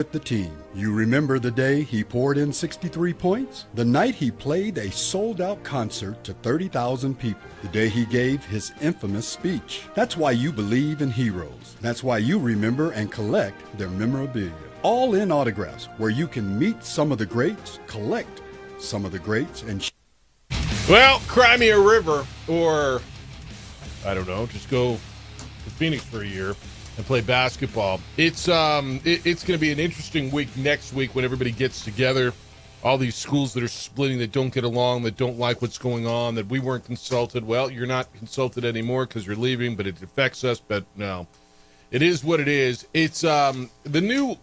with the team. You remember the day he poured in 63 points? The night he played a sold-out concert to 30,000 people. The day he gave his infamous speech. That's why you believe in heroes. That's why you remember and collect their memorabilia. All in autographs, where you can meet some of the greats, collect some of the greats, and well, cry me a river, or I don't know, just go to Phoenix for a year and play basketball. It's going to be an interesting week next week when everybody gets together. All these schools that are splitting, that don't get along, that don't like what's going on, that we weren't consulted. Well, you're not consulted anymore because you're leaving, but it affects us. But no, it is what it is. It's the new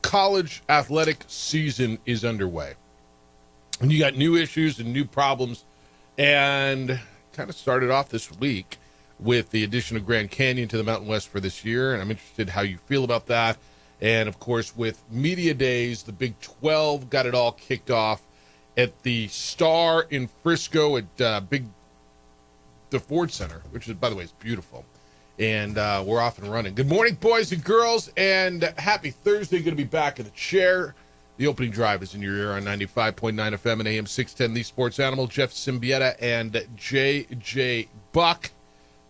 college athletic season is underway, and you got new issues and new problems, and kind of started off this week with the addition of Grand Canyon to the Mountain West for this year, and I'm interested how you feel about that. And, of course, with Media Days, the Big 12 got it all kicked off at the Star in Frisco at the Ford Center, which, is, by the way, is beautiful. And we're off and running. Good morning, boys and girls, and happy Thursday. Going to be back in the chair. The opening drive is in your ear on 95.9 FM and AM 610, The Sports Animal. Jeff Symbieta and J.J. Buck.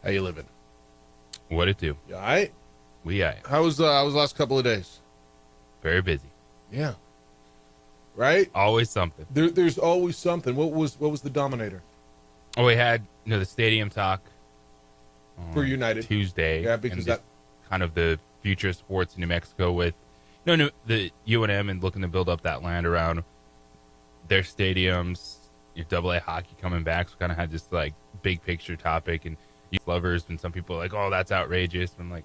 How you living? What it do? You all right? We are. How was the last couple of days? Very busy. Yeah. Right? Always something. There's always something. What was the dominator? Oh, we had the stadium talk For United. Tuesday. Yeah, because and that kind of the future of sports in New Mexico with the UNM and looking to build up that land around their stadiums. AA hockey coming back, so kind of had this like big picture topic, and youth lovers, and some people are like, oh, that's outrageous. And I'm like,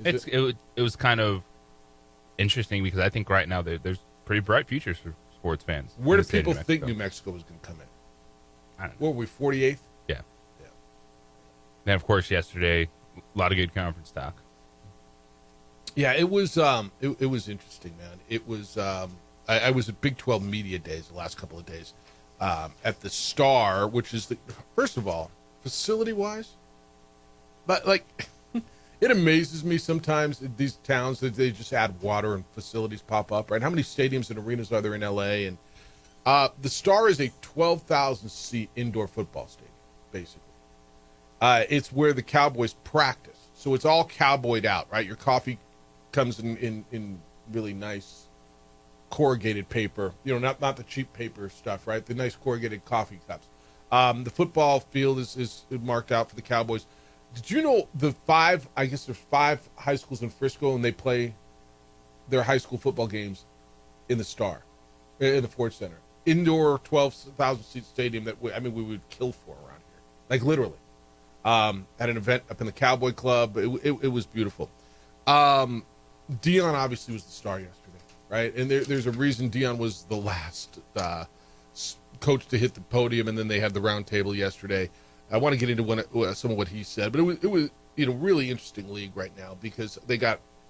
it was kind of interesting because I think right now there's pretty bright futures for sports fans. Where do people think New Mexico was going to come in? I don't know. What were we, 48th? Yeah. Then, of course, yesterday, a lot of good conference talk. Yeah, it was it was interesting, man. It was I was at Big 12 Media Days the last couple of days at the Star, which is first of all, facility-wise, but like it amazes me sometimes in these towns that they just add water and facilities pop up, right? How many stadiums and arenas are there in LA? And the Star is a 12,000 seat indoor football stadium, basically. It's where the Cowboys practice, so it's all cowboyed out, right? Your coffee comes in really nice corrugated paper, not the cheap paper stuff, right? The nice corrugated coffee cups. The football field is marked out for the Cowboys. Did you know there's 5 high schools in Frisco, and they play their high school football games in the Star, in the Ford Center. Indoor 12,000 seat stadium that we would kill for around here. Like literally. At an event up in the Cowboy Club. It was beautiful. Deion obviously was the star yesterday, right? And there's a reason Deion was the last coach to hit the podium, and then they had the round table yesterday. I want to get into some of what he said, but it was really interesting league right now because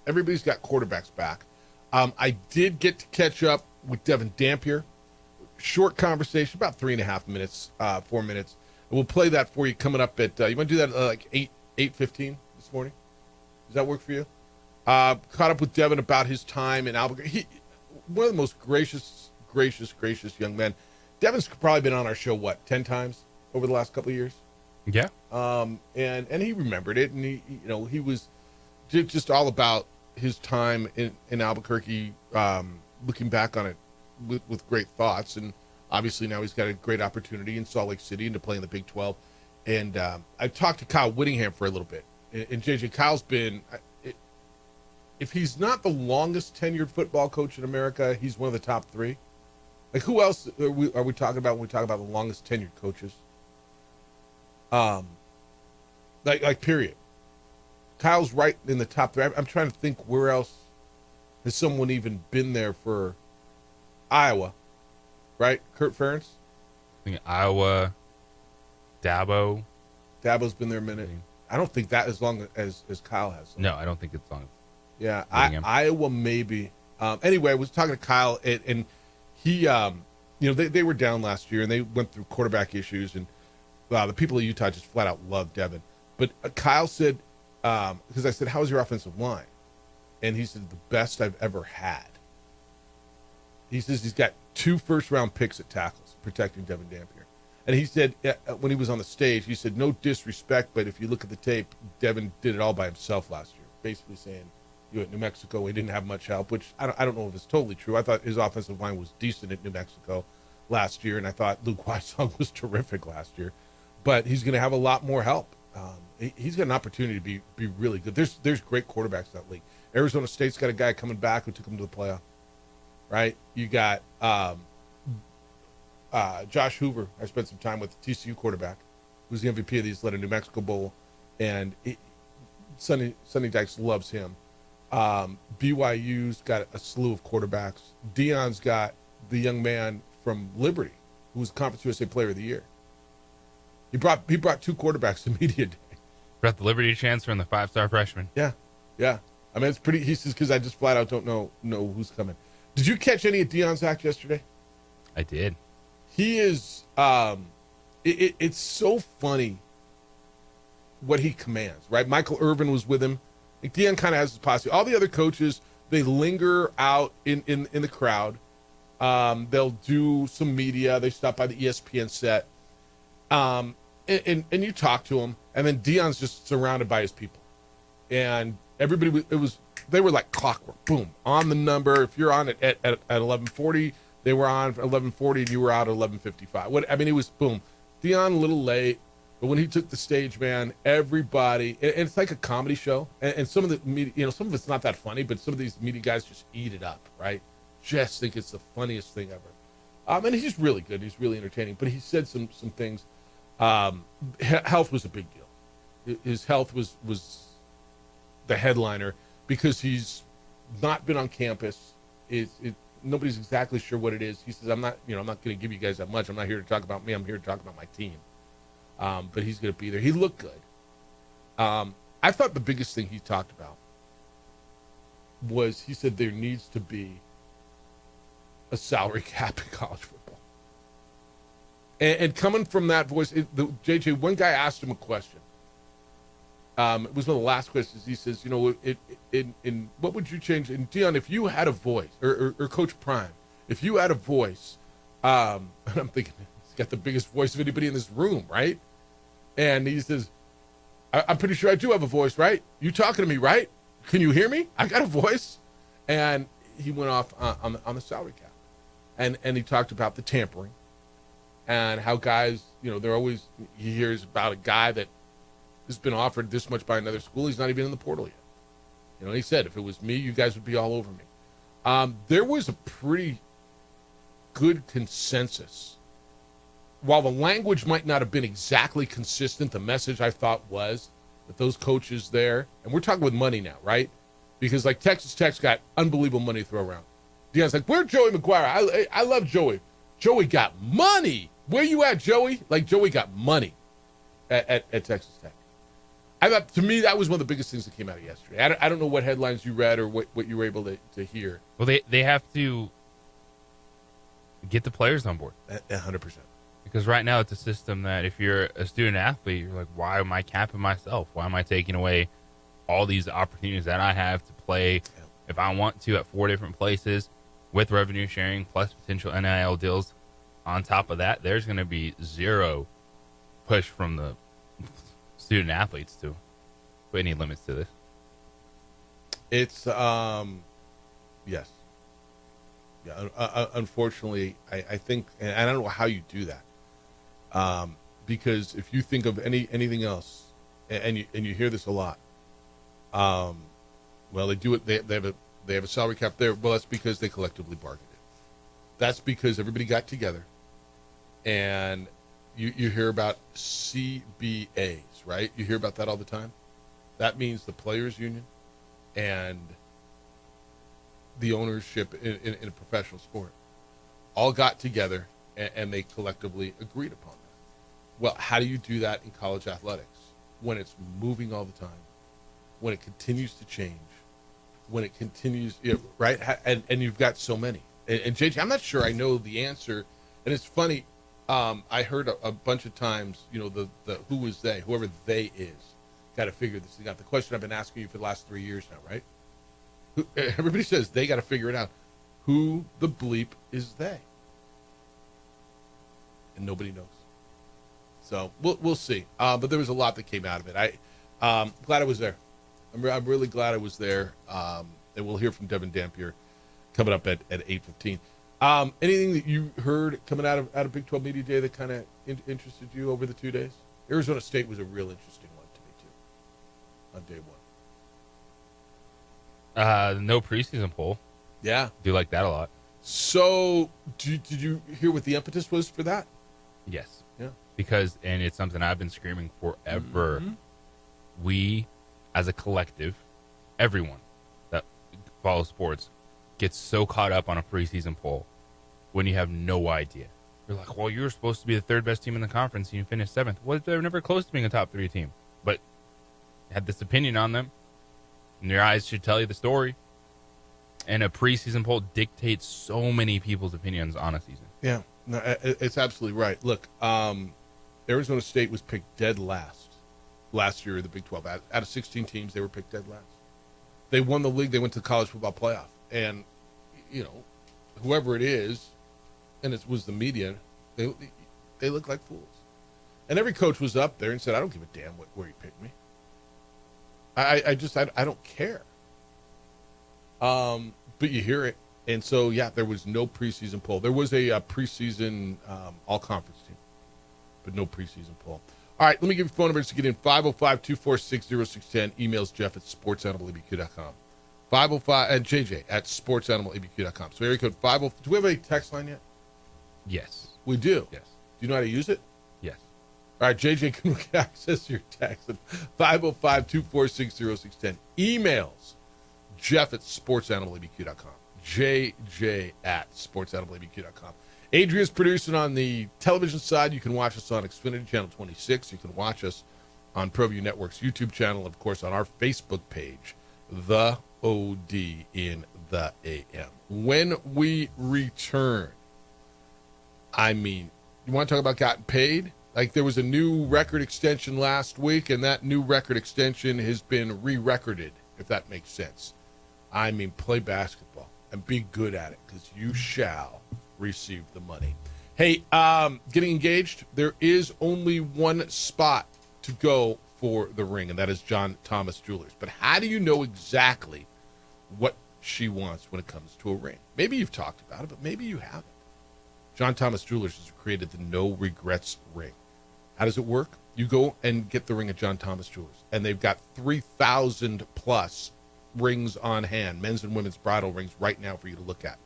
everybody's got quarterbacks back. I did get to catch up with Devin Dampier. Short conversation, about 3.5 minutes, 4 minutes. We'll play that for you coming up at, you want to do that at like 8:15 this morning? Does that work for you? Caught up with Devin about his time in Albuquerque. One of the most gracious young men. Devin's probably been on our show, 10 times over the last couple of years? Yeah. And he remembered it, and he was just all about his time in Albuquerque, looking back on it with great thoughts. And obviously now he's got a great opportunity in Salt Lake City and to play in the Big 12. And I talked to Kyle Whittingham for a little bit. And JJ, Kyle's been, if he's not the longest tenured football coach in America, he's one of the top 3. Like, who else are we talking about when we talk about the longest tenured coaches? Like period. Kyle's right in the top 3. I'm trying to think where else has someone even been there for Iowa, right? Kurt Ferentz? I think Iowa, Dabo. Dabo's been there a minute. I don't think that as long as Kyle has. No, I don't think it's long. Yeah, Iowa maybe. Anyway, I was talking to Kyle, and he, they were down last year, and they went through quarterback issues, and the people of Utah just flat out love Devin. But Kyle said, because I said, how's your offensive line? And he said, the best I've ever had. He says he's got 2 first-round picks at tackles protecting Devin Dampier. And he said, when he was on the stage, he said, no disrespect, but if you look at the tape, Devin did it all by himself last year. Basically saying, at New Mexico, he didn't have much help, which I don't know if it's totally true. I thought his offensive line was decent at New Mexico last year, and I thought Luke Weissong was terrific last year. But he's going to have a lot more help. He's got an opportunity to be really good. There's great quarterbacks in that league. Arizona State's got a guy coming back who took them to the playoff, right? You got Josh Hoover. I spent some time with the TCU quarterback, who's the MVP of these led a New Mexico Bowl, and Sonny Dykes loves him. BYU's got a slew of quarterbacks. Deion's got the young man from Liberty, who was Conference USA Player of the Year. He brought 2 quarterbacks to media day. Brought the Liberty transfer and the 5-star freshman. Yeah. I mean, it's pretty. He says because I just flat out don't know who's coming. Did you catch any of Deion's act yesterday? I did. He is. It's so funny what he commands, right? Michael Irvin was with him. Like Deion kind of has his posse. All the other coaches, they linger out in the crowd. They'll do some media. They stop by the ESPN set. And you talk to him, and then Deion's just surrounded by his people. And everybody, they were like clockwork. Boom, on the number. If you're on at 11:40, they were on at 11:40, and you were out at 11:55. It was boom. Deion a little late. But when he took the stage, man, everybody, and it's like a comedy show. And some of the media, some of it's not that funny, but some of these media guys just eat it up, right? Just think it's the funniest thing ever. And he's really good. He's really entertaining. But he said some things. Health was a big deal. His health was the headliner because he's not been on campus. Nobody's exactly sure what it is. He says, I'm not going to give you guys that much. I'm not here to talk about me. I'm here to talk about my team. But he's going to be there. He looked good. I thought the biggest thing he talked about was he said there needs to be a salary cap in college football. And coming from that voice, JJ, one guy asked him a question. It was one of the last questions. He says, in what would you change? And Deion, if you had a voice, or Coach Prime, if you had a voice, and I'm thinking, he's got the biggest voice of anybody in this room, right? And he says, I'm pretty sure I do have a voice, right? You talking to me, right? Can you hear me? I got a voice. And he went off on the salary cap. And he talked about the tampering and how guys, they're always, he hears about a guy that has been offered this much by another school. He's not even in the portal yet. He said, if it was me, you guys would be all over me. There was a pretty good consensus. While the language might not have been exactly consistent, the message I thought was that those coaches there, and we're talking with money now, right? Because like Texas Tech's got unbelievable money to throw around. Deion's like, where's Joey McGuire? I love Joey. Joey got money. Where you at, Joey? Like Joey got money at Texas Tech. I thought, to me, that was one of the biggest things that came out of yesterday. I don't know what headlines you read or what you were able to hear. Well, they have to get the players on board. 100%. Because right now it's a system that if you're a student athlete, you're like, why am I capping myself? Why am I taking away all these opportunities that I have to play if I want to at 4 different places with revenue sharing plus potential NIL deals? On top of that, there's going to be zero push from the student athletes to put any limits to this. It's, yes. Yeah, unfortunately, I think, and I don't know how you do that. Because if you think of anything else, and you hear this a lot, well, they do it. They have a salary cap there. Well, that's because they collectively bargained it. That's because everybody got together, and you hear about CBAs, right? You hear about that all the time. That means the players' union and the ownership in a professional sport all got together and they collectively agreed upon that. Well, how do you do that in college athletics when it's moving all the time, when it continues to change, when it continues, right? And you've got so many. And JJ, I'm not sure I know the answer. And it's funny, I heard a bunch of times, the who is they, whoever they is, got to figure this thing out. The question I've been asking you for the last 3 years now, right? Everybody says they got to figure it out. Who the bleep is they? And nobody knows. So we'll see. But there was a lot that came out of it. Glad I was there. I'm really glad I was there. And we'll hear from Devin Dampier coming up at 8:15. Anything that you heard coming out of Big 12 Media Day that kind of interested you over the 2 days? Arizona State was a real interesting one to me too. On day one. No preseason poll. Yeah. Do like that a lot. So did you hear what the impetus was for that? Yes. Yeah. Because, and it's something I've been screaming forever. Mm-hmm. We, as a collective, everyone that follows sports, gets so caught up on a preseason poll when you have no idea. You're like, well, you're supposed to be the third best team in the conference, and you finished seventh. Well, they're never close to being a top 3 team. But you had this opinion on them, and your eyes should tell you the story. And a preseason poll dictates so many people's opinions on a season. Yeah, no, it's absolutely right. Look, Arizona State was picked dead last year in the Big 12. Out of 16 teams, they were picked dead last. They won the league. They went to the college football playoff. And, you know, whoever it is, and it was the media, they look like fools. And every coach was up there and said, I don't give a damn where you picked me. I don't care. But you hear it. And so, yeah, there was no preseason poll. There was a preseason all-conference team, but no preseason poll. All right, let me give you phone numbers to get in. 505-246-0610. Emails Jeff at sportsanimalabq.com. 505 and JJ at sportsanimalabq.com. So area code 50. Do we have a text line yet? Yes. We do. Yes. Do you know how to use it? Yes. All right, JJ can access your text at 505-246-0610. Emails Jeff at sportsanimalabq.com. JJ at sportsanimalabq.com. Adria's producing on the television side. You can watch us on Xfinity Channel 26. You can watch us on ProView Network's YouTube channel, of course, on our Facebook page, The OD in the AM. When we return, I mean, you want to talk about gotten paid? Like, there was a new record extension last week, and that new record extension has been re-recorded, if that makes sense. I mean, play basketball and be good at it, because you shall receive the money. Hey, getting engaged, there is only one spot to go for the ring, and that is John Thomas Jewelers. But how do you know exactly what she wants when it comes to a ring? Maybe you've talked about it, but maybe you haven't. John Thomas Jewelers has created the No Regrets ring. How does it work? You go and get the ring at John Thomas Jewelers, and they've got 3,000 plus rings on hand, men's and women's bridal rings right now for you to look at.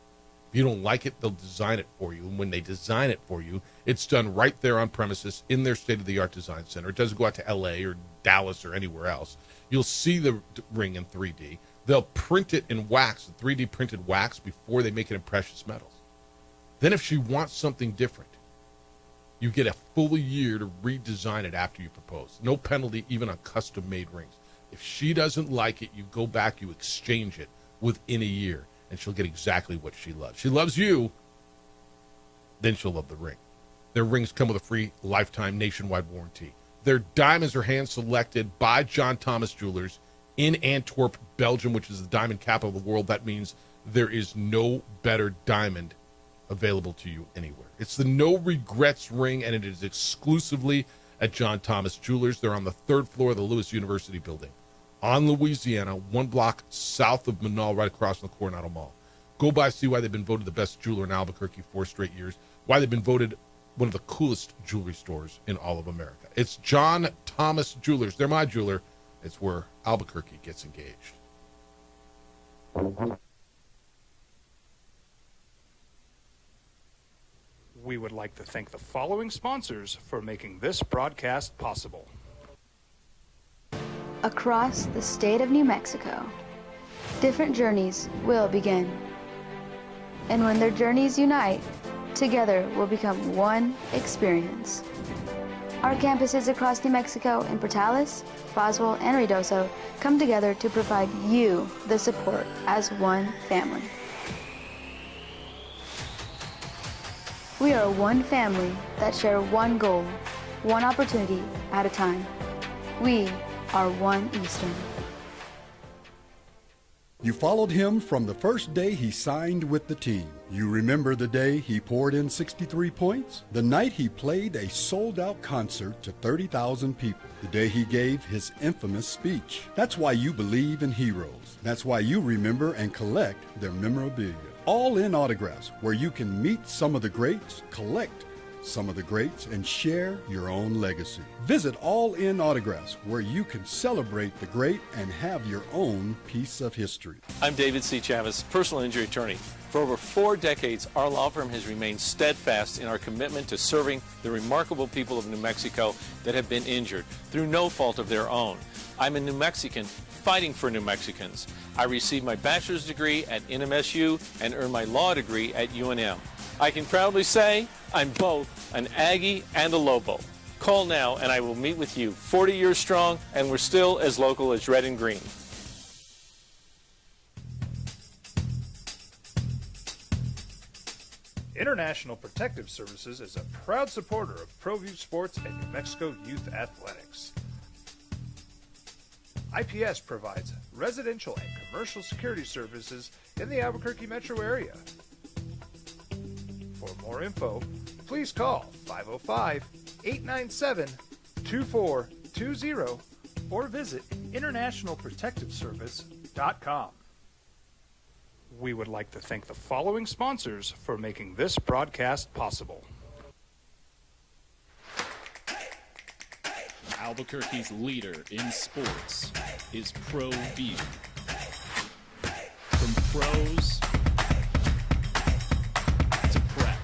If you don't like it, they'll design it for you. And when they design it for you, it's done right there on premises in their state-of-the-art design center. It doesn't go out to L.A. or Dallas or anywhere else. You'll see the ring in 3D. They'll print it in wax, 3D printed wax, before they make it in precious metals. Then if she wants something different, you get a full year to redesign it after you propose. No penalty, even on custom-made rings. If she doesn't like it, you go back, you exchange it within a year, and she'll get exactly what she loves. She loves you, then she'll love the ring. Their rings come with a free lifetime nationwide warranty. Their diamonds are hand-selected by John Thomas Jewelers in Antwerp, Belgium, which is the diamond capital of the world. That means there is no better diamond available to you anywhere. It's the No Regrets ring, and it is exclusively at John Thomas Jewelers. They're on the 3rd floor of the Lewis University building on Louisiana, 1 block south of Manal, right across from the Coronado Mall. Go by, see why they've been voted the best jeweler in Albuquerque 4 straight years, why they've been voted one of the coolest jewelry stores in all of America. It's John Thomas Jewelers. They're my jeweler. It's where Albuquerque gets engaged. We would like to thank the following sponsors for making this broadcast possible. Across the state of New Mexico, different journeys will begin. And when their journeys unite, together will become one experience. Our campuses across New Mexico in Portales, Boswell, and Ruidoso come together to provide you the support as one family. We are one family that share one goal, one opportunity at a time. We are One Eastern. You followed him from the first day he signed with the team. You remember the day he poured in 63 points? The night he played a sold-out concert to 30,000 people. The day he gave his infamous speech. That's why you believe in heroes. That's why you remember and collect their memorabilia. All in Autographs, where you can meet some of the greats, collect some of the greats, and share your own legacy. Visit All In Autographs, where you can celebrate the great and have your own piece of history. I'm David C. Chavis, personal injury attorney. For over 4 decades, our law firm has remained steadfast in our commitment to serving the remarkable people of New Mexico that have been injured through no fault of their own. I'm a New Mexican fighting for New Mexicans. I received my bachelor's degree at NMSU and earned my law degree at UNM. I can proudly say I'm both an Aggie and a Lobo. Call now and I will meet with you. 40 years strong, and we're still as local as red and green. International Protective Services is a proud supporter of ProView Sports and New Mexico Youth Athletics. IPS provides residential and commercial security services in the Albuquerque metro area. For more info, please call 505-897-2420 or visit internationalprotectiveservice.com. We would like to thank the following sponsors for making this broadcast possible. Albuquerque's leader in sports is ProView. From pros to prep,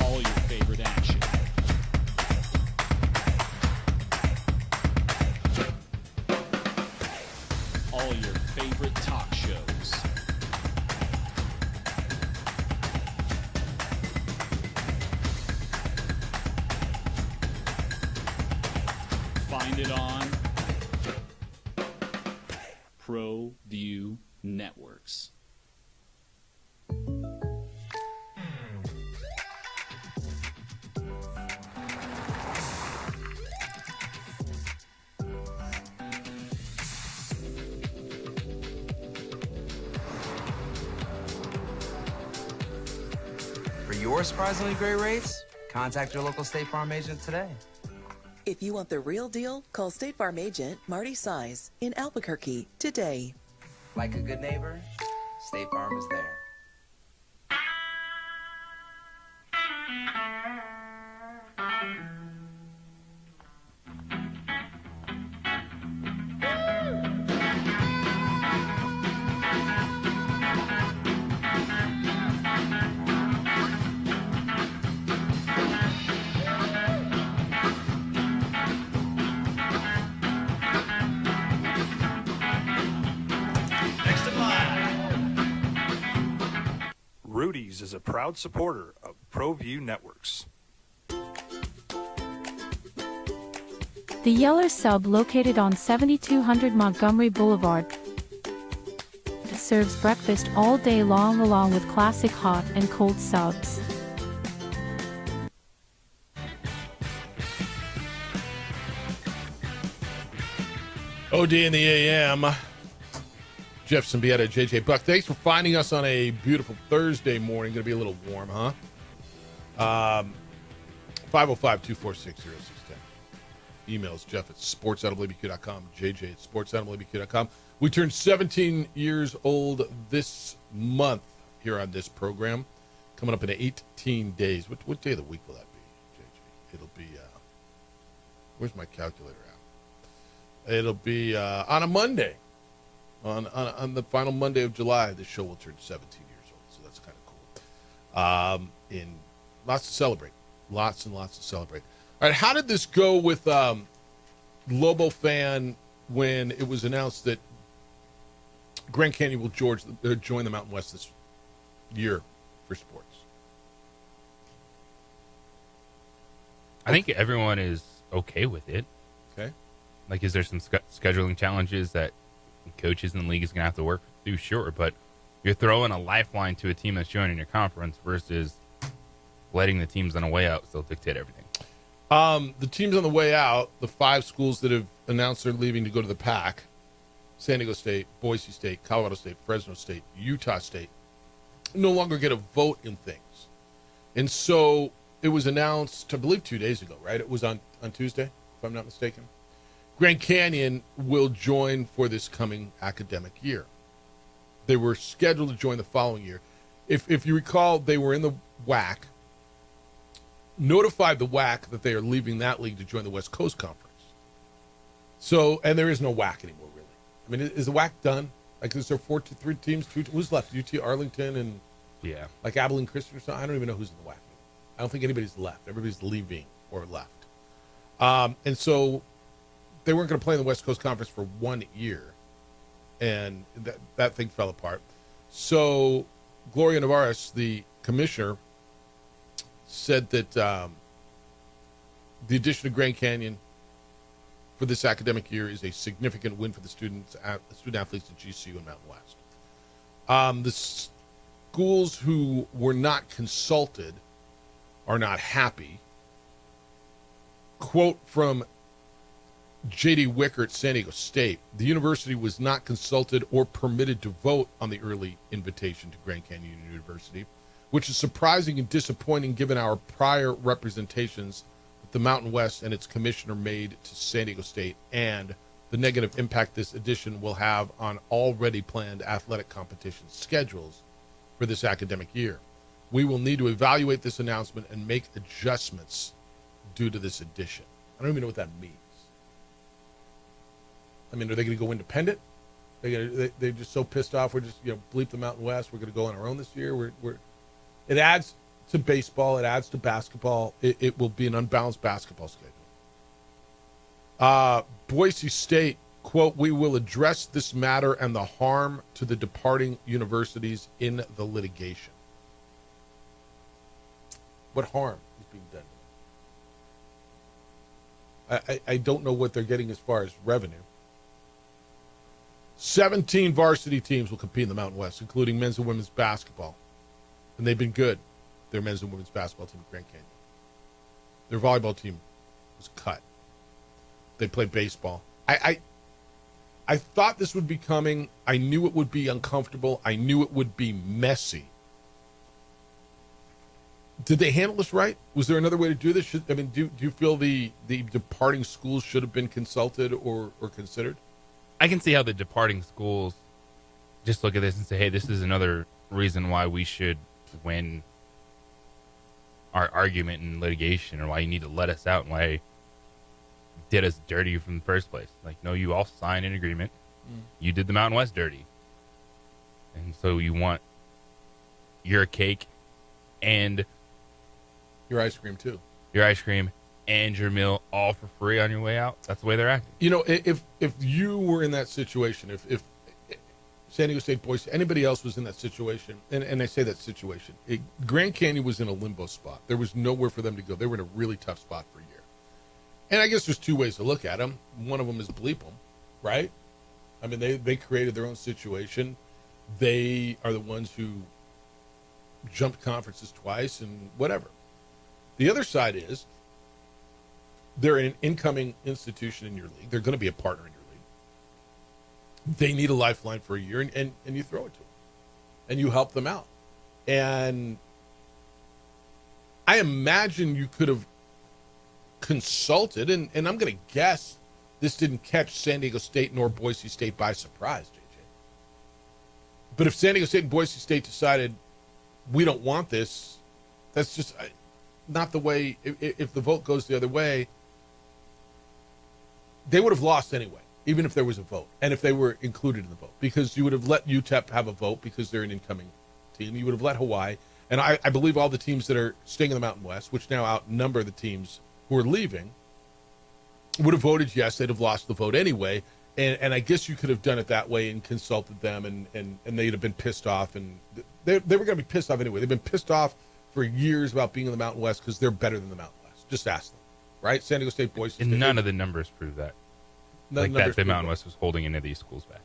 all your favorite action. All your favorite talk shows. Find it on ProView Networks. For your surprisingly great rates, contact your local State Farm agent today. If you want the real deal, call State Farm agent Marty Size in Albuquerque today. Like a good neighbor, State Farm is there. Rudy's is a proud supporter of ProView Networks. The Yeller Sub, located on 7200 Montgomery Boulevard, serves breakfast all day long along with classic hot and cold subs. OD in the AM. Jeff Symbieta, JJ Buck. Thanks for finding us on a beautiful Thursday morning. Going to be a little warm, huh? 505-246-0610. Emails Jeff at sports@WBQ.com, JJ at sports@WBQ.com. We turned 17 years old this month here on this program. Coming up in 18 days. What day of the week will that be, JJ? It'll be, where's my calculator at? It'll be on a Monday. On the final Monday of July, the show will turn 17 years old, so that's kind of cool. And lots to celebrate. Lots and lots to celebrate. All right, how did this go with Lobo Fan when it was announced that Grand Canyon will join the Mountain West this year for sports? I think everyone is okay with it. Okay. Like, is there some scheduling challenges that coaches in the league is going to have to work through? Sure, but you're throwing a lifeline to a team that's joining your conference versus letting the teams on a way out still dictate everything. The teams on the way out, the 5 schools that have announced they're leaving to go to the PAC, San Diego State, Boise State, Colorado State, Fresno State, Utah State, no longer get a vote in things. And so it was announced, I believe 2 days ago, right? It was on Tuesday, if I'm not mistaken. Grand Canyon will join for this coming academic year. They were scheduled to join the following year. If you recall, they were in the WAC, notified the WAC that they are leaving that league to join the West Coast Conference. So, and there is no WAC anymore, really. I mean, is the WAC done? Like, is there 3 teams? Who's left? UT Arlington and like Abilene Christian or something? I don't even know who's in the WAC anymore. I don't think anybody's left. Everybody's leaving or left. And so they weren't going to play in the West Coast Conference for 1 year. And that thing fell apart. So Gloria Nevares, the commissioner, said that the addition of Grand Canyon for this academic year is a significant win for the student athletes at GCU and Mountain West. The schools who were not consulted are not happy. Quote from J.D. Wicker at San Diego State: the university was not consulted or permitted to vote on the early invitation to Grand Canyon University, which is surprising and disappointing given our prior representations that the Mountain West and its commissioner made to San Diego State and the negative impact this addition will have on already planned athletic competition schedules for this academic year. We will need to evaluate this announcement and make adjustments due to this addition. I don't even know what that means. I mean, are they going to go independent? They're just so pissed off. We're just, bleep the Mountain West. We're going to go on our own this year. It adds to baseball. It adds to basketball. It will be an unbalanced basketball schedule. Boise State, quote, we will address this matter and the harm to the departing universities in the litigation. What harm is being done? I don't know what they're getting as far as revenue. 17 varsity teams will compete in the Mountain West, including men's and women's basketball. And they've been good, their men's and women's basketball team at Grand Canyon. Their volleyball team was cut. They play baseball. I thought this would be coming. I knew it would be uncomfortable. I knew it would be messy. Did they handle this right? Was there another way to do this? Do you feel the departing schools should have been consulted or considered? I can see how the departing schools just look at this and say, hey, this is another reason why we should win our argument in litigation, or why you need to let us out, and why you did us dirty from the first place. Like, no, you all signed an agreement. You did the Mountain West dirty. And so you want your cake and your ice cream, too. Your ice cream and your meal all for free on your way out. That's the way they're acting. If you were in that situation, if San Diego State, Boise, anybody else was in that situation, and I say that situation, Grand Canyon was in a limbo spot. There was nowhere for them to go. They were in a really tough spot for a year. And I guess there's 2 ways to look at them. One of them is bleep them, right? I mean, they created their own situation. They are the ones who jumped conferences twice and whatever. The other side is they're an incoming institution in your league. They're going to be a partner in your league. They need a lifeline for a year, and you throw it to them. And you help them out. And I imagine you could have consulted, and I'm going to guess this didn't catch San Diego State nor Boise State by surprise, JJ. But if San Diego State and Boise State decided, we don't want this, that's just not the way. If the vote goes the other way, they would have lost anyway, even if there was a vote, and if they were included in the vote, because you would have let UTEP have a vote because they're an incoming team. You would have let Hawaii, and I believe all the teams that are staying in the Mountain West, which now outnumber the teams who are leaving, would have voted yes. They'd have lost the vote anyway, and I guess you could have done it that way and consulted them, and they'd have been pissed off, and they were going to be pissed off anyway. They've been pissed off for years about being in the Mountain West because they're better than the Mountain West. Just ask them, right? San Diego State, Boise State. And none of the numbers prove that. Like that the Mountain West was holding any of these schools back.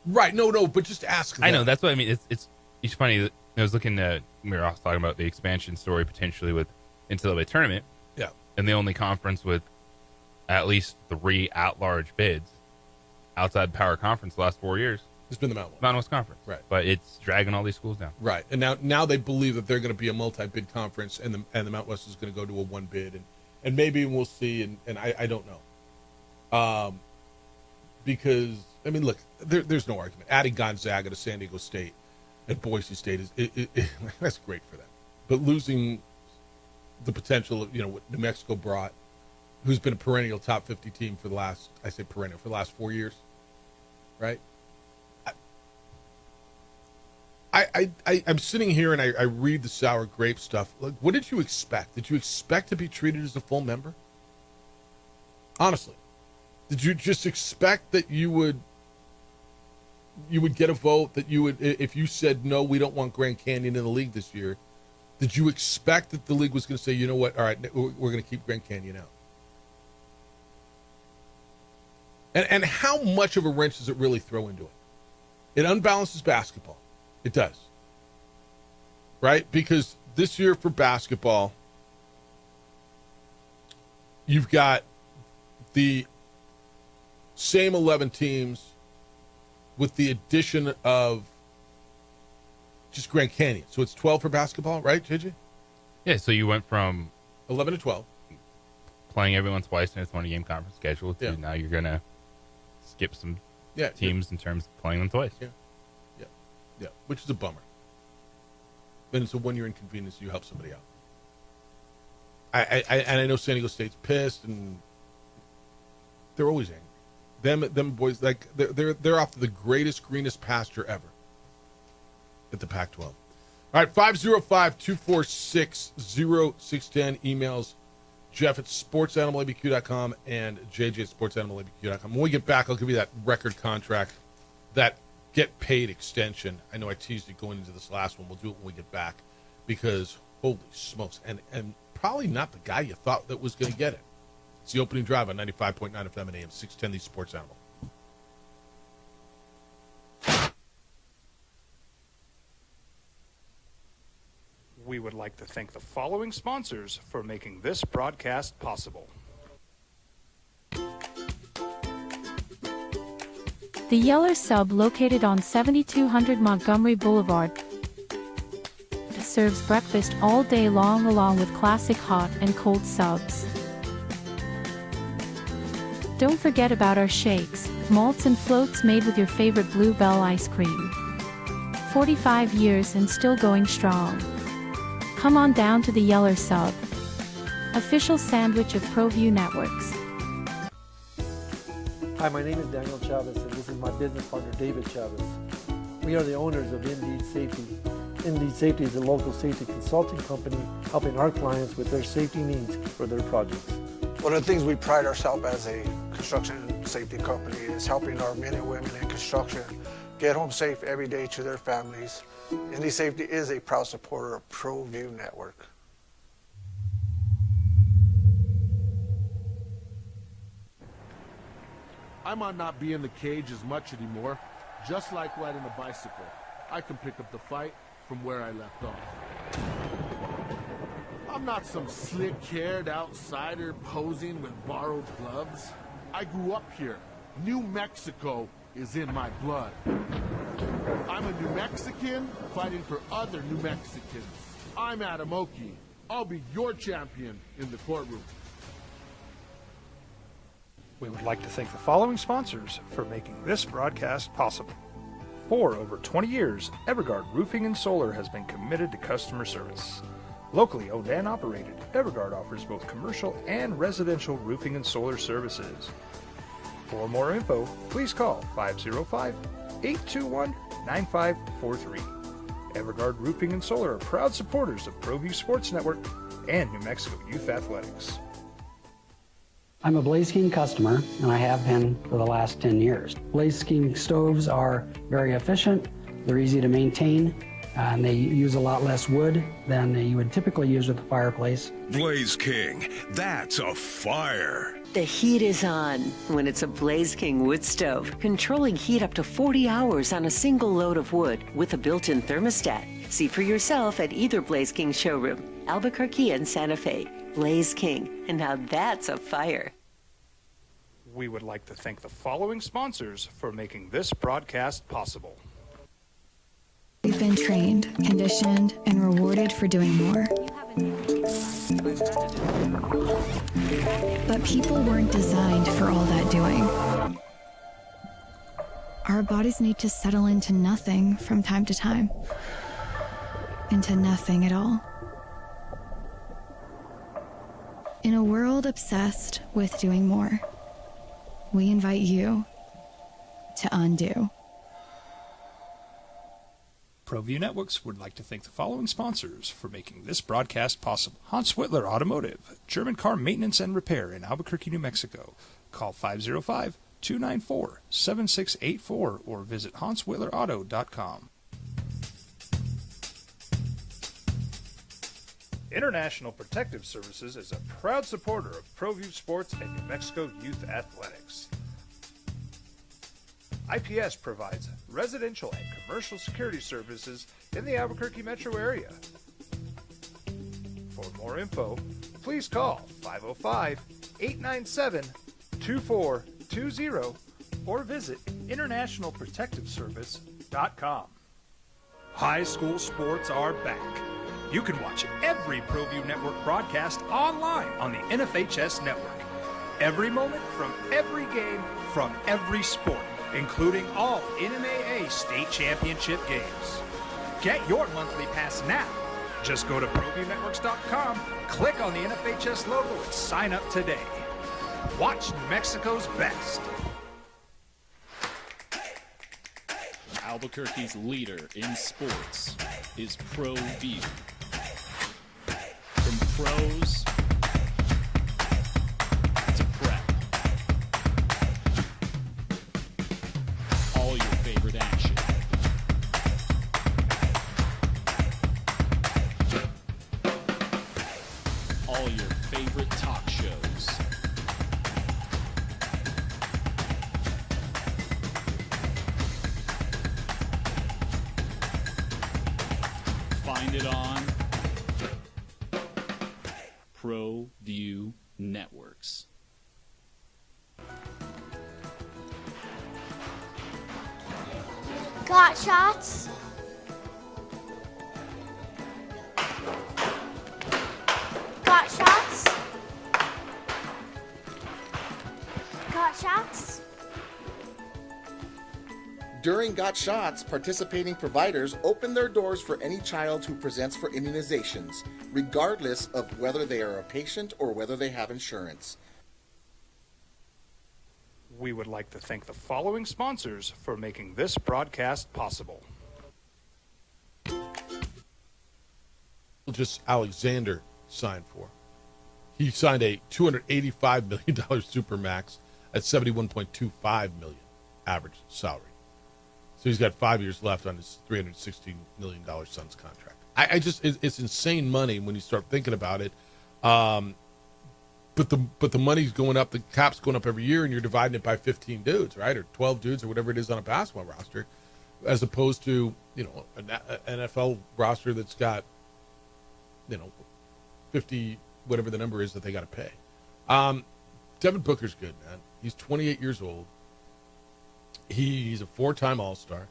Right. No, but just ask them. I know. That's what I mean. It's funny. I was looking at, we were also talking about the expansion story potentially with NCAA tournament. Yeah. and the only conference with at least 3 at-large bids outside Power Conference the last 4 years. It's been the Mountain West. Mountain West Conference. Right. But it's dragging all these schools down. Right. And now they believe that they're going to be a multi-bid conference, and the Mountain West is going to go to a one bid, and maybe we'll see, and I don't know. Because, I mean, look, there's no argument. Adding Gonzaga to San Diego State and Boise State that's great for them. But losing the potential of, what New Mexico brought, who's been a perennial top 50 team for the last 4 years, right? I'm sitting here and I read the sour grape stuff. Like, what did you expect? Did you expect to be treated as a full member? Honestly, did you just expect that you would get a vote, that you would, if you said no, we don't want Grand Canyon in the league this year? Did you expect that the league was going to say, you know what, all right, we're going to keep Grand Canyon out? And how much of a wrench does it really throw into it? It unbalances basketball. It does. Right? Because this year for basketball, you've got the same 11 teams with the addition of just Grand Canyon. So it's 12 for basketball, right, JJ? Yeah, so you went from 11 to 12. Playing everyone twice in a 20-game conference schedule to now you're going to skip some teams in terms of playing them twice. Yeah, which is a bummer. Then it's a one-year inconvenience. You help somebody out. I know San Diego State's pissed, and they're always angry. Them boys, like they're off to the greatest, greenest pasture ever at the Pac-12. All right, 505-246-0610. Emails Jeff at sportsanimallabq.com and JJ at sportsanimallabq.com. When we get back, I'll give you that record contract, that get paid extension. I know I teased it going into this last one. We'll do it when we get back, because holy smokes, and probably not the guy you thought that was going to get it. It's the opening drive on 95.9 FM and AM 610, the Sports Animal. We would like to thank the following sponsors for making this broadcast possible. The Yeller Sub, located on 7200 Montgomery Boulevard, serves breakfast all day long along with classic hot and cold subs. Don't forget about our shakes, malts and floats made with your favorite Blue Bell ice cream. 45 years and still going strong. Come on down to the Yeller Sub, official sandwich of ProView Networks. Hi, my name is Daniel Chavez, and this is my business partner, David Chavez. We are the owners of Indeed Safety. Indeed Safety is a local safety consulting company helping our clients with their safety needs for their projects. One of the things we pride ourselves as a construction safety company is helping our men and women in construction get home safe every day to their families. Indeed Safety is a proud supporter of ProView Network. I might not be in the cage as much anymore. Just like riding a bicycle, I can pick up the fight from where I left off. I'm not some slick-haired outsider posing with borrowed gloves. I grew up here. New Mexico is in my blood. I'm a New Mexican fighting for other New Mexicans. I'm Adam Oki. I'll be your champion in the courtroom. We would like to thank the following sponsors for making this broadcast possible. For over 20 years, Evergard Roofing and Solar has been committed to customer service. Locally owned and operated, Evergard offers both commercial and residential roofing and solar services. For more info, please call 505-821-9543. Evergard Roofing and Solar are proud supporters of ProView Sports Network and New Mexico Youth Athletics. I'm a Blaze King customer, and I have been for the last 10 years. Blaze King stoves are very efficient, they're easy to maintain, and they use a lot less wood than you would typically use with a fireplace. Blaze King, that's a fire. The heat is on when it's a Blaze King wood stove, controlling heat up to 40 hours on a single load of wood with a built-in thermostat. See for yourself at either Blaze King showroom, Albuquerque and Santa Fe. Blaze King, and now that's a fire. We would like to thank the following sponsors for making this broadcast possible. We've been trained, conditioned, and rewarded for doing more. But people weren't designed for all that doing. Our bodies need to settle into nothing from time to time. Into nothing at all. In a world obsessed with doing more, we invite you to undo. ProView Networks would like to thank the following sponsors for making this broadcast possible. Hans Whitler Automotive, German car maintenance and repair in Albuquerque, New Mexico. Call 505-294-7684 or visit hanswhitlerauto.com. International Protective Services is a proud supporter of ProView Sports and New Mexico Youth Athletics. IPS provides residential and commercial security services in the Albuquerque metro area. For more info, please call 505-897-2420 or visit internationalprotectiveservice.com. High school sports are back. You can watch every ProView Network broadcast online on the NFHS network. Every moment from every game from every sport, including all NMAA state championship games. Get your monthly pass now. Just go to ProViewNetworks.com, click on the NFHS logo, and sign up today. Watch New Mexico's best. Albuquerque's leader in sports is ProView. From pros to prep, all your favorite action. All your favorite talk shows. Find it on ProView Networks. Got shots? Got shots? Got shots? During Got Shots, participating providers open their doors for any child who presents for immunizations, regardless of whether they are a patient or whether they have insurance. We would like to thank the following sponsors for making this broadcast possible. Just Alexander signed for. He signed a $285 million Supermax at $71.25 million average salary. So he's got 5 years left on his $316 million Suns contract. It's insane money when you start thinking about it. But the money's going up, the cap's going up every year, and you're dividing it by 15 dudes, right? Or 12 dudes or whatever it is on a basketball roster, as opposed to, an NFL roster that's got, 50, whatever the number is that they got to pay. Devin Booker's good, man. He's 28 years old. He's a 4-time All-Star,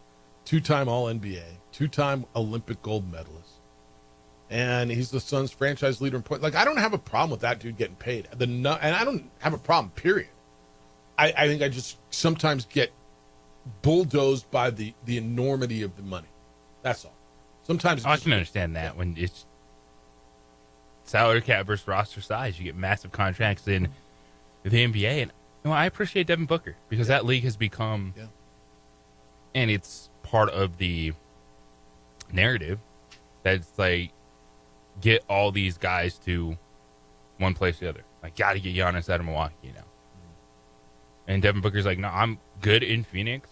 2-time All-NBA, 2-time Olympic gold medalist. And he's the Suns franchise leader in points. Like, I don't have a problem with that dude getting paid. And I don't have a problem, period. I think I just sometimes get bulldozed by the enormity of the money. That's all. Sometimes I can understand that when it's salary cap versus roster size. You get massive contracts in the NBA. And I appreciate Devin Booker because that league has become, and it's part of the narrative that it's like, get all these guys to one place or the other. Like, got to get Giannis out of Milwaukee now. And Devin Booker's like, no, I'm good in Phoenix.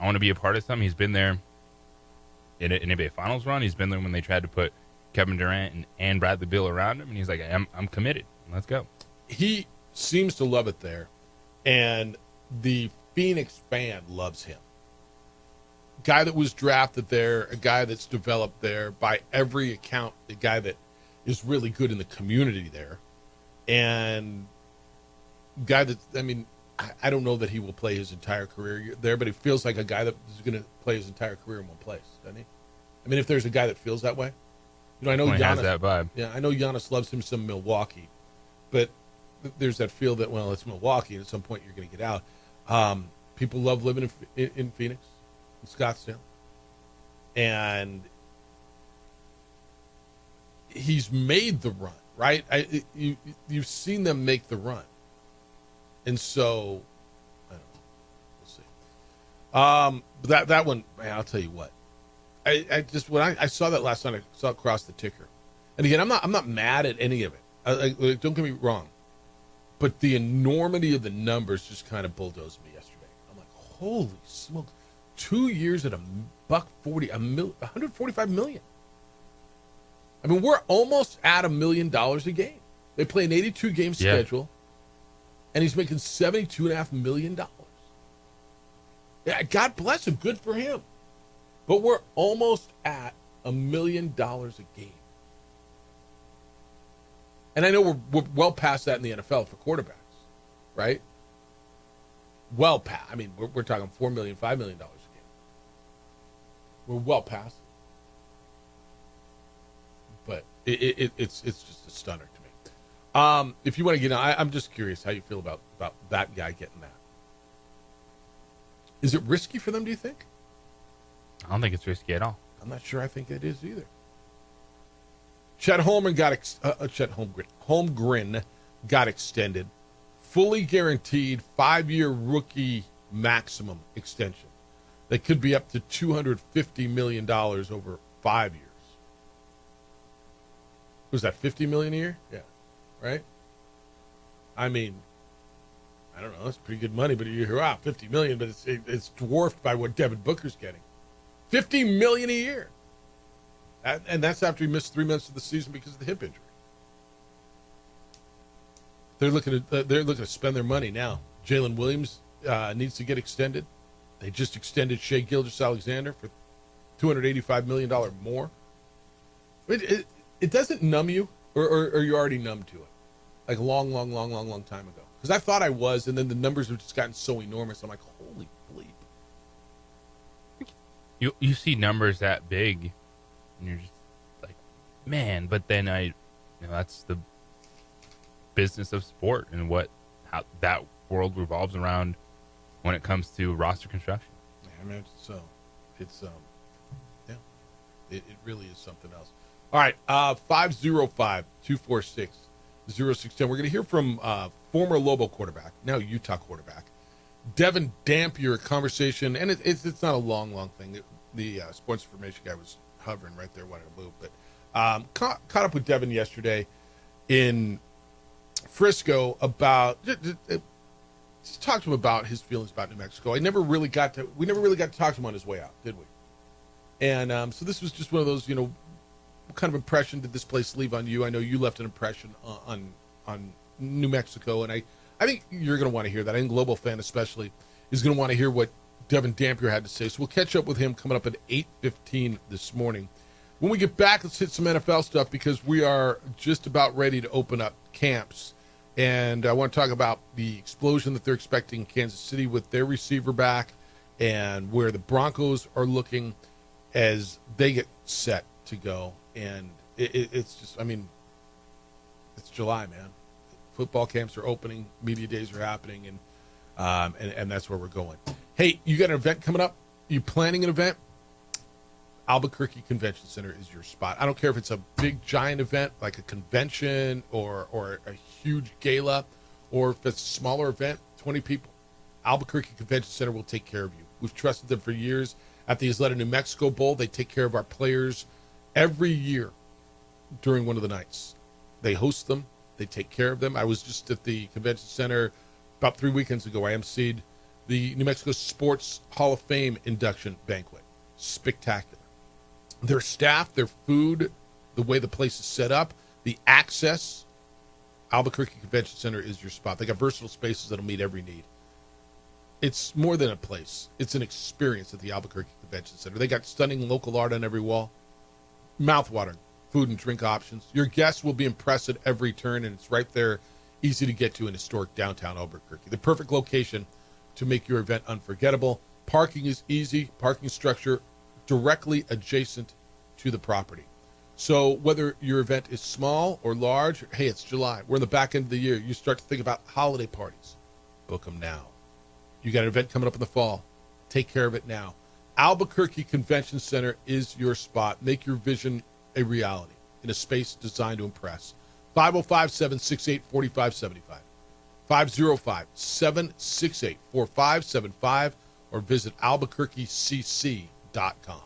I want to be a part of something. He's been there in an NBA Finals run. He's been there when they tried to put Kevin Durant and Bradley Beal around him. And he's like, I'm committed. Let's go. He seems to love it there. And the Phoenix fan loves him. Guy that was drafted there, a guy that's developed there, by every account, a guy that is really good in the community there. and guy that, I mean, I don't know that he will play his entire career there, but he feels like a guy that is going to play his entire career in one place, doesn't he? I mean, if there's a guy that feels that way, you know, I know Well, he has Giannis, that vibe. Yeah, I know Giannis loves him some Milwaukee, but there's that feel that, well, it's Milwaukee, and at some point you're going to get out. People love living in Phoenix, in Scottsdale, and he's made the run, right? You've seen them make the run. And so, I don't know. We'll see. That one, man, I'll tell you what. I just, when I saw that last night, I saw it cross the ticker. And again, I'm not mad at any of it. Don't get me wrong. But the enormity of the numbers just kind of bulldozed me yesterday. I'm like, holy smokes. 2 years at $140, $145 million. I mean, we're almost at $1 million a game. They play an 82 game schedule. And he's making $72.5 million. Yeah, God bless him. Good for him. But we're almost at $1 million a game. And I know we're well past that in the NFL for quarterbacks, right? Well past. I mean, we're talking $4 million, $5 million a game. We're well past it. But it's just a stunner to me. If you want to get on, I'm just curious how you feel about that guy getting that. Is it risky for them, do you think? I don't think it's risky at all. I'm not sure I think it is either. Chet Holmgren got extended. Fully guaranteed 5-year rookie maximum extension. That could be up to $250 million over 5 years. Was that $50 million a year? Yeah. Right? I mean, I don't know. It's pretty good money, but you hear, wow, $50 million, but it's dwarfed by what Devin Booker's getting. $50 million a year. And that's after he missed 3 months of the season because of the hip injury. They're looking to spend their money now. Jalen Williams needs to get extended. They just extended Shai Gilgeous-Alexander for $285 million more. It doesn't numb you, or you're already numb to it. Like a long time ago. Because I thought I was, and then the numbers have just gotten so enormous. I'm like, holy bleep. You see numbers that big, and you're just like, man. But then that's the business of sport and how that world revolves around when it comes to roster construction. Yeah, I mean, it really is something else. All right, 505-246-0610. We're going to hear from former Lobo quarterback, now Utah quarterback, Devin Dampier, conversation, and it's not a long thing. The sports information guy was hovering right there, wanting to move, but caught up with Devin yesterday in Frisco about just talked to him about his feelings about New Mexico. We never really got to talk to him on his way out, did we? And so this was just one of those, what kind of impression did this place leave on you? I know you left an impression on New Mexico, and I think you're going to want to hear that. I think Global Fan especially is going to want to hear what Devin Dampier had to say. So we'll catch up with him coming up at 8:15 this morning. When we get back, let's hit some NFL stuff because we are just about ready to open up camps. And I want to talk about the explosion that they're expecting in Kansas City with their receiver back and where the Broncos are looking as they get set to go. And it's just, I mean, it's July, man. Football camps are opening, media days are happening, and that's where we're going. Hey, you got an event coming up? You planning an event? Albuquerque Convention Center is your spot. I don't care if it's a big, giant event like a convention or a huge gala, or if it's a smaller event, 20 people. Albuquerque Convention Center will take care of you. We've trusted them for years. At the Isleta New Mexico Bowl, they take care of our players every year during one of the nights. They host them. They take care of them. I was just at the convention center about 3 weekends ago. I emceed the New Mexico Sports Hall of Fame induction banquet. Spectacular. Their staff, their food, the way the place is set up, the access. Albuquerque Convention Center is your spot. They got versatile spaces that'll meet every need. It's more than a place. It's an experience at the Albuquerque Convention Center. They got stunning local art on every wall. Mouthwatering. food and drink options. Your guests will be impressed at every turn, and it's right there, easy to get to in historic downtown Albuquerque. The perfect location to make your event unforgettable. Parking is easy. Parking structure directly adjacent to the property. So whether your event is small or large, hey, it's July. We're in the back end of the year. You start to think about holiday parties. Book them now. You got an event coming up in the fall. Take care of it now. Albuquerque Convention Center is your spot. Make your vision a reality in a space designed to impress. 505-768-4575. 505-768-4575 or visit albuquerquecc.com.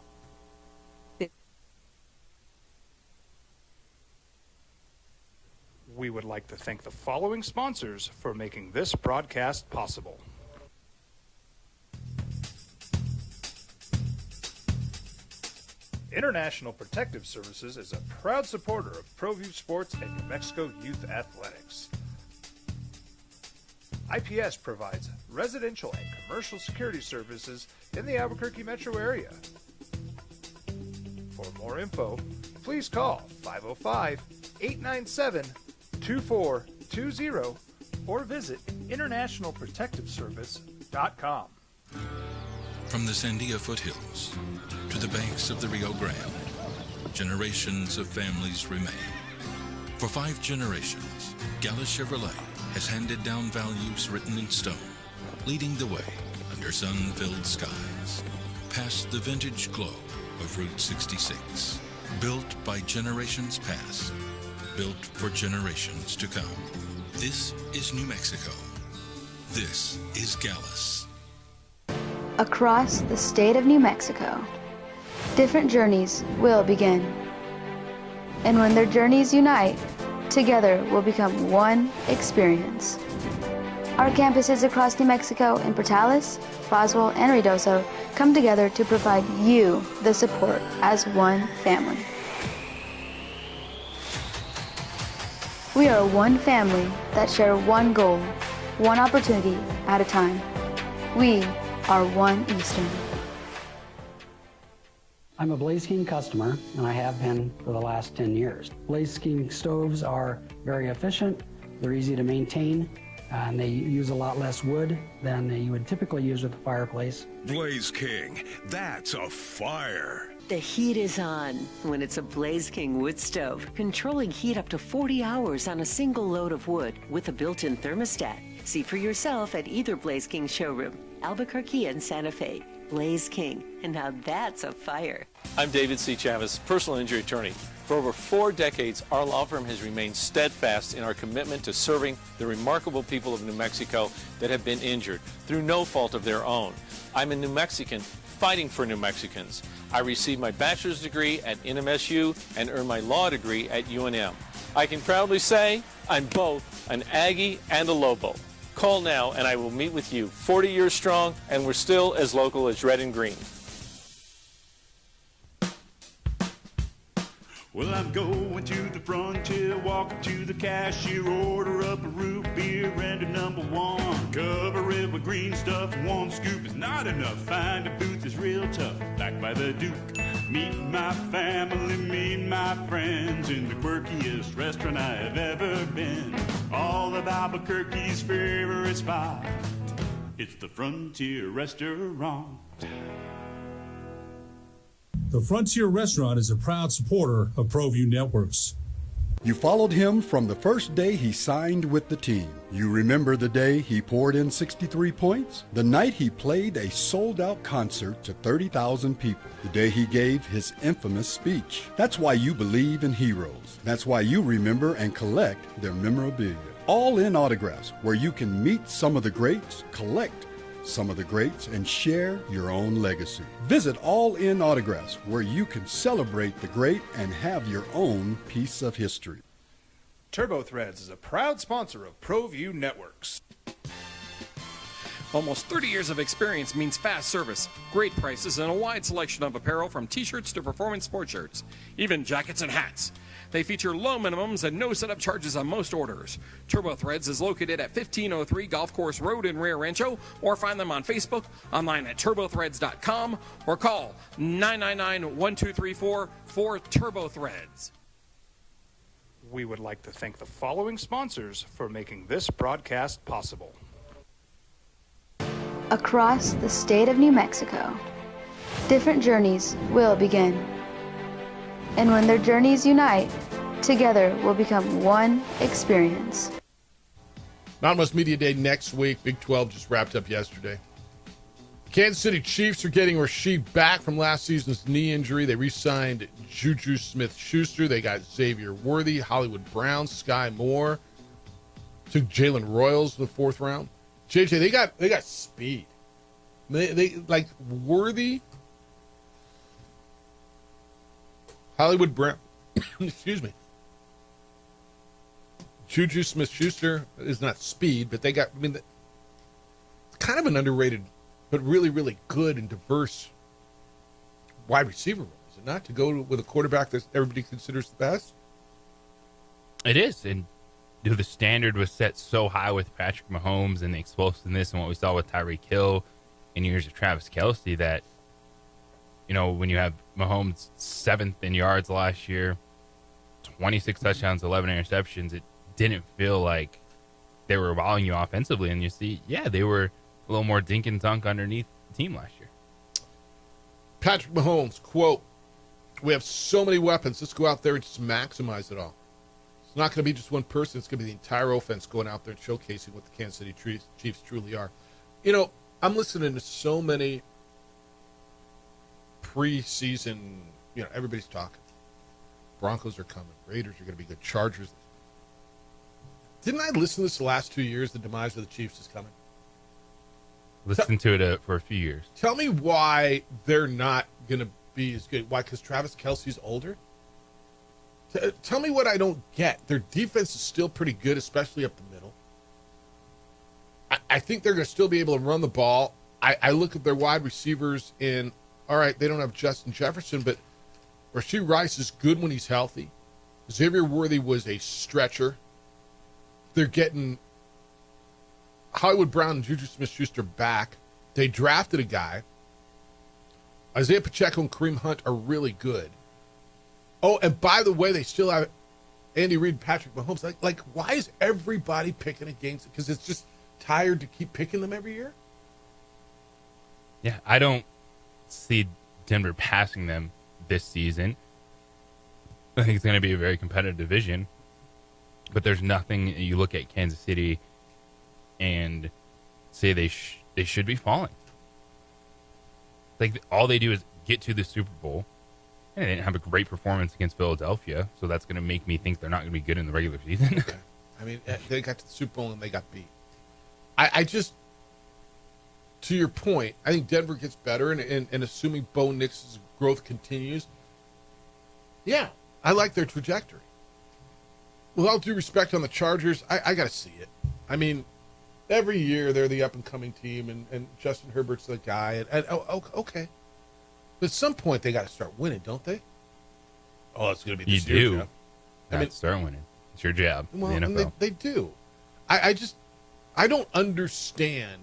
We would like to thank the following sponsors for making this broadcast possible. International Protective Services is a proud supporter of ProView Sports and New Mexico Youth Athletics. IPS provides residential and commercial security services in the Albuquerque metro area. For more info, please call 505-897-2420 or visit internationalprotectiveservice.com. From the Sandia foothills to the banks of the Rio Grande, generations of families remain. For 5 generations, Gallus Chevrolet has handed down values written in stone, leading the way under sun-filled skies, past the vintage glow of Route 66. Built by generations past, built for generations to come. This is New Mexico. This is Gallus. Across the state of New Mexico, different journeys will begin. And when their journeys unite, together will become one experience. Our campuses across New Mexico in Portales, Roswell, and Ruidoso come together to provide you the support as one family. We are one family that share one goal, one opportunity at a time. We are One Eastern. I'm a Blaze King customer, and I have been for the last 10 years. Blaze King stoves are very efficient, they're easy to maintain, and they use a lot less wood than you would typically use with a fireplace. Blaze King, that's a fire. The heat is on when it's a Blaze King wood stove, controlling heat up to 40 hours on a single load of wood with a built-in thermostat. See for yourself at either Blaze King showroom, Albuquerque and Santa Fe. Blaze King, and now that's a fire. I'm David C. Chavez, personal injury attorney. For over 4 decades, our law firm has remained steadfast in our commitment to serving the remarkable people of New Mexico that have been injured through no fault of their own. I'm a New Mexican fighting for New Mexicans. I received my bachelor's degree at NMSU and earned my law degree at UNM. I can proudly say I'm both an Aggie and a Lobo. Call now and I will meet with you. 40 years strong, and we're still as local as red and green. Well, I'm going to the frontier, walk up to the cashier, order up a root beer and a number 1. Cover it with green stuff, 1 scoop is not enough. Find a booth is real tough, back by the Duke. Meet my family, meet my friends in the quirkiest restaurant I have ever been. All of Albuquerque's favorite spot, it's the Frontier Restaurant. The Frontier Restaurant is a proud supporter of ProView Networks. You followed him from the first day he signed with the team. You remember the day he poured in 63 points? The night he played a sold-out concert to 30,000 people. The day he gave his infamous speech. That's why you believe in heroes. That's why you remember and collect their memorabilia. All in autographs, where you can meet some of the greats, collect some of the greats, and share your own legacy. Visit All In Autographs, where you can celebrate the great and have your own piece of history. Turbo Threads is a proud sponsor of ProView Networks. Almost 30 years of experience means fast service, great prices, and a wide selection of apparel from t-shirts to performance sport shirts, even jackets and hats. They feature low minimums and no setup charges on most orders. Turbo Threads is located at 1503 Golf Course Road in Rio Rancho, or find them on Facebook, online at turbothreads.com, or call 999-1234 for Turbo Threads. We would like to thank the following sponsors for making this broadcast possible. Across the state of New Mexico, different journeys will begin. And when their journeys unite, together will become one experience. Mountain West Media Day next week. Big 12 just wrapped up yesterday. Kansas City Chiefs are getting Rasheed back from last season's knee injury. They re-signed Juju Smith-Schuster. They got Xavier Worthy, Hollywood Brown, Sky Moore. Took Jalen Royals in the 4th round. JJ, they got speed. They like Worthy, Hollywood Brown. Excuse me. Juju Smith-Schuster is not speed, but they got. I mean, it's kind of an underrated, but really, really good and diverse wide receiver role, is it not? To go with a quarterback that everybody considers the best. It is, and the standard was set so high with Patrick Mahomes and the explosiveness and what we saw with Tyreek Hill in years of Travis Kelce that, when you have Mahomes 7th in yards last year, 26 touchdowns, 11 interceptions, it didn't feel like they were wowing you offensively. And you see, they were a little more dink and dunk underneath the team last year. Patrick Mahomes, quote, "We have so many weapons. Let's go out there and just maximize it all. It's not going to be just one person. It's going to be the entire offense going out there and showcasing what the Kansas City Chiefs truly are." I'm listening to so many preseason, everybody's talking. Broncos are coming. Raiders are going to be good. Chargers. Didn't I listen to this the last 2 years? The demise of the Chiefs is coming. Listened to it for a few years. Tell me why they're not going to be as good. Why? Because Travis Kelce's older? Tell me what I don't get. Their defense is still pretty good, especially up the middle. I think they're going to still be able to run the ball. I look at their wide receivers and, all right, they don't have Justin Jefferson, but Rashee Rice is good when he's healthy. Xavier Worthy was a stretcher. They're getting Hollywood Brown and Juju Smith-Schuster back. They drafted a guy. Isaiah Pacheco and Kareem Hunt are really good. Oh, and by the way, they still have Andy Reid and Patrick Mahomes. Like, why is everybody picking against it? Because it's just tired to keep picking them every year? Yeah, I don't see Denver passing them this season. I think it's going to be a very competitive division. But there's nothing you look at Kansas City and say they should be falling. Like, all they do is get to the Super Bowl. And they didn't have a great performance against Philadelphia, so that's going to make me think they're not going to be good in the regular season. Okay. I mean, they got to the Super Bowl and they got beat. I just, to your point, I think Denver gets better, and assuming Bo Nix's growth continues, yeah, I like their trajectory. With all due respect on the Chargers, I got to see it. I mean, every year they're the up-and-coming team, and Justin Herbert's the guy. Okay. But at some point, they got to start winning, don't they? Oh, it's going to be this year. You do. Jeff. I mean, start winning. It's your job. Well, in the NFL. and they do. I don't understand,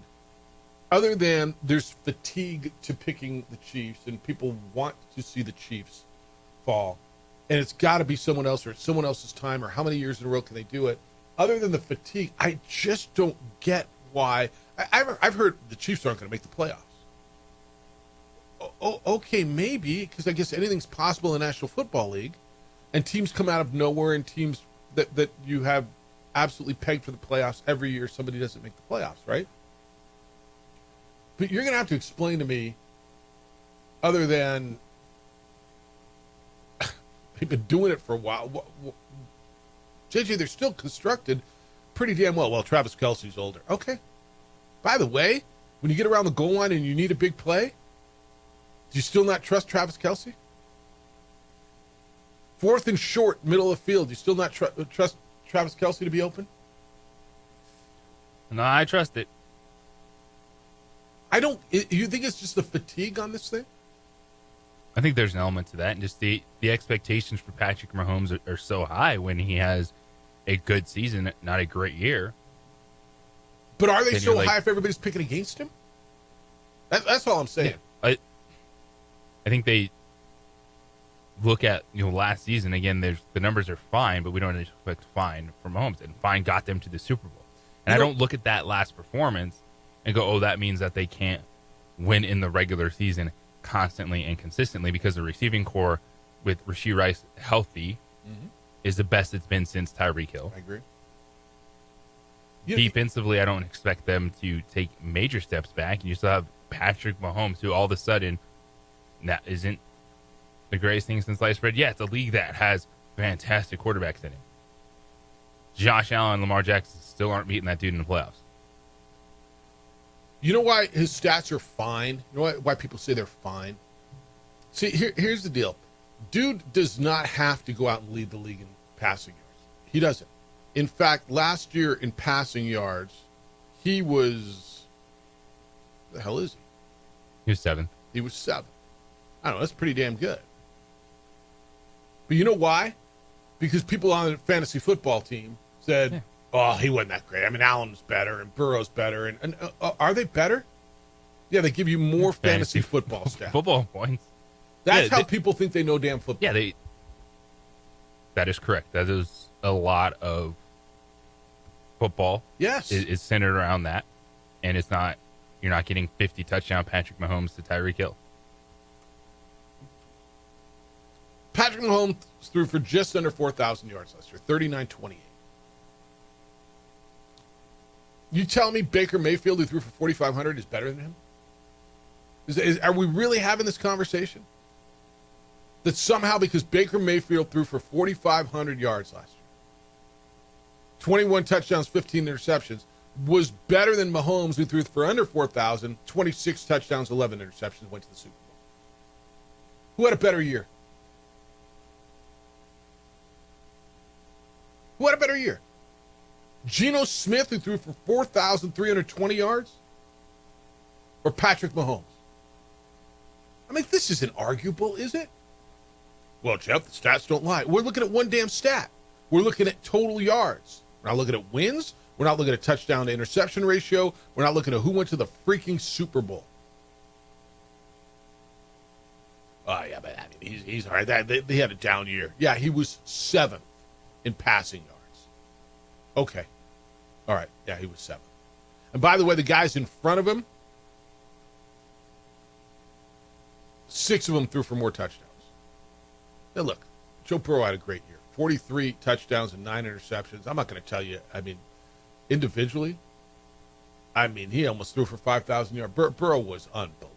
other than there's fatigue to picking the Chiefs, and people want to see the Chiefs fall. And it's got to be someone else, or it's someone else's time, or how many years in a row can they do it? Other than the fatigue, I just don't get why. I've heard the Chiefs aren't going to make the playoffs. Oh, okay, maybe, because I guess anything's possible in the National Football League, and teams come out of nowhere, and teams that you have absolutely pegged for the playoffs every year, somebody doesn't make the playoffs, right? But you're going to have to explain to me, other than they've been doing it for a while. JJ, they're still constructed pretty damn well. Well, Travis Kelce's older. Okay. By the way, when you get around the goal line and you need a big play, do you still not trust Travis Kelce? 4th and short, middle of the field, do you still not trust Travis Kelce to be open? No, I trust it. You think it's just the fatigue on this thing? I think there's an element to that, and just the expectations for Patrick Mahomes are so high when he has a good season, not a great year. But are they so high if everybody's picking against him? That's all I'm saying. Yeah, I think look at last season again, the numbers are fine, but we don't expect fine from Mahomes, and fine got them to the Super Bowl. And I don't look at that last performance and go, oh, that means that they can't win in the regular season constantly and consistently, because the receiving core with Rashee Rice healthy is the best it's been since Tyreek Hill. I agree. Defensively, I don't expect them to take major steps back. And you still have Patrick Mahomes, who all of a sudden, that isn't the greatest thing since sliced bread. Yeah, it's a league that has fantastic quarterbacks in it. Josh Allen and Lamar Jackson still aren't beating that dude in the playoffs. You know why his stats are fine? You know why people say they're fine? See, here's the deal. Dude does not have to go out and lead the league in passing yards. He doesn't. In fact, last year in passing yards, he was... the hell is he? He was 7th. He was 7th. I don't know. That's pretty damn good. But you know why? Because people on the fantasy football team said, oh, he wasn't that great. I mean, Allen's better and Burrow's better. And are they better? Yeah, they give you more fantasy football stats. Football points. That's how people think they know damn football. Yeah, that is correct. That is a lot of football. Yes. Is centered around that. And it's not, you're not getting 50 touchdown Patrick Mahomes to Tyreek Hill. Patrick Mahomes threw for just under 4,000 yards last year, 39.28. You tell me Baker Mayfield, who threw for 4,500, is better than him? Are we really having this conversation? That somehow because Baker Mayfield threw for 4,500 yards last year, 21 touchdowns, 15 interceptions, was better than Mahomes, who threw for under 4,000, 26 touchdowns, 11 interceptions, went to the Super Bowl. Who had a better year? Who had a better year? Geno Smith, who threw for 4,320 yards? Or Patrick Mahomes? I mean, this isn't arguable, is it? Well, Jeff, the stats don't lie. We're looking at one damn stat. We're looking at total yards. We're not looking at wins. We're not looking at touchdown to interception ratio. We're not looking at who went to the freaking Super Bowl. Oh, yeah, but I mean, he's all right. They had a down year. Yeah, he was 7th in passing yards. Okay. All right. Yeah, he was 7th. And by the way, the guys in front of him, 6 of them threw for more touchdowns. Now, look, Joe Burrow had a great year. 43 touchdowns and 9 interceptions. I'm not going to tell you, I mean, individually, I mean, he almost threw for 5,000 yards. Burrow was unbelievable.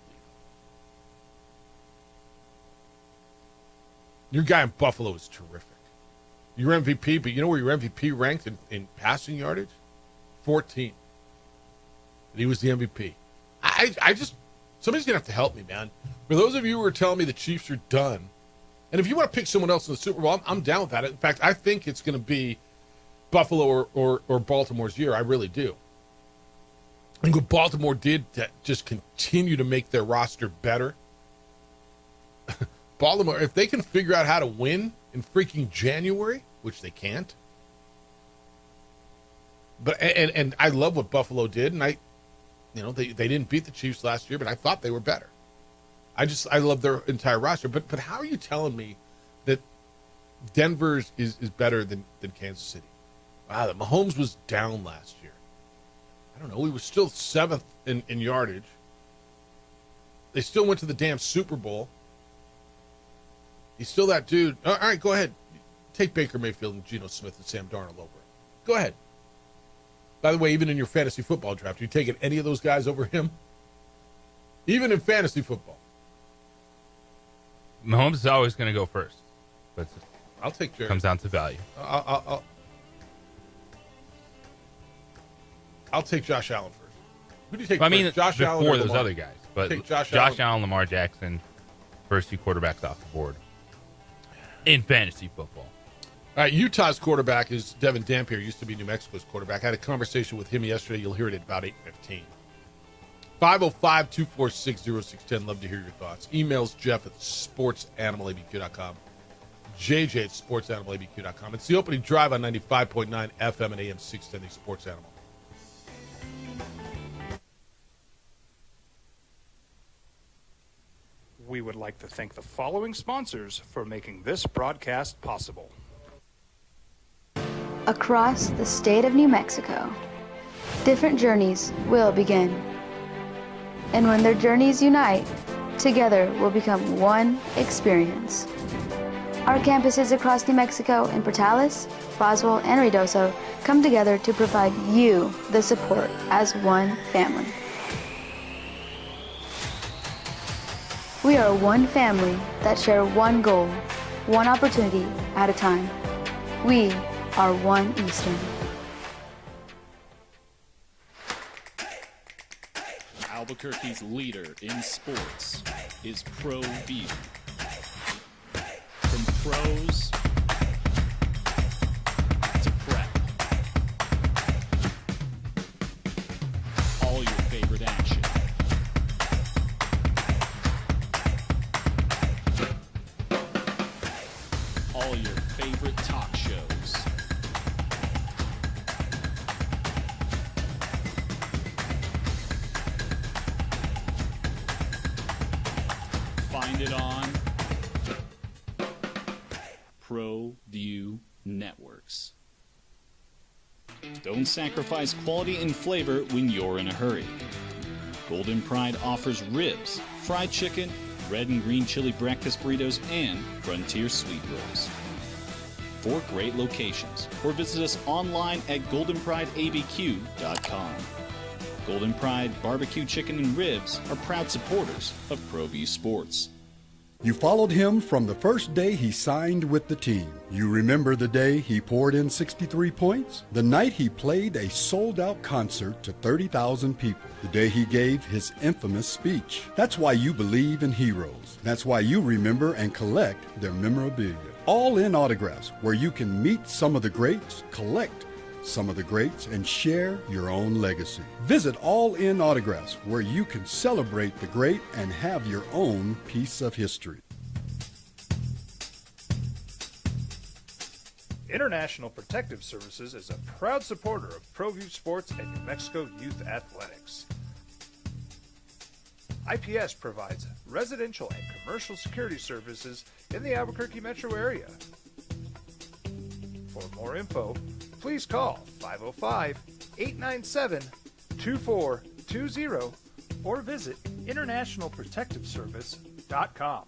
Your guy in Buffalo is terrific. Your MVP, but you know where your MVP ranked in passing yardage? 14th. And he was the MVP. I just, somebody's going to have to help me, man. For those of you who are telling me the Chiefs are done, and if you want to pick someone else in the Super Bowl, I'm down with that. In fact, I think it's going to be Buffalo or Baltimore's year. I really do. I think what Baltimore did to just continue to make their roster better. Baltimore, if they can figure out how to win in freaking January, which they can't. But and I love what Buffalo did, and they didn't beat the Chiefs last year, but I thought they were better. I love their entire roster. But how are you telling me that Denver's is better than Kansas City? Wow, that Mahomes was down last year. I don't know. He was still 7th in yardage. They still went to the damn Super Bowl. He's still that dude. All right, go ahead. Take Baker Mayfield and Geno Smith and Sam Darnold over him. Go ahead. By the way, even in your fantasy football draft, are you taking any of those guys over him? Even in fantasy football. Mahomes is always going to go first. But I'll take Jared. Comes down to value. I'll take Josh Allen first. Who do you take I mean, Josh Allen before or those Lamar? other guys. But Take Josh Allen, Lamar Jackson, first 2 quarterbacks off the board in fantasy football. All right, Utah's quarterback is Devin Dampier, used to be New Mexico's quarterback. I had a conversation with him yesterday. You'll hear it at about 8:15. 505-246-0610. Love to hear your thoughts. Emails Jeff at sportsanimалabq.com. JJ at sportsanimалabq.com. It's the opening drive on 95.9 FM and AM 610 Sports Animal. We would like to thank the following sponsors for making this broadcast possible. Across the state of New Mexico, different journeys will begin. And when their journeys unite, together will become one experience. Our campuses across New Mexico in Portales, Boswell, and Ruidoso come together to provide you the support as one family. We are one family that share one goal, one opportunity at a time. We are One Eastern. Albuquerque's leader in sports is ProView. From pros to prep, all your favorite action. All your favorite talk shows. Find it on ProView Networks. Don't sacrifice quality and flavor when you're in a hurry. Golden Pride offers ribs, fried chicken, red and green chili breakfast burritos, and Frontier sweet rolls. 4 great locations, or visit us online at goldenprideabq.com. Golden Pride Barbecue Chicken and Ribs are proud supporters of ProView Sports. You followed him from the first day he signed with the team. You remember the day he poured in 63 points? The night he played a sold-out concert to 30,000 people. The day he gave his infamous speech. That's why you believe in heroes. That's why you remember and collect their memorabilia. All in autographs, where you can meet some of the greats, collect some of the greats, and share your own legacy. Visit All In Autographs, where you can celebrate the great and have your own piece of history. International Protective Services is a proud supporter of ProView Sports and New Mexico Youth Athletics. IPS provides residential and commercial security services in the Albuquerque metro area. For more info, please call 505-897-2420 or visit internationalprotectiveservice.com.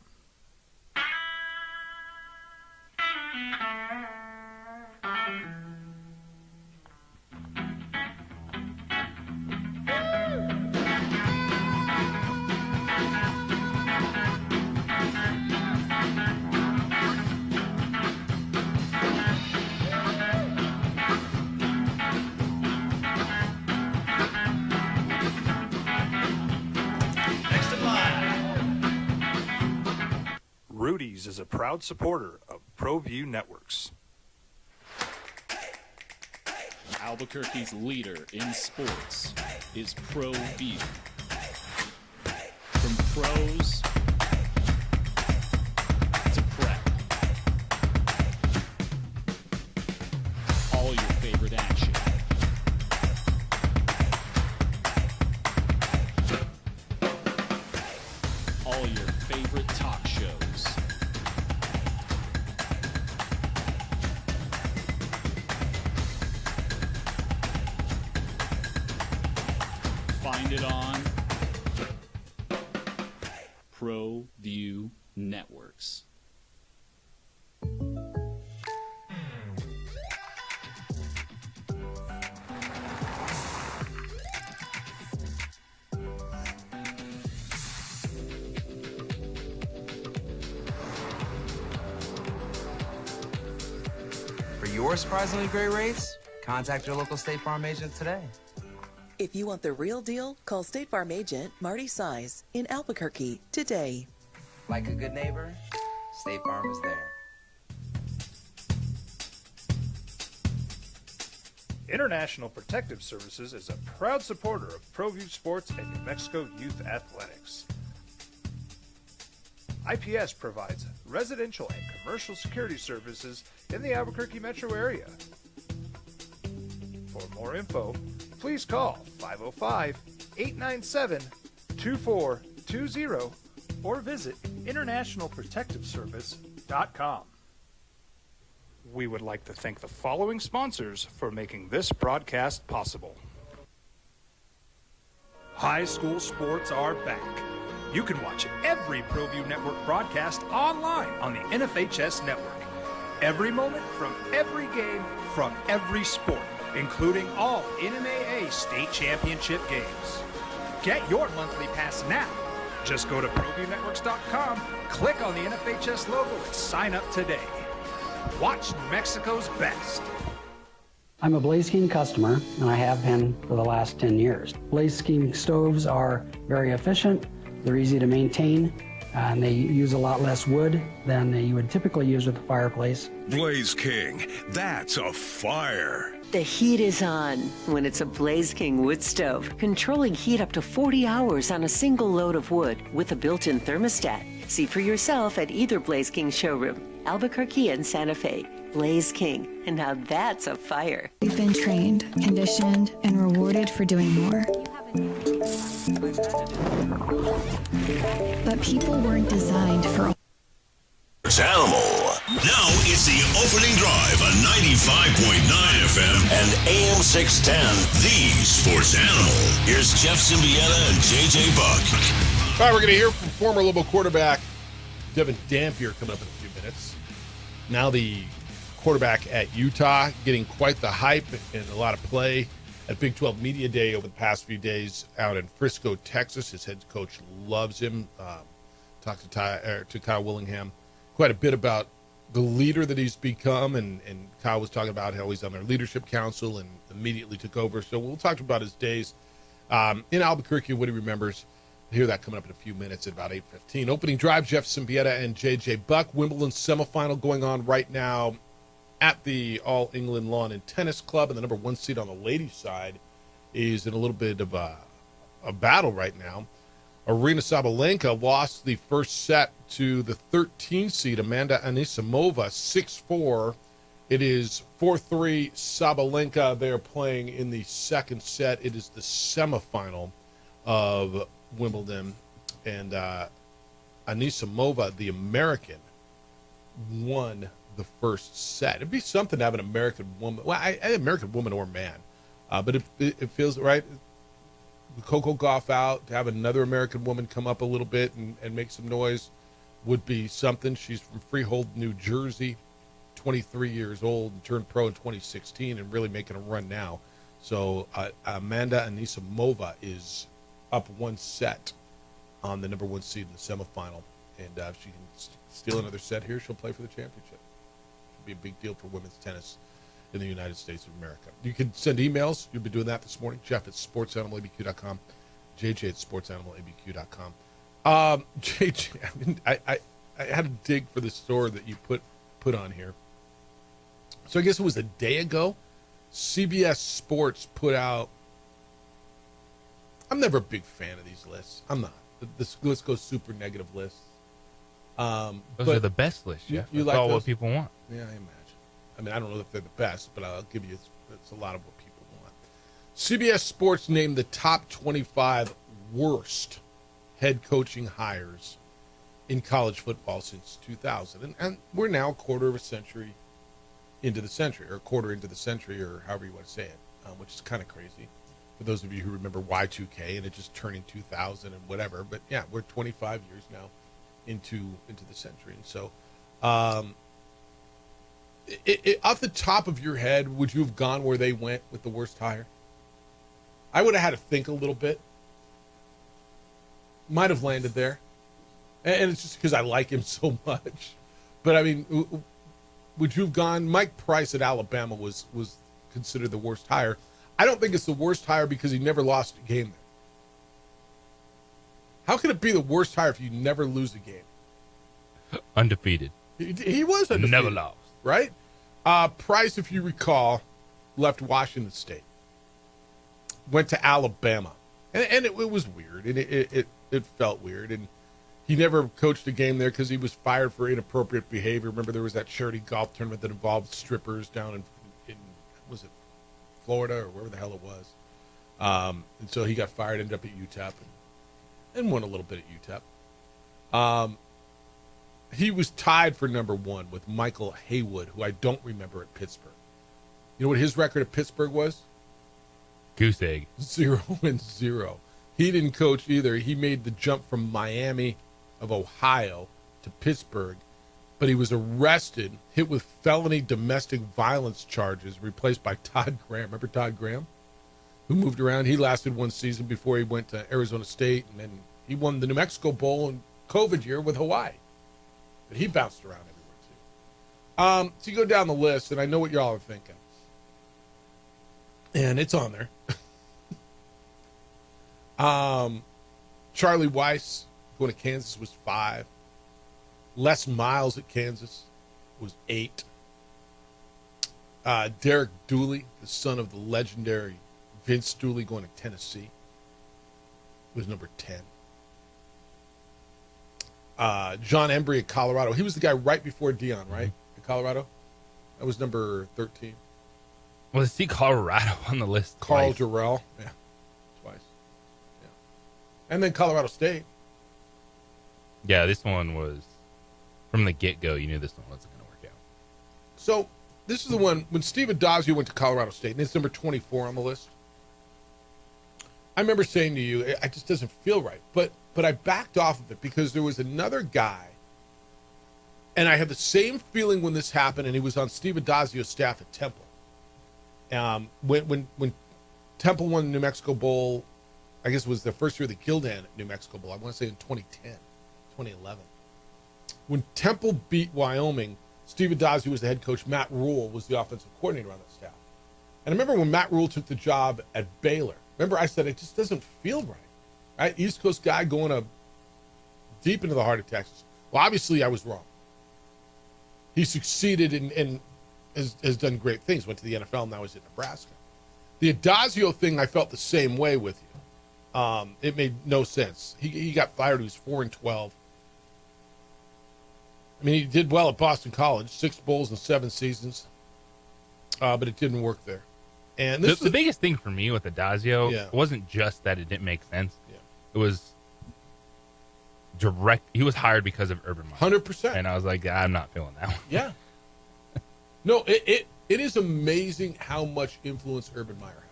Rudy's is a proud supporter of ProView Networks. Albuquerque's leader in sports is ProView. From pros to prep, all your favorite action. All your favorite talk shows. Find it on ProView Networks. For your surprisingly great rates, contact your local State Farm agent today. If you want the real deal, call State Farm agent Marty Size in Albuquerque today. Like a good neighbor, State Farm is there. International Protective Services is a proud supporter of ProView Sports and New Mexico Youth Athletics. IPS provides residential and commercial security services in the Albuquerque metro area. For more info, please call 505-897-2420 or visit internationalprotectiveservice.com. We would like to thank the following sponsors for making this broadcast possible. High school sports are back. You can watch every ProView Network broadcast online on the NFHS network. Every moment from every game from every sport, including all NMAA state championship games. Get your monthly pass now. Just go to ProViewNetworks.com, click on the NFHS logo, and sign up today. Watch New Mexico's best. I'm a Blaze King customer, and I have been for the last 10 years. Blaze King stoves are very efficient, they're easy to maintain, and they use a lot less wood than you would typically use with a fireplace. Blaze King, that's a fire. The heat is on when it's a Blaze King wood stove, controlling heat up to 40 hours on a single load of wood with a built-in thermostat. See for yourself at either Blaze King showroom, Albuquerque and Santa Fe. Blaze King, and now that's a fire. We've been trained, conditioned, and rewarded for doing more. But people weren't designed for Sports Animal. Now it's the opening drive on 95.9 FM and AM 610, the Sports Animal. Here's Jeff Symbieta and JJ Buck. All right, we're going to hear from former Lobo quarterback Devin Dampier coming up in a few minutes. Now the quarterback at Utah, getting quite the hype and a lot of play at Big 12 Media Day over the past few days out in Frisco, Texas. His head coach loves him. Talked to Kyle Willingham quite a bit about the leader that he's become, and Kyle was talking about how he's on their leadership council and immediately took over. So we'll talk about his days in Albuquerque, what he remembers. Hear that coming up in a few minutes at about 8:15. Opening drive, Jeff Symbieta and JJ Buck. Wimbledon semifinal going on right now at the All England Lawn and Tennis Club, and the number one seed on the ladies' side is in a little bit of a battle right now. Aryna Sabalenka lost the first set to the 13 seed Amanda Anisimova, 6-4. It is 4-3 Sabalenka. They're playing in the second set. It is the semifinal of Wimbledon, and Anisimova, the American, won the first set. It'd be something to have an American woman, well, an American woman or man, but it feels right. Coco Gauff out, to have another American woman come up a little bit and make some noise would be something. She's from Freehold, New Jersey, 23 years old, and turned pro in 2016 and really making a run now. So Amanda Anisimova is up one set on the number one seed in the semifinal, and if she can steal another set here, she'll play for the championship. It'll be a big deal for women's tennis in the United States of America. You can send emails. You've been doing that this morning. Jeff at sportsanimалabq.com. JJ at sportsanimалabq.com. JJ, I had to dig for the story that you put on here. So I guess it was a day ago. CBS Sports put out. I'm never a big fan of these lists. I'm not. This list goes super negative lists. Those are the best lists, Jeff. You That's like all those? what people want. Yeah, I imagine. I mean, I don't know if they're the best, but I'll give you it's a lot of what people want. CBS Sports named the top 25 worst head coaching hires in college football since 2000. And we're now a quarter of a century into the century, or a quarter into the century, or however you want to say it, which is kind of crazy for those of you who remember Y2K and it just turning 2000 and whatever. But yeah, we're 25 years now into the century. And so off the top of your head, would you have gone where they went with the worst hire? I would have had to think a little bit. Might have landed there. And it's just because I like him so much. But, I mean, would you have gone? Mike Price at Alabama was considered the worst hire. I don't think it's the worst hire because he never lost a game there. How can it be the worst hire if you never lose a game? Undefeated. He was undefeated. Never lost. Right? Price, if you recall, left Washington State. Went to Alabama. And it was weird. And it felt weird. And he never coached a game there because he was fired for inappropriate behavior. Remember, there was that charity golf tournament that involved strippers down in was it Florida or wherever the hell it was. And so he got fired, ended up at UTEP, and won a little bit at UTEP. he was tied for number one with Michael Haywood, who I don't remember at Pittsburgh. You know what his record at Pittsburgh was? Goose egg. 0-0. He didn't coach either. He made the jump from Miami of Ohio to Pittsburgh, but he was arrested, hit with felony domestic violence charges, replaced by Todd Graham. Remember Todd Graham? Who moved around. He lasted one season before he went to Arizona State, and then he won the New Mexico Bowl in COVID year with Hawaii. But he bounced around everywhere, too. So you go down the list, and I know what y'all are thinking. And it's on there. Charlie Weiss going to Kansas was 5. Les Miles at Kansas was 8. Derek Dooley, the son of the legendary Vince Dooley, going to Tennessee, was number 10. John Embry at Colorado. He was the guy right before Deion, right? At Colorado? That was number 13. Well, see Colorado on the list. Carl twice. Jarrell. Yeah. Twice. Yeah. And then Colorado State. Yeah, this one was, from the get-go, you knew this one wasn't going to work out. So this is the one, when Steve Adazio went to Colorado State, and it's number 24 on the list. I remember saying to you, it just doesn't feel right. But I backed off of it because there was another guy, and I had the same feeling when this happened, and he was on Steve Adazio's staff at Temple. When Temple won the New Mexico Bowl, I guess it was the first year of the Gildan New Mexico Bowl. I want to say in 2010, 2011. When Temple beat Wyoming, Steve Adazio was the head coach. Matt Rule was the offensive coordinator on that staff. And I remember when Matt Rule took the job at Baylor. Remember I said, it just doesn't feel right. Right? East Coast guy going deep into the heart of Texas. Well, obviously I was wrong. He succeeded and has done great things. Went to the NFL, and now he's at Nebraska. The Adazio thing, I felt the same way with you. It made no sense. He got fired. He was 4-12. I mean, he did well at Boston College, 6 bowls in 7 seasons, but it didn't work there. And this the biggest thing for me with Adazio wasn't just that it didn't make sense. Yeah. It was direct. He was hired because of Urban Meyer. 100%. And I was like, I'm not feeling that one. Yeah. No, it is amazing how much influence Urban Meyer has.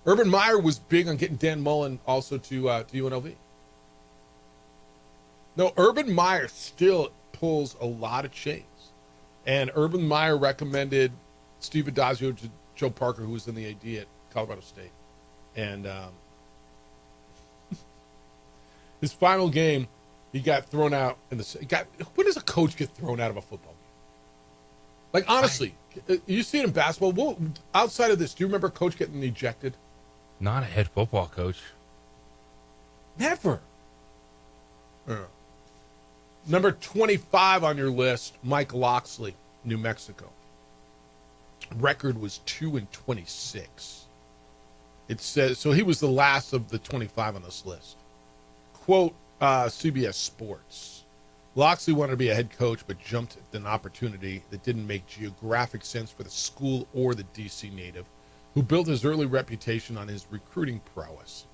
Urban Meyer was big on getting Dan Mullen also to UNLV. No, Urban Meyer still pulls a lot of chains. And Urban Meyer recommended Steve Adazio to Joe Parker, who was in the AD at Colorado State. And his final game, he got thrown out in the. When does a coach get thrown out of a football game? Like, honestly, you see it in basketball. Outside of this, do you remember a coach getting ejected? Not a head football coach. Never. Number 25 on your list, Mike Locksley, New Mexico. Record was 2-26. It says, so he was the last of the 25 on this list. Quote, CBS Sports. Locksley wanted to be a head coach, but jumped at an opportunity that didn't make geographic sense for the school or the D.C. native, who built his early reputation on his recruiting prowess.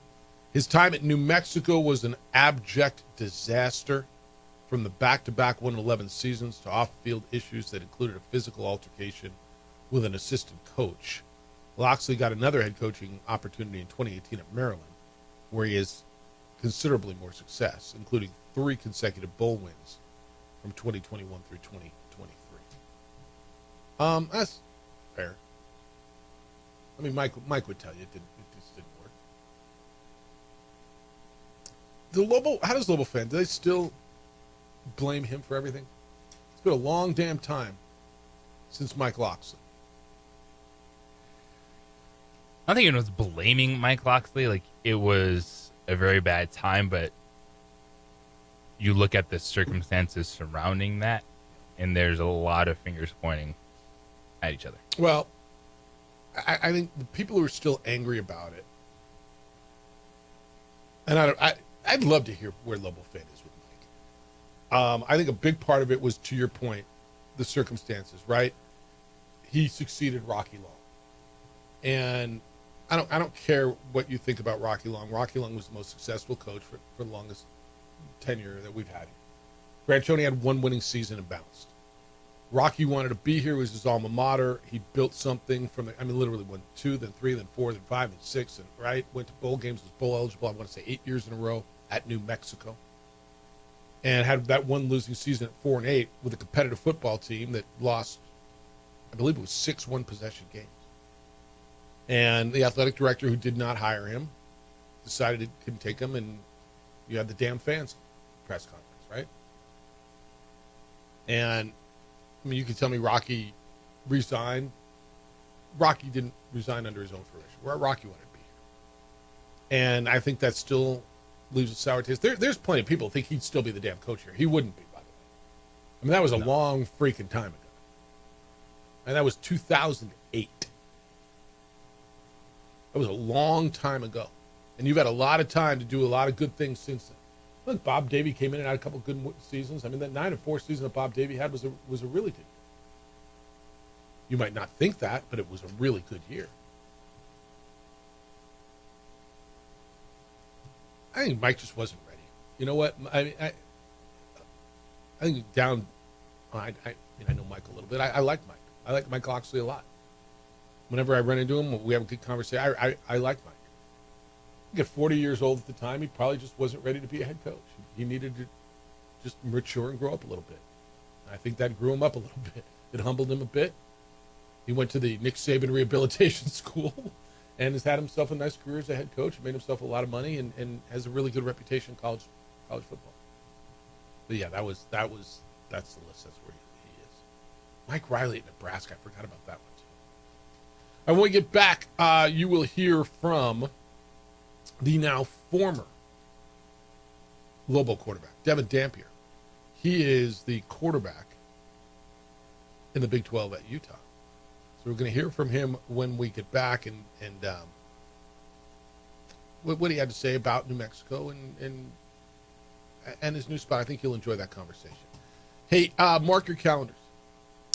His time at New Mexico was an abject disaster, from the back-to-back 1-11 seasons to off-field issues that included a physical altercation with an assistant coach. Locksley got another head coaching opportunity in 2018 at Maryland, where he has considerably more success, including 3 consecutive bowl wins from 2021 through 2023. That's fair. I mean, Mike would tell you it just didn't work. How does Lobo fan? Do they still blame him for everything? It's been a long damn time since Mike Locksley. I don't think it was blaming Mike Locksley. Like, it was a very bad time, but you look at the circumstances surrounding that, and there's a lot of fingers pointing at each other. Well, I think the people who are still angry about it, and I'd love to hear where Lobo fan is with Mike. I think a big part of it was, to your point, the circumstances, right? He succeeded Rocky Long. And I don't care what you think about Rocky Long. Rocky Long was the most successful coach for the longest tenure that we've had Franchione had one winning season and bounced. Rocky wanted to be here. It was his alma mater. He built something from the, literally won 2, then 3, then 4, then 5, then 6, and right, went to bowl games, was bowl eligible, I want to say 8 years in a row at New Mexico. And had that one losing season at 4-8 with a competitive football team that lost, I believe it was 6 one-possession games. And the athletic director, who did not hire him, decided it couldn't take him, and you had the damn fans press conference, right? And you can tell me Rocky resigned. Rocky didn't resign under his own fruition. Rocky wanted to be here. And I think that still leaves a sour taste. There's plenty of people who think he'd still be the damn coach here. He wouldn't be, by the way. That was a long freaking time ago. And that was 2008. That was a long time ago. And you've had a lot of time to do a lot of good things since then. Look, Bob Davie came in and had a couple good seasons. That 9-4 season that Bob Davie had was a really good year. You might not think that, but it was a really good year. I think Mike just wasn't ready. You know what? I think down. I know Mike a little bit. I like Mike. I like Mike Loxley a lot. Whenever I run into him, we have a good conversation. I like Mike. He got 40 years old at the time. He probably just wasn't ready to be a head coach. He needed to just mature and grow up a little bit. I think that grew him up a little bit. It humbled him a bit. He went to the Nick Saban Rehabilitation School and has had himself a nice career as a head coach, made himself a lot of money, and has a really good reputation in college football. But yeah, that's the list. That's where he is. Mike Riley at Nebraska. I forgot about that one too. And when we get back, you will hear from the now former Lobo quarterback, Devin Dampier. He is the quarterback in the Big 12 at Utah. So we're going to hear from him when we get back and what he had to say about New Mexico and his new spot. I think you'll enjoy that conversation. Hey, mark your calendars.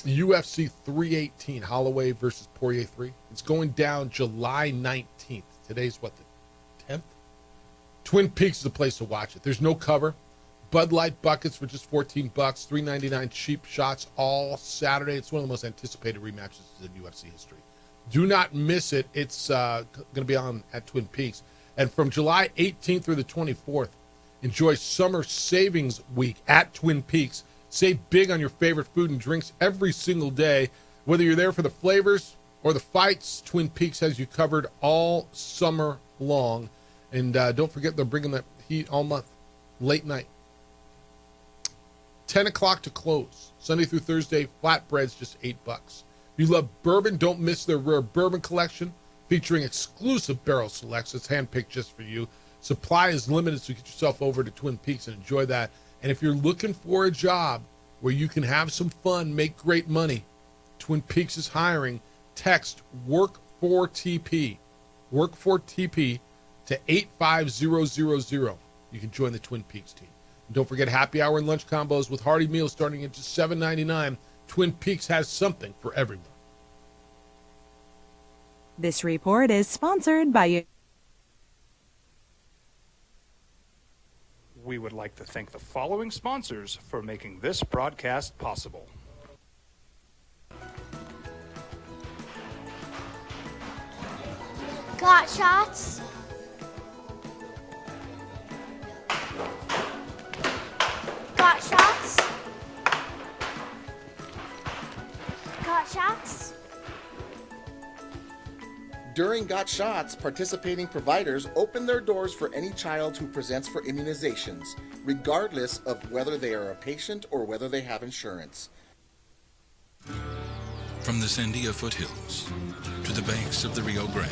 UFC 318, Holloway versus Poirier 3. It's going down July 19th. Today's what, the 10th? Twin Peaks is a place to watch it. There's no cover. Bud Light buckets for just $14, $3.99 cheap shots all Saturday. It's one of the most anticipated rematches in UFC history. Do not miss it. It's going to be on at Twin Peaks. And from July 18th through the 24th, enjoy Summer Savings Week at Twin Peaks. Save big on your favorite food and drinks every single day. Whether you're there for the flavors or the fights, Twin Peaks has you covered all summer long. And don't forget, they're bringing that heat all month. Late night. 10 o'clock to close. Sunday through Thursday, flatbreads, just $8. If you love bourbon, don't miss their rare bourbon collection featuring exclusive barrel selects. It's handpicked just for you. Supply is limited, so get yourself over to Twin Peaks and enjoy that. And if you're looking for a job where you can have some fun, make great money, Twin Peaks is hiring. Text WORK4TP. WORK4TP to 85000. You can join the Twin Peaks team. And don't forget happy hour and lunch combos with hearty meals starting at just $7.99. Twin Peaks has something for everyone. This report is sponsored by you. We would like to thank the following sponsors for making this broadcast possible. Got shots? Got shots? Got shots? During Got Shots, participating providers open their doors for any child who presents for immunizations, regardless of whether they are a patient or whether they have insurance. From the Sandia foothills to the banks of the Rio Grande,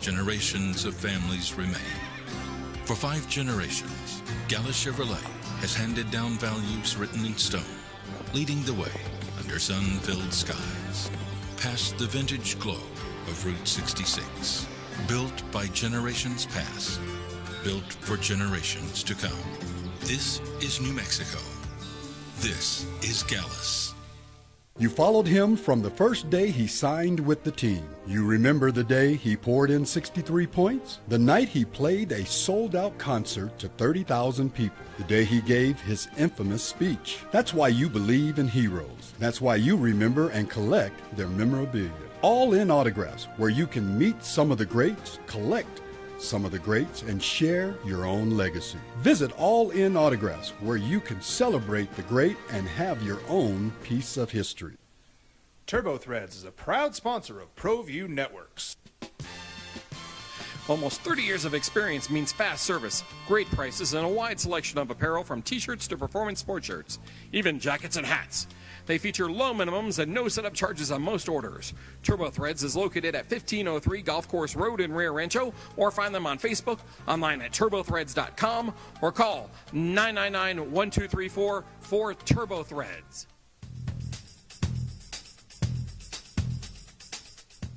generations of families remain. For 5 generations, Gala Chevrolet has handed down values written in stone, leading the way under sun-filled skies, past the vintage glow of Route 66. Built by generations past, built for generations to come. This is New Mexico. This is Gallus. You followed him from the first day he signed with the team. You remember the day he poured in 63 points? The night he played a sold-out concert to 30,000 people. The day he gave his infamous speech. That's why you believe in heroes. That's why you remember and collect their memorabilia. All in Autographs, where you can meet some of the greats, collect some of the greats, and share your own legacy. Visit All In Autographs, where you can celebrate the great and have your own piece of history. TurboThreads is a proud sponsor of ProView Networks. Almost 30 years of experience means fast service, great prices, and a wide selection of apparel from t-shirts to performance sport shirts, even jackets and hats. They feature low minimums and no setup charges on most orders. TurboThreads is located at 1503 Golf Course Road in Rio Rancho, or find them on Facebook, online at turbothreads.com, or call 999-1234 for TurboThreads.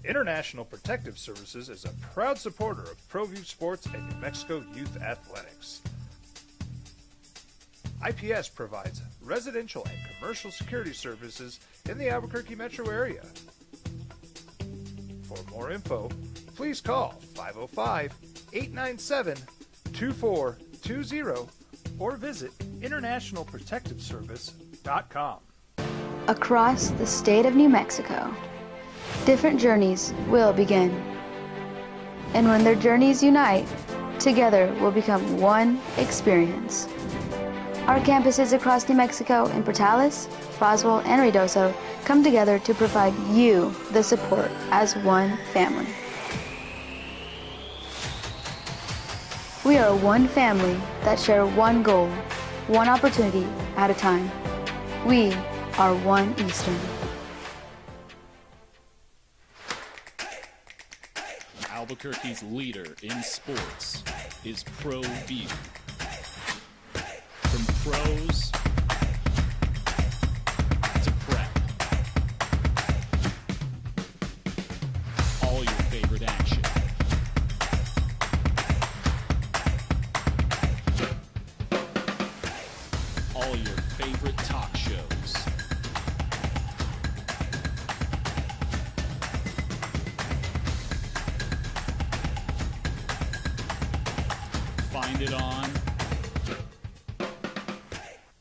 International Protective Services is a proud supporter of ProView Sports and New Mexico Youth Athletics. IPS provides residential and commercial security services in the Albuquerque metro area. For more info, please call 505-897-2420 or visit internationalprotectiveservice.com. Across the state of New Mexico, different journeys will begin. And when their journeys unite, together will become one experience. Our campuses across New Mexico in Portales, Roswell, and Ruidoso come together to provide you the support as one family. We are one family that share one goal, one opportunity at a time. We are One Eastern. Albuquerque's leader in sports is ProView. From pros to prep, all your favorite action. All your favorite talk shows. Find it on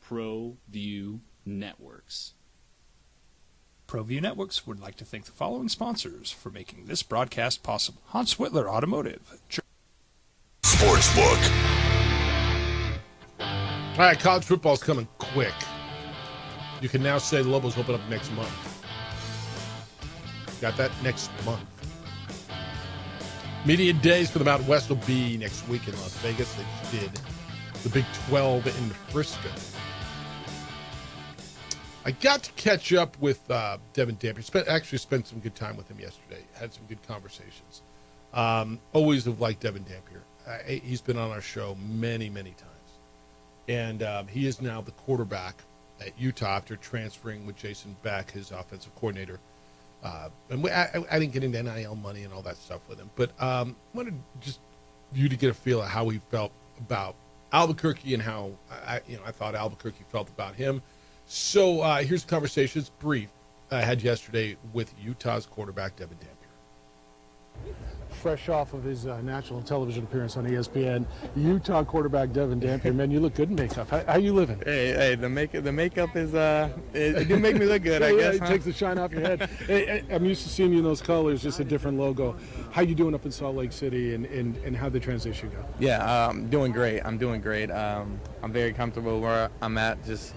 ProView Networks. ProView Networks would like to thank the following sponsors for making this broadcast possible. Hans Whitler Automotive. Sportsbook. All right, college football's coming quick. You can now say the Lobos open up next month. Got that? Next month. Media days for the Mountain West will be next week in Las Vegas. They just did the Big 12 in Frisco. I got to catch up with Devin Dampier. Spent some good time with him yesterday. Had some good conversations. Always have liked Devin Dampier. He's been on our show many, many times. And he is now the quarterback at Utah after transferring with Jason Beck, his offensive coordinator. And I didn't get into NIL money and all that stuff with him. But I wanted just you to get a feel of how he felt about Albuquerque and how I thought Albuquerque felt about him. So here's the conversation. It's brief. I had yesterday with Utah's quarterback, Devin Dampier. Fresh off of his national television appearance on ESPN, Utah quarterback Devin Dampier. Man, you look good in makeup. How you living? Hey, the makeup is it do make me look good, I guess. It takes the shine off your head. Hey, I'm used to seeing you in those colors, just a different logo. How you doing up in Salt Lake City, and how the transition go? Yeah, I'm doing great. I'm very comfortable where I'm at, just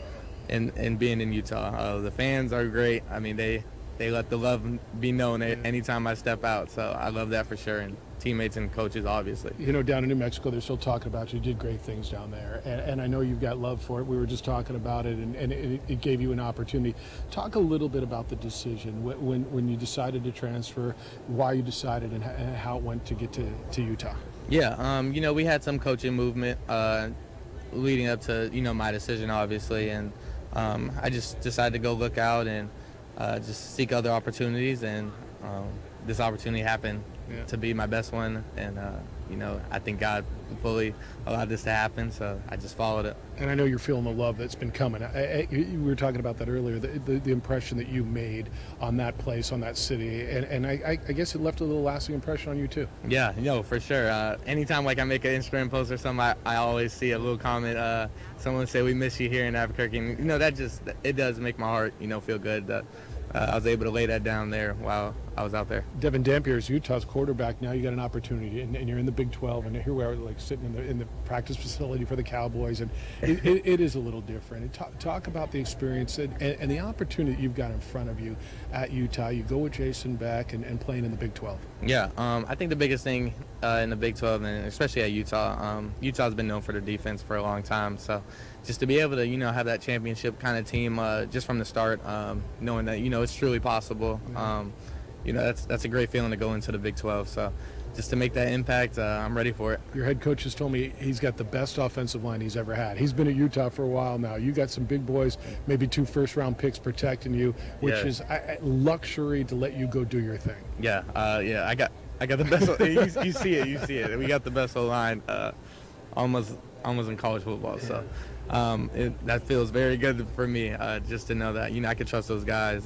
in being in Utah. The fans are great. I mean, they let the love be known anytime I step out, so I love that for sure, and teammates and coaches, obviously. Down in New Mexico, they're still talking about you. You did great things down there, and I know you've got love for it. We were just talking about it, and it gave you an opportunity. Talk a little bit about the decision, when you decided to transfer, why you decided, and how it went to get to Utah. Yeah, we had some coaching movement leading up to, my decision, obviously, and I just decided to go look out and just seek other opportunities, and this opportunity happened to be my best one, and you know, I think God fully allowed this to happen, so I just followed it. And I know you're feeling the love that's been coming. We were talking about that earlier, the impression that you made on that place, on that city, and I guess it left a little lasting impression on you too. Yeah, for sure. Anytime like I make an Instagram post or something, I always see a little comment. Someone say we miss you here in Albuquerque, and you know that it does make my heart feel good that I was able to lay that down there while I was out there. Devin Dampier is Utah's quarterback. Now you got an opportunity, and you're in the Big 12, and here we are, like sitting in the practice facility for the Cowboys, and it is a little different. And talk about the experience and the opportunity you've got in front of you at Utah. You go with Jason Beck and playing in the Big 12. Yeah, I think the biggest thing in the Big 12, and especially at Utah, Utah's been known for their defense for a long time. So just to be able to, have that championship kind of team just from the start, knowing that, it's truly possible. That's a great feeling to go into the Big 12. So just to make that impact, I'm ready for it. Your head coach has told me he's got the best offensive line he's ever had. He's been at Utah for a while now. You got some big boys, maybe 2 first-round picks protecting you, which is a luxury to let you go do your thing. Yeah, I got the best. you see it. We got the best O-line, almost in college football. So that feels very good for me, just to know that I can trust those guys.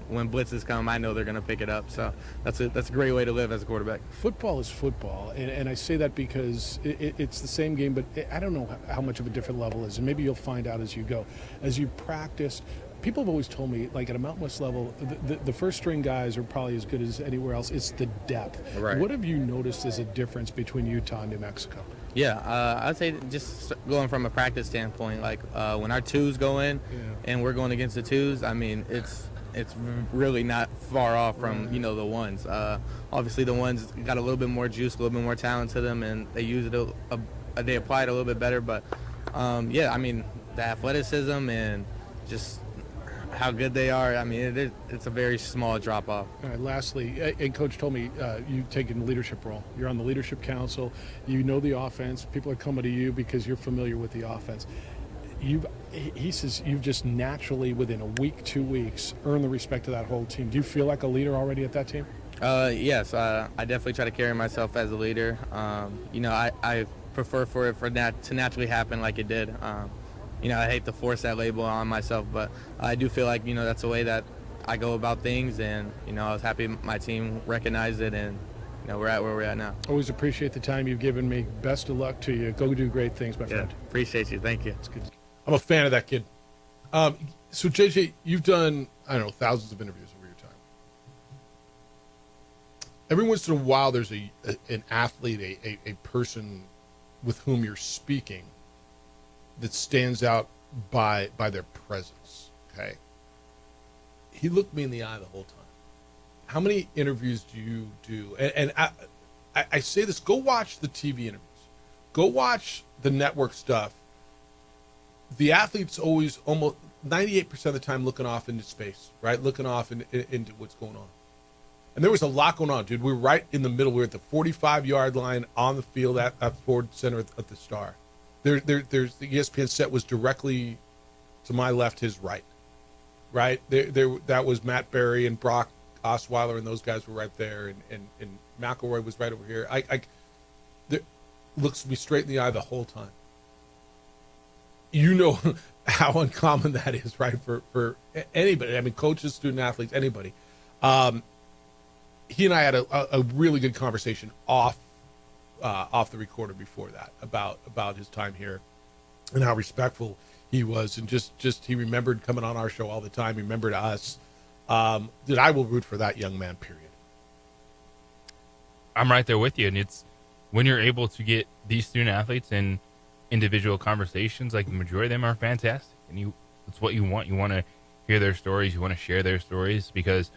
When blitzes come, I know they're going to pick it up. So that's a great way to live as a quarterback. Football is football, and I say that because it's the same game, but I don't know how much of a different level it is, and maybe you'll find out as you go. As you practice, people have always told me, like at a Mountain West level, the first-string guys are probably as good as anywhere else. It's the depth. Right. What have you noticed as a difference between Utah and New Mexico? Yeah, I'd say just going from a practice standpoint, like when our 2s go in and we're going against the 2s, I mean, it's really not far off from, the 1s. Obviously, the 1s got a little bit more juice, a little bit more talent to them, and they use it, they apply it a little bit better. But, I mean, the athleticism and just how good they are, I mean, it's a very small drop-off. All right, lastly, and Coach told me you've taken a leadership role. You're on the Leadership Council. You know the offense. People are coming to you because you're familiar with the offense. He says you've just naturally, within a week, 2 weeks, earned the respect of that whole team. Do you feel like a leader already at that team? Yes, I definitely try to carry myself as a leader. I prefer for that to naturally happen like it did. I hate to force that label on myself, but I do feel like, that's the way that I go about things, and, I was happy my team recognized it, and, we're at where we're at now. Always appreciate the time you've given me. Best of luck to you. Go do great things, my friend. Appreciate you. Thank you. It's good. I'm a fan of that kid. So, JJ, you've done, thousands of interviews over your time. Every once in a while, there's an athlete, a person with whom you're speaking that stands out by their presence, okay? He looked me in the eye the whole time. How many interviews do you do? And I say this, go watch the TV interviews. Go watch the network stuff. The athlete's always, almost 98% of the time, looking off into space, right? Looking off into what's going on. And there was a lot going on, dude. We were right in the middle. We were at the 45-yard line on the field at Ford Center at the Star. There's the ESPN set was directly to my left, his right. That was Matt Berry and Brock Osweiler, and those guys were right there, and McElroy was right over here. Looks me straight in the eye the whole time. You know how uncommon that is, right? For anybody. I mean, coaches, student athletes, anybody. He and I had a really good conversation off the recorder before that about his time here and how respectful he was, and just he remembered coming on our show all the time. He remembered us. That I will root for that young man, period. I'm right there with you, and it's when you're able to get these student athletes in individual conversations, like the majority of them are fantastic, and it's what you want. You want to hear their stories, you want to share their stories, because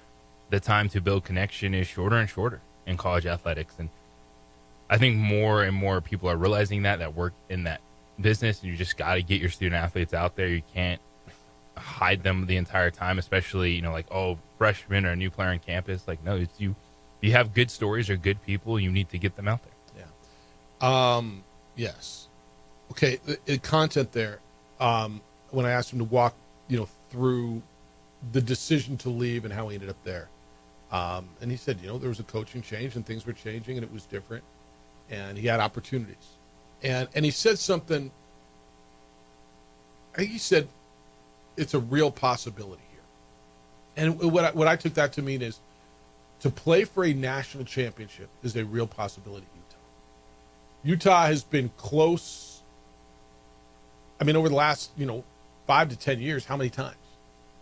the time to build connection is shorter and shorter in college athletics. And I think more and more people are realizing that work in that business, and you just got to get your student athletes out there. You can't hide them the entire time, especially, like, oh, freshman or a new player on campus. Like, no, it's you have good stories or good people, you need to get them out there. Yeah. Yes. Okay. The content there, when I asked him to walk, through the decision to leave and how he ended up there, And he said, there was a coaching change and things were changing and it was different, and he had opportunities. And he said something. I think he said it's a real possibility here. And what I took that to mean is to play for a national championship is a real possibility in Utah. Utah has been close. I mean, over the last, 5 to 10 years, how many times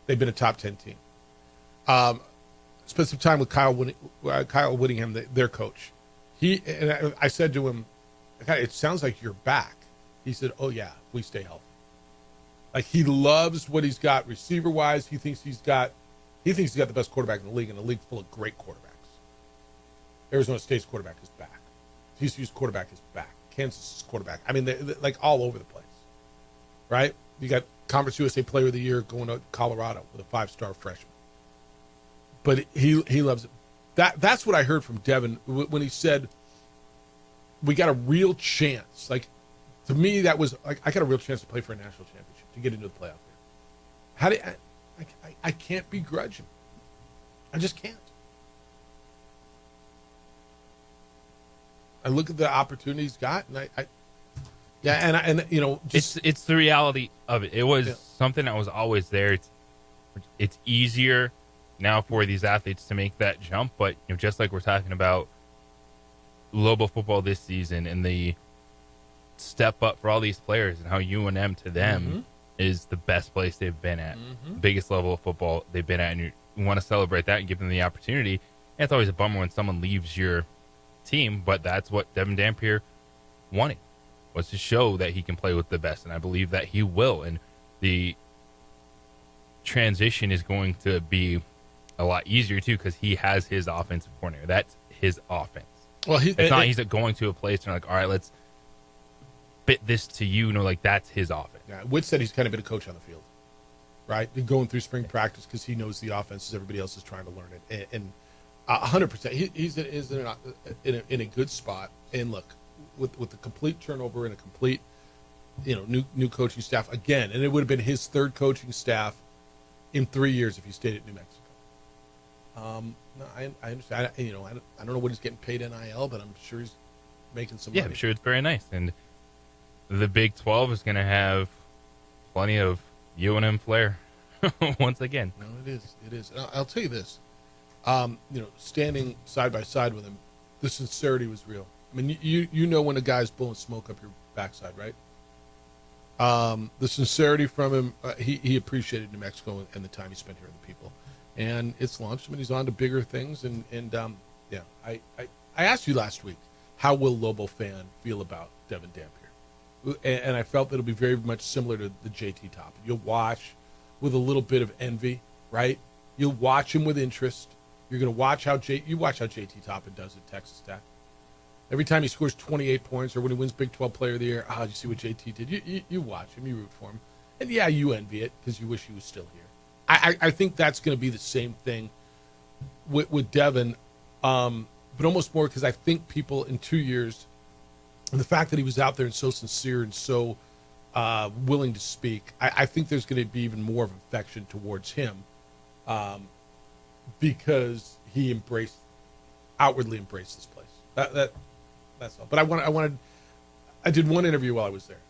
they've been a top 10 team? Spent some time with Kyle Whittingham, their coach. I said to him, it sounds like you're back. He said, oh yeah, we stay healthy. Like, he loves what he's got receiver wise. He thinks he's got the best quarterback in the league full of great quarterbacks. Arizona State's quarterback is back. TCU's quarterback is back. Kansas's quarterback. I mean, they're like all over the place, right? You got Conference USA Player of the Year going to Colorado with a 5-star freshman. But he loves it. That's what I heard from Devin when he said, we got a real chance. Like, to me, that was like, I got a real chance to play for a national championship, to get into the playoff here. I can't begrudge him. I just can't. I look at the opportunity he's got, and it's the reality of it. It was something that was always there. It's easier now for these athletes to make that jump, but just like we're talking about Lobo football this season and the step up for all these players and how UNM to them is the best place they've been at, the biggest level of football they've been at, and you want to celebrate that and give them the opportunity. And it's always a bummer when someone leaves your team, but that's what Devin Dampier wanted, was to show that he can play with the best, and I believe that he will. And the transition is going to be a lot easier too, because he has his offensive coordinator. That's his offense. Well, he's going to a place and like, all right, let's fit this to you. That's his offense. Yeah, Witt said he's kind of been a coach on the field, right? And going through spring practice because he knows the offense as everybody else is trying to learn it. And 100%, he's in a good spot. And look, with the complete turnover and a complete, new coaching staff again, and it would have been his third coaching staff in 3 years if he stayed at New Mexico. No, I understand. I don't know what he's getting paid NIL, but I'm sure he's making some money. Yeah, I'm sure it's very nice. And the Big 12 is going to have plenty of UNM flair once again. No, it is. And I'll tell you this. Standing side by side with him, the sincerity was real. I mean, you know when a guy's blowing smoke up your backside, right? The sincerity from him, he appreciated New Mexico and the time he spent here with the people. And it's launched him, and he's on to bigger things. I asked you last week, how will Lobo fan feel about Devin Dampier? And I felt that it'll be very much similar to the JT Toppin. You'll watch with a little bit of envy, right? You'll watch him with interest. You're going to watch how JT Toppin does at Texas Tech. Every time he scores 28 points or when he wins Big 12 Player of the Year, you see what JT did? You watch him, you root for him. And yeah, you envy it because you wish he was still here. I think that's going to be the same thing with Devin, but almost more because I think people in 2 years, and the fact that he was out there and so sincere and so willing to speak, I think there's going to be even more of affection towards him because he outwardly embraced this place. That's all. But I did one interview while I was there.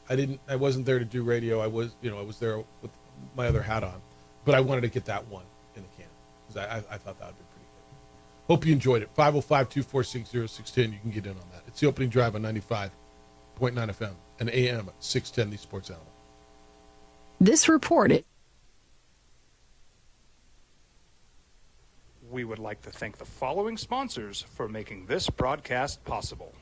I wasn't there to do radio. I was there with my other hat on. But I wanted to get that one in the can because I thought that would be pretty good. Hope you enjoyed it. 505-246-0610. You can get in on that. It's the opening drive on 95.9 FM and AM 610, the Sports Animal. This report. We would like to thank the following sponsors for making this broadcast possible.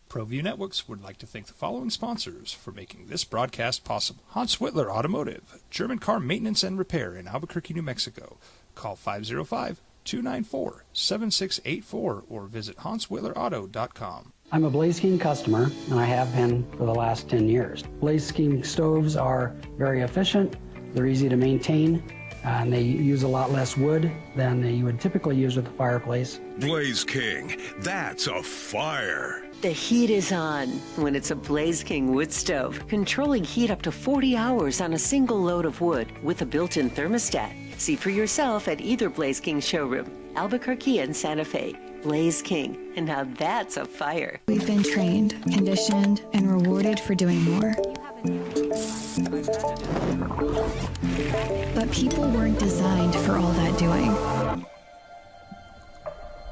ProView Networks would like to thank the following sponsors for making this broadcast possible. Hans Whitler Automotive, German car maintenance and repair in Albuquerque, New Mexico. Call 505-294-7684 or visit HansWhitlerAuto.com. I'm a Blaze King customer, and I have been for the last 10 years. Blaze King stoves are very efficient, they're easy to maintain, and they use a lot less wood than you would typically use with a fireplace. Blaze King, that's a fire. The heat is on when it's a Blaze King wood stove, controlling heat up to 40 hours on a single load of wood with a built-in thermostat. See for yourself at either Blaze King showroom, Albuquerque and Santa Fe. Blaze King, and now that's a fire. We've been trained, conditioned, and rewarded for doing more. But people weren't designed for all that doing.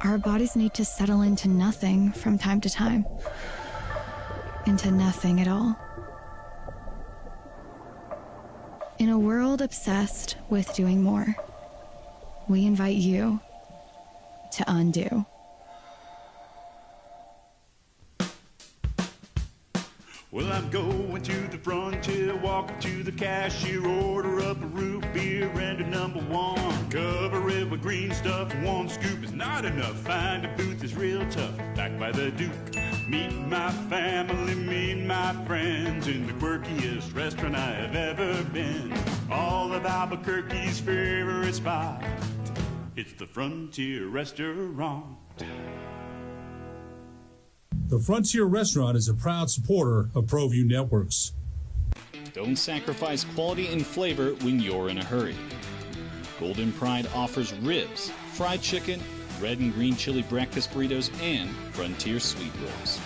Our bodies need to settle into nothing from time to time. Into nothing at all. In a world obsessed with doing more, we invite you to undo. Well, I'm going to the frontier, walking to the cashier, order up a root beer and a number one. Cover it with green stuff, one scoop is not enough. Find a booth is real tough, back by the Duke. Meet my family, meet my friends in the quirkiest restaurant I have ever been. All of Albuquerque's favorite spot, it's the Frontier Restaurant. The Frontier Restaurant is a proud supporter of ProView Networks. Don't sacrifice quality and flavor when you're in a hurry. Golden Pride offers ribs, fried chicken, red and green chili breakfast burritos, and Frontier sweet rolls.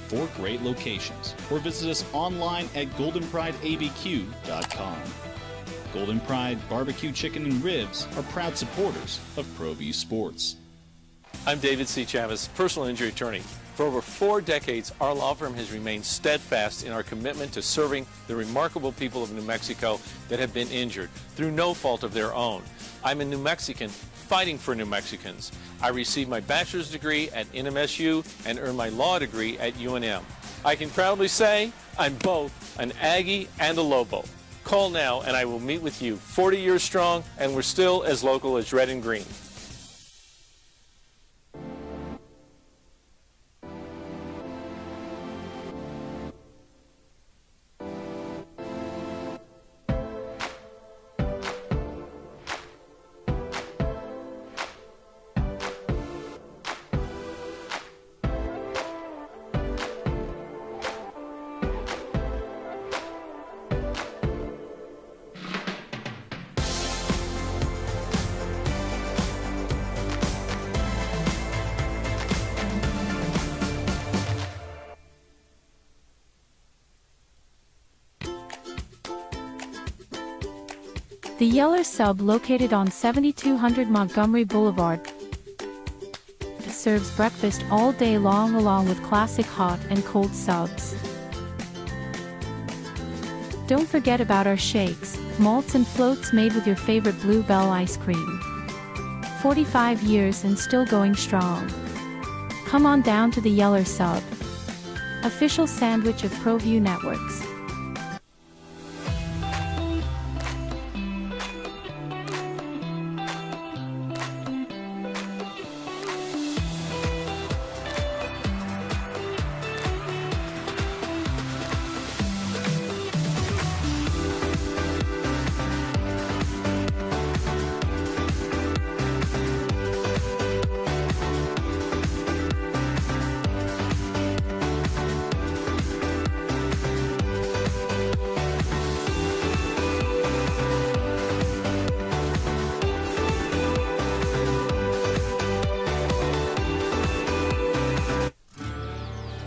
4 great locations, or visit us online at goldenprideabq.com. Golden Pride Barbecue Chicken and Ribs are proud supporters of ProView Sports. I'm David C. Chavis, personal injury attorney. For over 4 decades, our law firm has remained steadfast in our commitment to serving the remarkable people of New Mexico that have been injured through no fault of their own. I'm a New Mexican fighting for New Mexicans. I received my bachelor's degree at NMSU and earned my law degree at UNM. I can proudly say I'm both an Aggie and a Lobo. Call now and I will meet with you. 40 years strong, and we're still as local as red and green. The Yeller Sub, located on 7200 Montgomery Boulevard, serves breakfast all day long along with classic hot and cold subs. Don't forget about our shakes, malts and floats made with your favorite Bluebell ice cream. 45 years and still going strong. Come on down to the Yeller Sub, official sandwich of ProView Networks.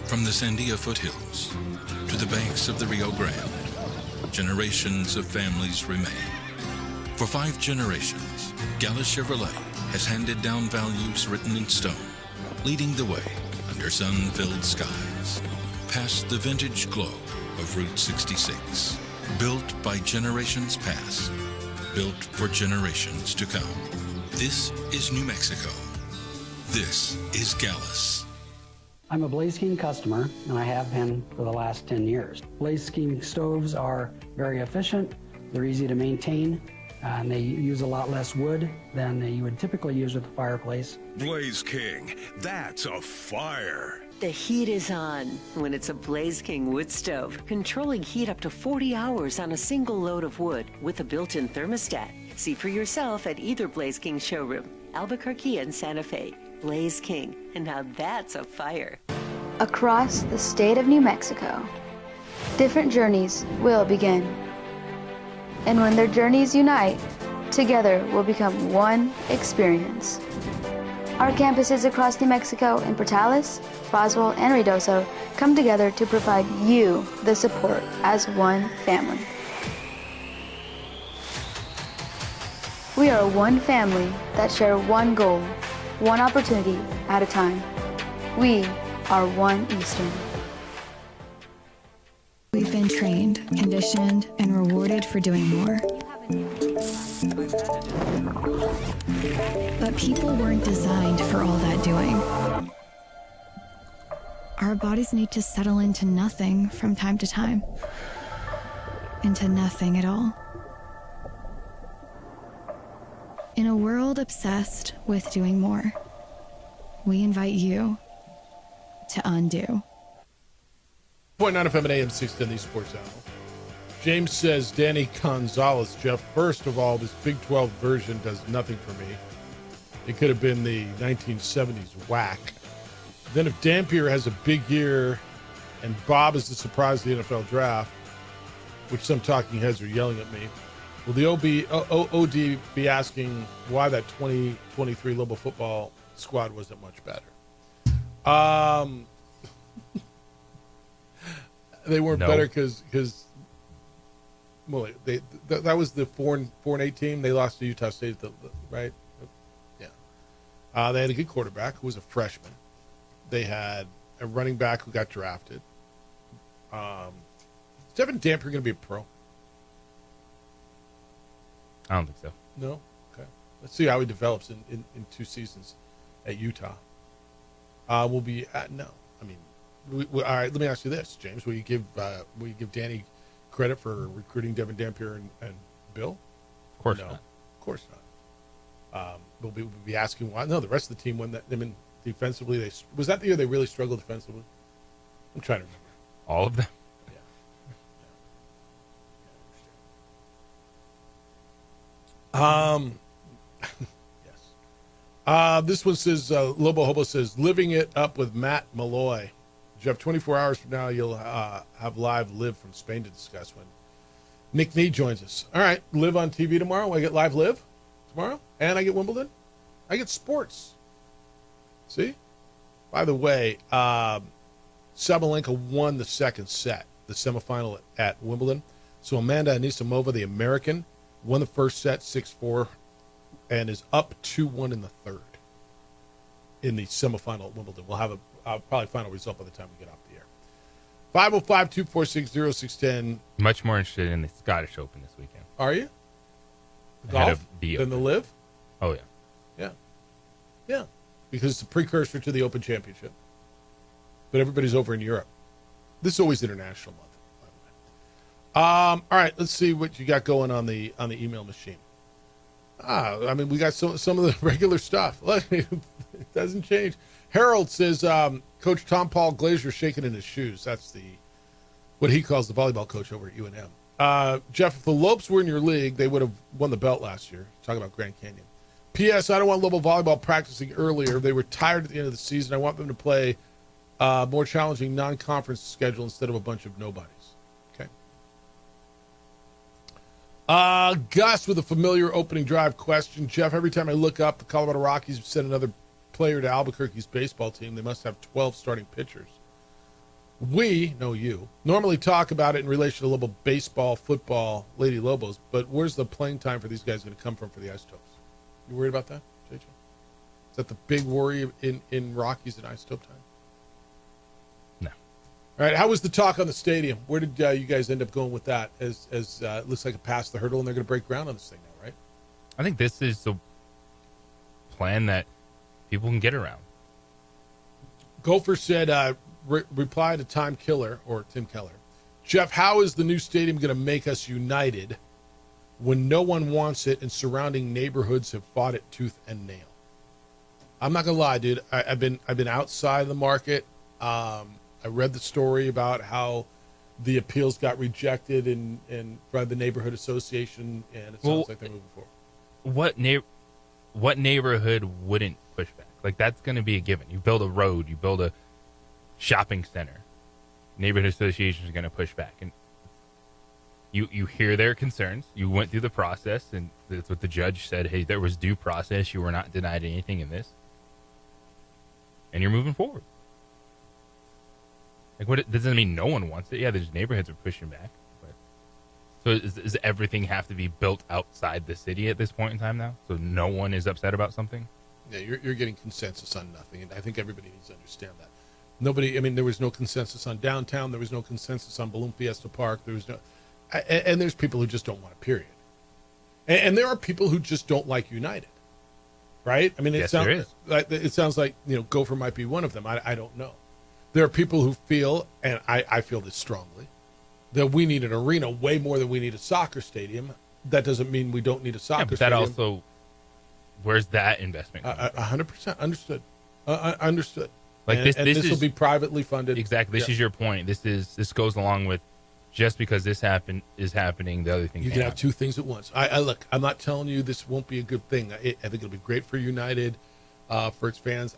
From the Sandia foothills to the banks of the Rio Grande, generations of families remain. For 5 generations, Gallus Chevrolet has handed down values written in stone, leading the way under sun-filled skies, past the vintage glow of Route 66. Built by generations past, built for generations to come. This is New Mexico. This is Gallus. I'm a Blaze King customer, and I have been for the last 10 years. Blaze King stoves are very efficient, they're easy to maintain, and they use a lot less wood than you would typically use with a fireplace. Blaze King, that's a fire. The heat is on when it's a Blaze King wood stove, controlling heat up to 40 hours on a single load of wood with a built-in thermostat. See for yourself at either Blaze King showroom, Albuquerque and Santa Fe. Blaze King, and now that's a fire. Across the state of New Mexico, different journeys will begin. And when their journeys unite, Together we'll become one experience. Our campuses across New Mexico in Portales, Roswell, and Ruidoso come together to provide you the support as one family. We are one family that share one goal, one opportunity at a time. We are One Eastern. We've been trained, conditioned, and rewarded for doing more. But people weren't designed for all that doing. Our bodies need to settle into nothing from time to time. Into nothing at all. In a world obsessed with doing more, we invite you to undo. 0.9 FM and AM 610, the Sports Animal. James says, Danny Gonzalez, Jeff, first of all, this Big 12 version does nothing for me. It could have been the 1970s whack. Then if Dampier has a big year and Bob is the surprise of the NFL draft, which some talking heads are yelling at me, will the OD be asking why that 2023 Lobo football squad wasn't much better? They weren't better because well, that was the 4-8 team. They lost to Utah State, right? Yeah. They had a good quarterback who was a freshman. They had a running back who got drafted. Is Devin Dampier going to be a pro? I don't think so. No? Okay. Let's see how he develops in 2 seasons at Utah. We'll be at, no. I mean, all right, let me ask you this, James. Will you give Danny credit for recruiting Devin Dampier and Bill? Of course no, not. Of course not. We'll be asking why. No, the rest of the team won that. I mean, defensively, was that the year they really struggled defensively? I'm trying to remember. All of them? Yes. This one says, Lobo Hobo says, living it up with Matt Malloy. Jeff, 24 hours from now, you'll have live Live from Spain to discuss when Nick Nee joins us. All right, Live on TV tomorrow. I get live Live tomorrow, and I get Wimbledon. I get sports. See? By the way, Sabalenka won the second set, the semifinal at Wimbledon. So Amanda Anisimova, the American, won the first set 6-4 and is up 2-1 in the third in the semifinal at Wimbledon. We'll have a probably final result by the time we get off the air. 505-246-0610. Much more interested in the Scottish Open this weekend. Are you? Ahead Golf of the than Open. the Live? Oh, yeah. Yeah. Yeah. Because it's a precursor to the Open Championship. But everybody's over in Europe. This is always International Month, by the way. All right, let's see what you got going on the email machine. I mean, we got some of the regular stuff. Look, it doesn't change. Harold says, Coach Tom Paul Glazier shaking in his shoes. That's what he calls the volleyball coach over at UNM. Jeff, if the Lopes were in your league, they would have won the belt last year. Talking about Grand Canyon. P.S. I don't want Lobo volleyball practicing earlier. They were tired at the end of the season. I want them to play more challenging non-conference schedule instead of a bunch of nobodies. Okay. Gus with a familiar opening drive question. Jeff, every time I look up, the Colorado Rockies sent another player to Albuquerque's baseball team. They must have 12 starting pitchers. We, no you, normally talk about it in relation to Lobo baseball, football, Lady Lobos, but where's the playing time for these guys going to come from for the Isotopes? You worried about that, JJ? Is that the big worry in Rockies and Isotope time? No. All right, how was the talk on the stadium? Where did you guys end up going with that? As it looks like it passed the hurdle and they're going to break ground on this thing now, right? I think this is the plan that people can get around. Gopher said, reply to Tim Keller. Jeff, how is the new stadium going to make us united when no one wants it and surrounding neighborhoods have fought it tooth and nail? I'm not gonna lie, dude. I've been outside of the market. I read the story about how the appeals got rejected by the neighborhood association, and it sounds like they're moving forward. What neighborhood wouldn't push back? Like, that's going to be a given. You build a road, you build a shopping center, neighborhood associations are going to push back, and You hear their concerns. You went through the process, and that's what the judge said. Hey, there was due process. You were not denied anything in this, and you're moving forward. Like, what? It doesn't mean no one wants it. Yeah, there's neighborhoods are pushing back. But so does everything have to be built outside the city at this point in time now? So no one is upset about something? Yeah, you're getting consensus on nothing, and I think everybody needs to understand that. Nobody, I mean, there was no consensus on downtown. There was no consensus on Balloon Fiesta Park. There was no, and there's people who just don't want it, period. And there are people who just don't like United, right? I mean, Yes, there is. It sounds like, Gopher might be one of them. I don't know. There are people who feel, and I feel this strongly, that we need an arena way more than we need a soccer stadium. That doesn't mean we don't need a soccer But that stadium. also, where's that investment? 100% understood. Understood. Like And this will is be privately funded. Exactly. This Yeah. is your point. This goes along with just because this is happening, the other thing You can't can have happen. two things at once. I look. I'm not telling you this won't be a good thing. I think it'll be great for United, for its fans.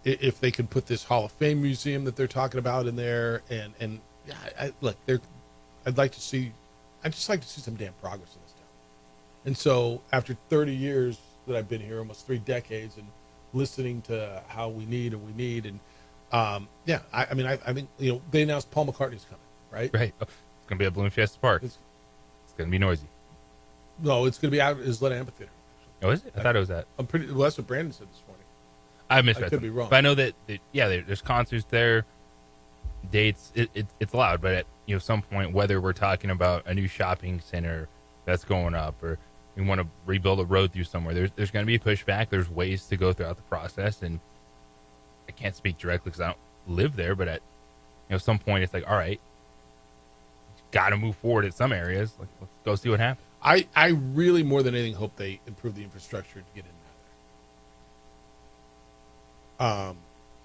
If they could put this Hall of Fame museum that they're talking about in there, and yeah, look, I'd like to see. I'd just like to see some damn progress in this town. And so, after 30 years that I've been here, almost 3 decades, and listening to how we need, and I think they announced Paul McCartney's coming, right? Right. Oh, it's gonna be at Balloon Fiesta Park. It's gonna be noisy. No, it's going to be out at Isleta Amphitheater. Oh, is it? I thought it was at. Well, that's what Brandon said this morning. I misread. I could be wrong. But I know that there's concerts there, dates. It's allowed, but at some point, whether we're talking about a new shopping center that's going up, or we want to rebuild a road through somewhere, there's going to be pushback. There's ways to go throughout the process, and I can't speak directly because I don't live there. But at some point, it's like, all right, got to move forward at some areas. Like, let's go see what happens. I really, more than anything, hope they improve the infrastructure to get in and out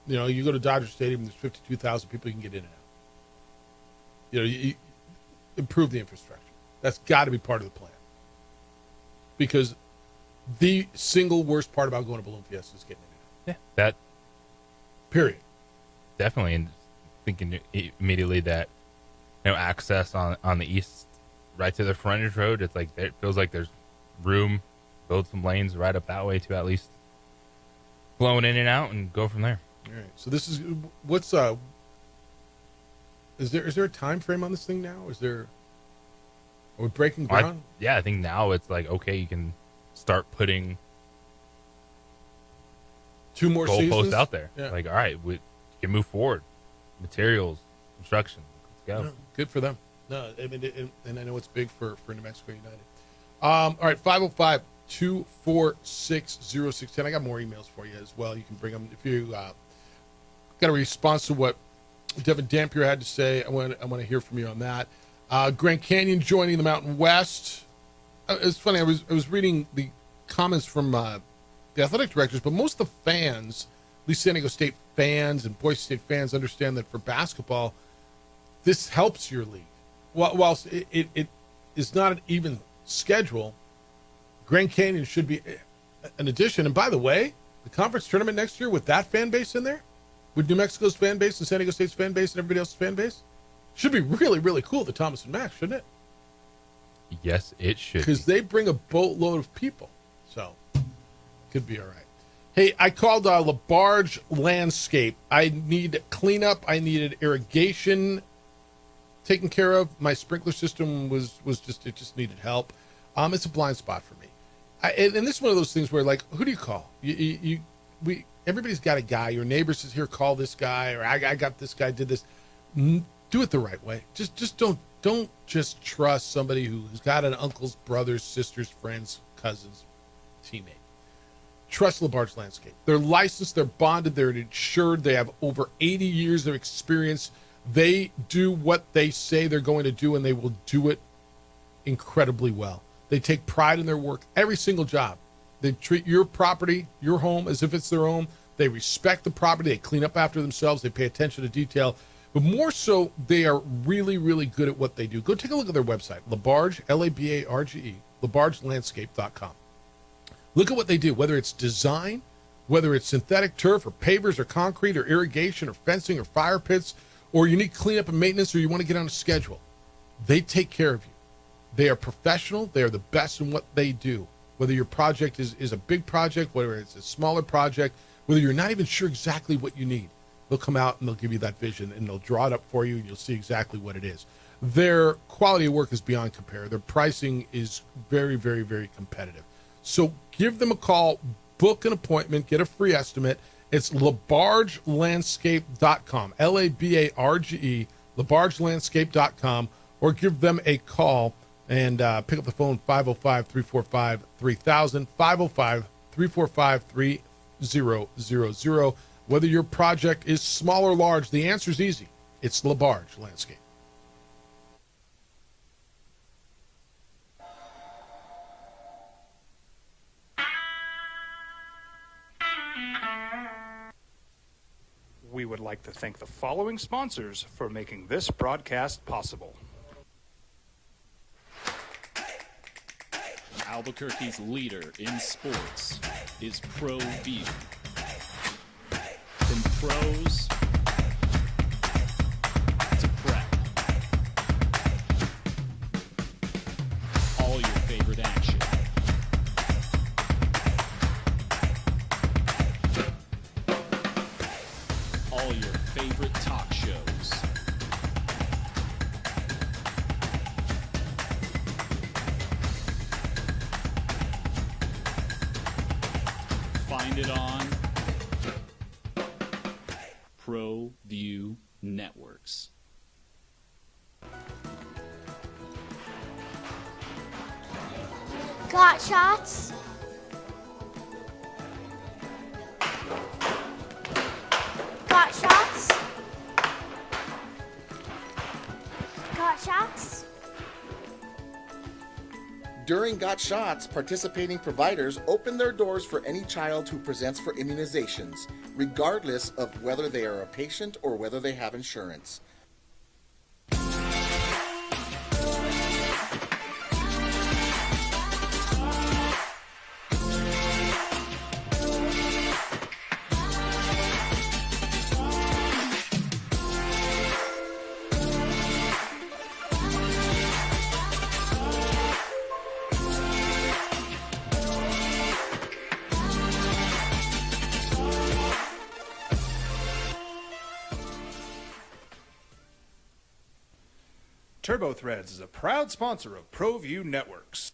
there. You go to Dodger Stadium, there's 52,000 people you can get in and out. You improve the infrastructure. That's got to be part of the plan. Because the single worst part about going to Balloon Fiesta is getting in and out. Yeah, that. Period. Definitely, and thinking immediately that access on the east, right to the frontage road, it's like it feels like there's room, build some lanes right up that way to at least flowing in and out and go from there. All right. So this is what's is there a time frame on this thing now? Are we breaking ground? I think now it's like, okay, you can start putting 2 more goalposts seasons out there. Yeah. Like, all right, you can move forward. Materials, construction, let's go. No, good for them. No, I mean, and I know it's big for New Mexico United. All right, 505-246-0610. I got more emails for you as well. You can bring them if you got a response to what Devin Dampier had to say. I want to hear from you on that. Grand Canyon joining the Mountain West. It's funny. I was reading the comments from the athletic directors, but most of the fans, at least San Diego State fans and Boise State fans, understand that for basketball, this helps your league. Whilst it is not an even schedule, Grand Canyon should be an addition. And by the way, the conference tournament next year with that fan base in there, with New Mexico's fan base and San Diego State's fan base and everybody else's fan base, should be really, really cool, the Thomas and Mack, shouldn't it? Yes, it should. Because they bring a boatload of people. So, could be all right. Hey, I called LaBarge Landscape. I need cleanup. I needed irrigation taken care of. My sprinkler system was just needed help. It's a blind spot for me. And this is one of those things where, like, who do you call? Everybody's got a guy. Your neighbor says, here, call this guy, or I got this guy, did this. Do it the right way. Just don't just trust somebody who's got an uncle's, brother's, sister's, friend's, cousin's teammate. Trust LaBarge Landscape. They're licensed, they're bonded, they're insured, they have over 80 years of experience. They do what they say they're going to do, and they will do it incredibly well. They take pride in their work, every single job. They treat your property, your home, as if it's their own. They respect the property. They clean up after themselves. They pay attention to detail. But more so, they are really, really good at what they do. Go take a look at their website, LaBarge, L-A-B-A-R-G-E, LaBargeLandscape.com. Look at what they do, whether it's design, whether it's synthetic turf or pavers or concrete or irrigation or fencing or fire pits, or you need cleanup and maintenance, or you want to get on a schedule. They take care of you. They are professional. They are the best in what they do. Whether your project is a big project, whether it's a smaller project, whether you're not even sure exactly what you need, they'll come out and they'll give you that vision and they'll draw it up for you and you'll see exactly what it is. Their quality of work is beyond compare. Their pricing is very, very, very competitive. So give them a call, book an appointment, get a free estimate. It's LabargeLandscape.com, Labarge, LabargeLandscape.com, or give them a call and pick up the phone, 505-345-3000, 505-345-3000. Whether your project is small or large, the answer is easy. It's LaBarge Landscape. We would like to thank the following sponsors for making this broadcast possible. Albuquerque's leader in sports is ProView. From pros to prep, all your favorite action. All your favorite talk shows. Find it on ProView Networks. Got shots? Got shots? Got shots? During Got Shots, participating providers open their doors for any child who presents for immunizations, regardless of whether they are a patient or whether they have insurance. TurboThreads is a proud sponsor of ProView Networks.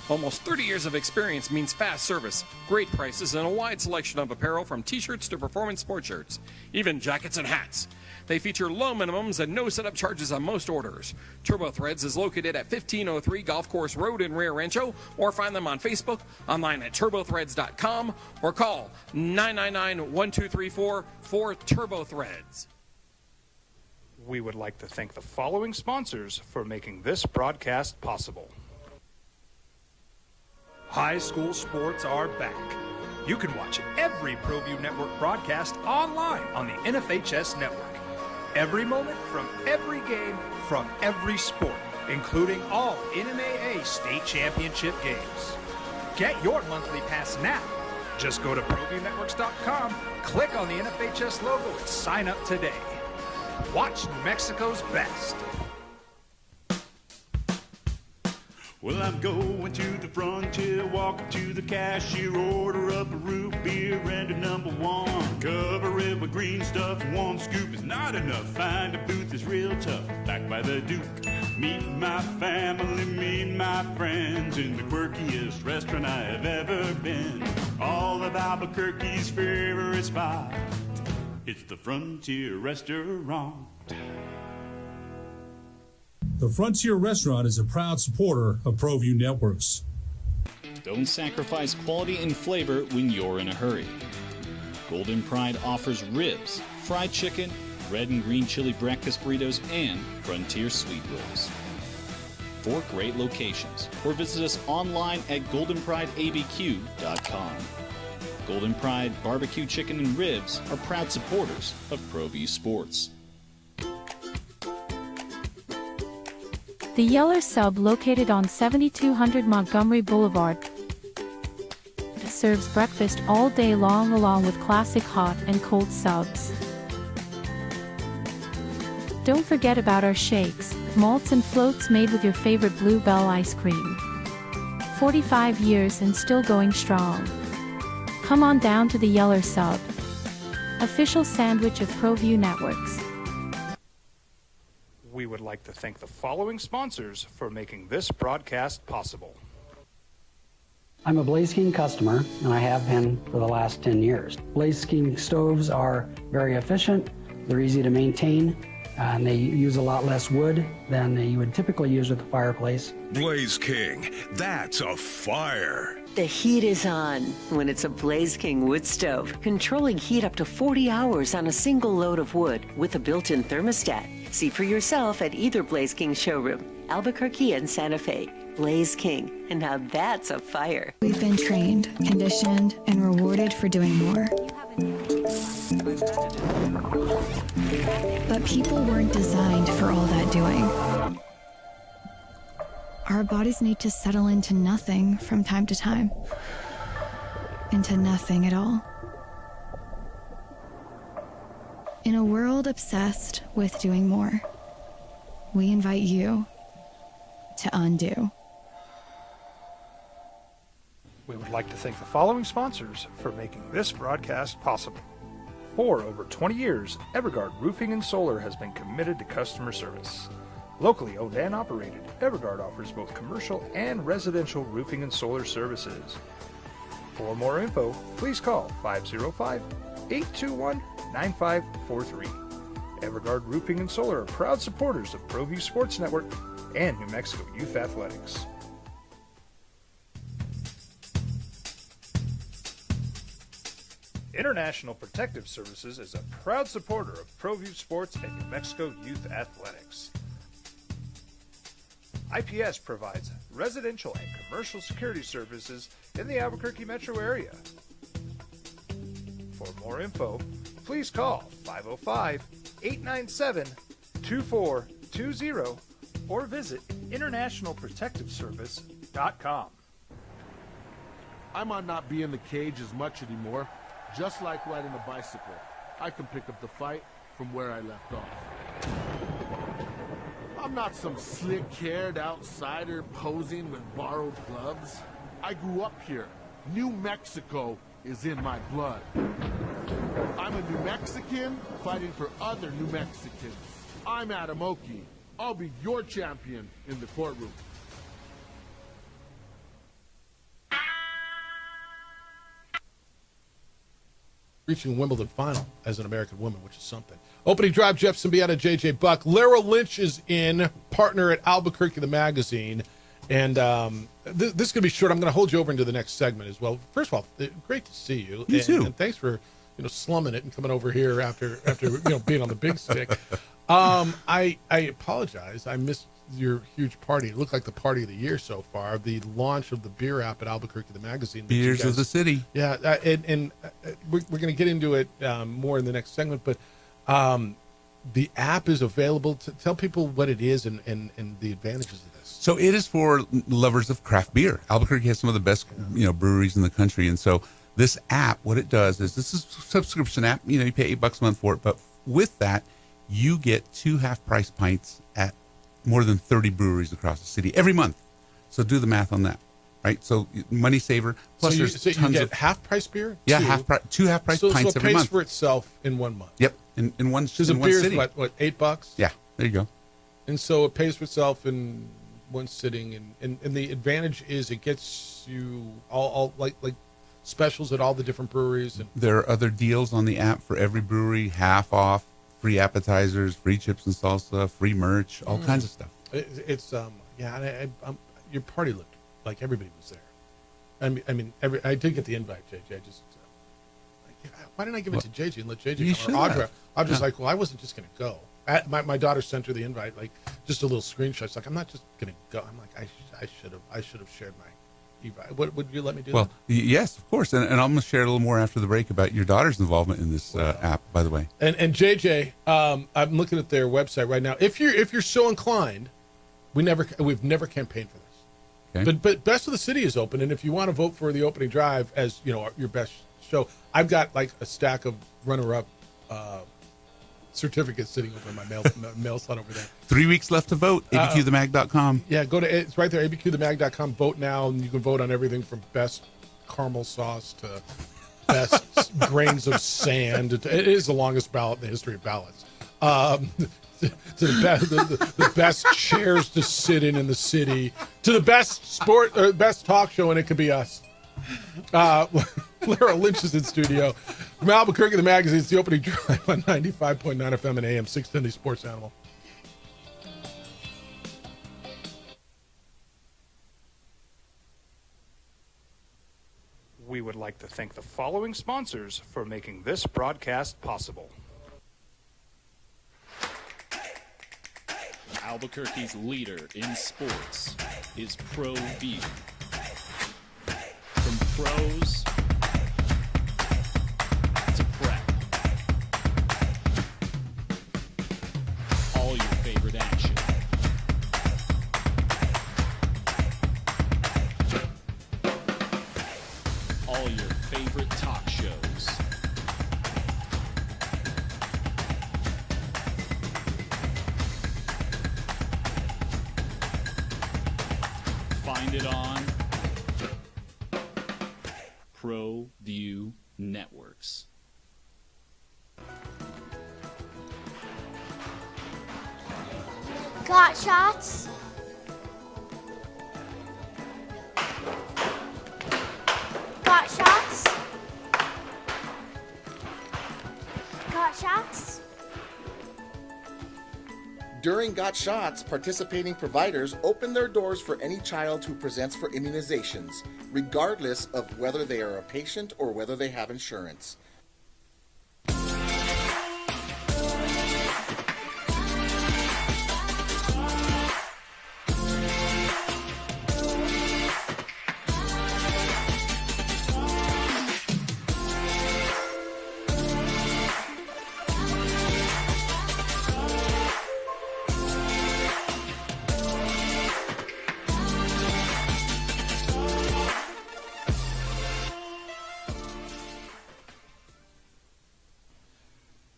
Almost 30 years of experience means fast service, great prices, and a wide selection of apparel from t-shirts to performance sport shirts, even jackets and hats. They feature low minimums and no setup charges on most orders. TurboThreads is located at 1503 Golf Course Road in Rio Rancho, or find them on Facebook, online at turbothreads.com, or call 999-1234 for TurboThreads. We would like to thank the following sponsors for making this broadcast possible. High school sports are back. You can watch every ProView Network broadcast online on the NFHS network. Every moment from every game from every sport, including all NMAA state championship games. Get your monthly pass now. Just go to ProViewNetworks.com, click on the NFHS logo, and sign up today. Watch New Mexico's best. Well, I'm going to the frontier, walking to the cashier, order up a root beer and a number one. Cover it with green stuff, one scoop is not enough. Find a booth is real tough, back by the Duke. Meet my family, meet my friends in the quirkiest restaurant I have ever been. All of Albuquerque's favorite spot, it's the Frontier Restaurant. The Frontier Restaurant is a proud supporter of ProView Networks. Don't sacrifice quality and flavor when you're in a hurry. Golden Pride offers ribs, fried chicken, red and green chili breakfast burritos, and Frontier sweet rolls. 4 great locations, or visit us online at goldenprideabq.com. Golden Pride barbecue chicken and ribs are proud supporters of ProView Sports. The Yeller Sub, located on 7200 Montgomery Boulevard, serves breakfast all day long along with classic hot and cold subs. Don't forget about our shakes, malts and floats made with your favorite Blue Bell ice cream. 45 years and still going strong. Come on down to the Yeller Sub, official sandwich of ProView Networks. We would like to thank the following sponsors for making this broadcast possible. I'm a Blaze King customer, and I have been for the last 10 years. Blaze King stoves are very efficient, they're easy to maintain, and they use a lot less wood than you would typically use with a fireplace. Blaze King, that's a fire. The heat is on when it's a Blaze King wood stove, controlling heat up to 40 hours on a single load of wood with a built-in thermostat. See for yourself at either Blaze King showroom, Albuquerque and Santa Fe. Blaze King, and now that's a fire. We've been trained, conditioned, and rewarded for doing more. But people weren't designed for all that doing. Our bodies need to settle into nothing from time to time. Into nothing at all. In a world obsessed with doing more, we invite you to undo. We would like to thank the following sponsors for making this broadcast possible. For over 20 years, Evergard Roofing and Solar has been committed to customer service. Locally owned and operated, Evergard offers both commercial and residential roofing and solar services. For more info, please call 505-821-9543. Evergard Roofing and Solar are proud supporters of ProView Sports Network and New Mexico Youth Athletics. International Protective Services is a proud supporter of ProView Sports and New Mexico Youth Athletics. IPS provides residential and commercial security services in the Albuquerque metro area. For more info, please call 505-897-2420 or visit internationalprotectiveservice.com. I might not be in the cage as much anymore. Just like riding a bicycle, I can pick up the fight from where I left off. I'm not some slick-haired outsider posing with borrowed gloves. I grew up here. New Mexico is in my blood. I'm a New Mexican fighting for other New Mexicans. I'm Adam Oki. I'll be your champion in the courtroom. Reaching Wimbledon final as an American woman, which is something. Opening drive, Jeff Symbieta, JJ Buck. Lara Lynch is in, partner at Albuquerque the Magazine. And this is going to be short. I'm going to hold you over into the next segment as well. First of all, great to see you. You too. And thanks for slumming it and coming over here after being on the big stick. I apologize. I missed your huge party. It looked like the party of the year so far. The launch of the beer app at Albuquerque the Magazine. Beers of the city. Yeah, and we're going to get into it more in the next segment. But the app is available. To tell people what it is and the advantages of this. So it is for lovers of craft beer. Albuquerque has some of the best breweries in the country, and so this app, what it does is this is a subscription app. You pay $8 a month for it, but with that, you get 2 half-price pints at more than 30 breweries across the city every month. So do the math on that, right? So money saver. Plus, so there's tons you get of half-price beer. Yeah, two half-price pints so it every pays month. for itself in 1 month. Yep, in one Because in a one beer city. is what $8? Yeah, there you go. And so it pays for itself in one sitting, and the advantage is it gets you all like specials at all the different breweries. And There are other deals on the app for every brewery, half off, free appetizers, free chips and salsa, free merch, all kinds of stuff. It's your party looked like everybody was there. I did get the invite, JJ. I just why didn't I give it to JJ and let JJ You come? Or should have. I'm just like, well, I wasn't just going to go. My daughter sent her the invite, like just a little screenshot. She's like, I'm not just going to go. I'm like, I should have shared my invite. Would you let me do Well, that? yes, of course. And I'm going to share a little more after the break about your daughter's involvement in this app, by the way. And JJ, I'm looking at their website right now. If you're so inclined, we've never campaigned for this. Okay. But Best of the City is open, and if you want to vote for the opening drive as your best show, I've got like a stack of runner-up certificate sitting over in my mail slot over there. 3 weeks left to vote. abqthemag.com. Yeah, it's right there, abqthemag.com. Vote now, and you can vote on everything from best caramel sauce to best grains of sand. It is the longest ballot in the history of ballots. To the best chairs to sit in the city, to the best best talk show, and it could be us. Lara Lynch is in studio. From Albuquerque, the magazine, it's the opening drive on 95.9 FM and AM 610, the Sports Animal. We would like to thank the following sponsors for making this broadcast possible. Albuquerque's leader in sports is ProView. From pros to prep, all your favorite action. All your favorite talk shows. Find it on ProView Networks. Got shots? Got shots? Got shots? During Got Shots, participating providers open their doors for any child who presents for immunizations, regardless of whether they are a patient or whether they have insurance.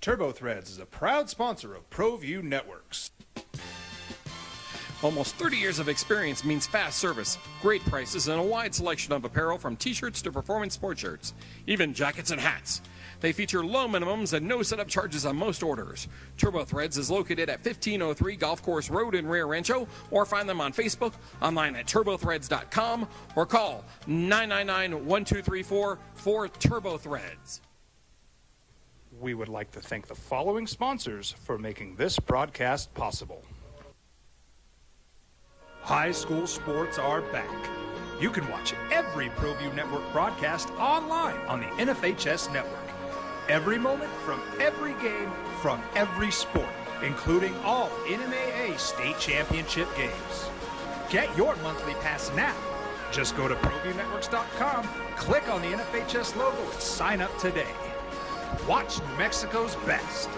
TurboThreads is a proud sponsor of ProView Networks. Almost 30 years of experience means fast service, great prices, and a wide selection of apparel from t-shirts to performance sport shirts, even jackets and hats. They feature low minimums and no setup charges on most orders. TurboThreads is located at 1503 Golf Course Road in Rio Rancho, or find them on Facebook, online at turbothreads.com, or call 999-1234 for TurboThreads. We would like to thank the following sponsors for making this broadcast possible. High school sports are back. You can watch every ProView Network broadcast online on the NFHS network. Every moment from every game from every sport, including all NMAA state championship games. Get your monthly pass now. Just go to ProViewNetworks.com, click on the NFHS logo, and sign up today. Watch New Mexico's best.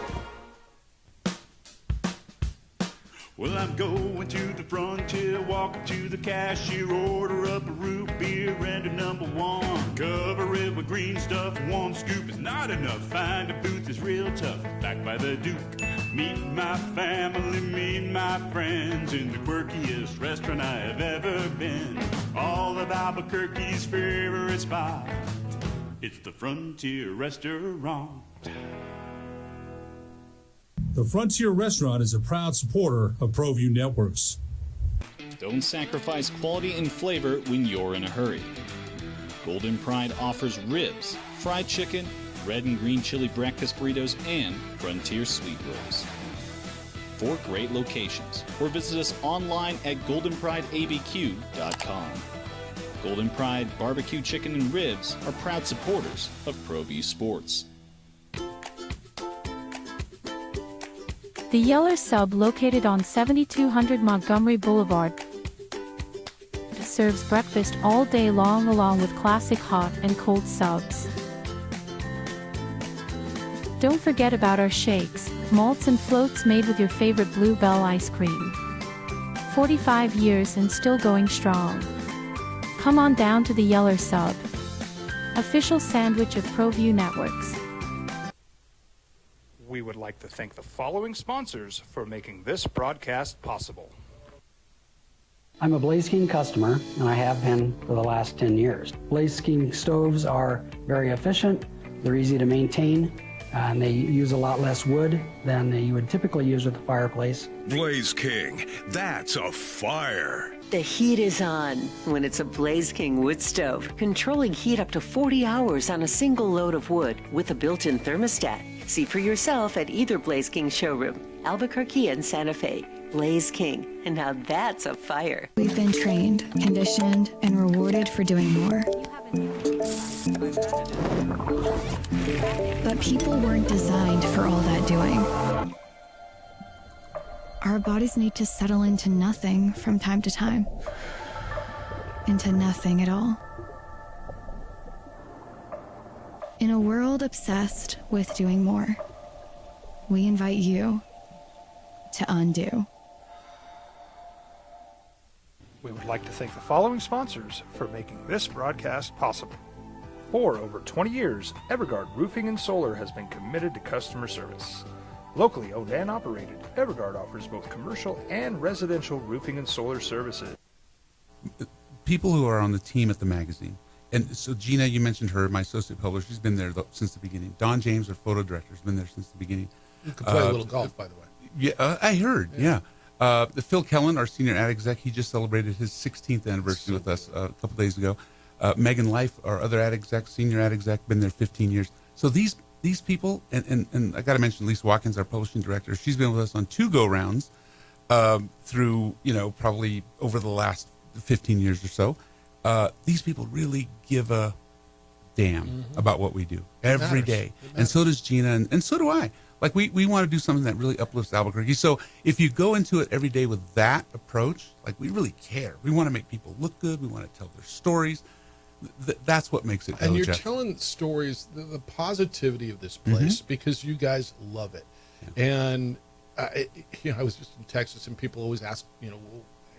Well, I'm going to the frontier, walking to the cashier, order up a root beer and a number one. Cover it with green stuff, one scoop is not enough. Find a booth is real tough, back by the Duke. Meet my family, meet my friends in the quirkiest restaurant I have ever been. All of Albuquerque's favorite spot, it's the Frontier Restaurant. The Frontier Restaurant is a proud supporter of ProView Networks. Don't sacrifice quality and flavor when you're in a hurry. Golden Pride offers ribs, fried chicken, red and green chili breakfast burritos, and Frontier sweet rolls. 4 great locations, or visit us online at goldenprideabq.com. Golden Pride Barbecue Chicken and Ribs are proud supporters of ProView Sports. The Yeller Sub, located on 7200 Montgomery Boulevard, serves breakfast all day long along with classic hot and cold subs. Don't forget about our shakes, malts and floats made with your favorite Blue Bell ice cream. 45 years and still going strong. Come on down to the Yeller Sub, official sandwich of ProView Networks. We would like to thank the following sponsors for making this broadcast possible. I'm a Blaze King customer, and I have been for the last 10 years. Blaze King stoves are very efficient, they're easy to maintain, and they use a lot less wood than you would typically use with a fireplace. Blaze King, that's a fire. The heat is on when it's a Blaze King wood stove, controlling heat up to 40 hours on a single load of wood with a built-in thermostat. See for yourself at either Blaze King showroom, Albuquerque and Santa Fe. Blaze King, and now that's a fire. We've been trained, conditioned, and rewarded for doing more. But people weren't designed for all that doing. Our bodies need to settle into nothing from time to time. Into nothing at all. In a world obsessed with doing more, we invite you to undo. We would like to thank the following sponsors for making this broadcast possible. For over 20 years, Evergard Roofing and Solar has been committed to customer service. Locally owned and operated, Evergard offers both commercial and residential roofing and solar services. People who are on the team at the magazine. And so Gina, you mentioned her, my associate publisher. She's been there since the beginning. Don James, our photo director, has been there since the beginning. You can play a little golf, by the way. Yeah, I heard. Yeah. Phil Kellen, our senior ad exec, he just celebrated his 16th anniversary with us a couple days ago. Megan Life, our other ad exec, senior ad exec, been there 15 years. So these people, and I got to mention Lisa Watkins, our publishing director. She's been with us on 2 go-rounds through, probably over the last 15 years or so. These people really give a damn about what we do every day. And so does Gina, and so do I. Like, we want to do something that really uplifts Albuquerque. So if you go into it every day with that approach, like, we really care. We want to make people look good. We want to tell their stories. That's what makes it go, And you're Jeff. telling stories, the positivity of this place, because you guys love it. Yeah. And, I was just in Texas, and people always ask, well,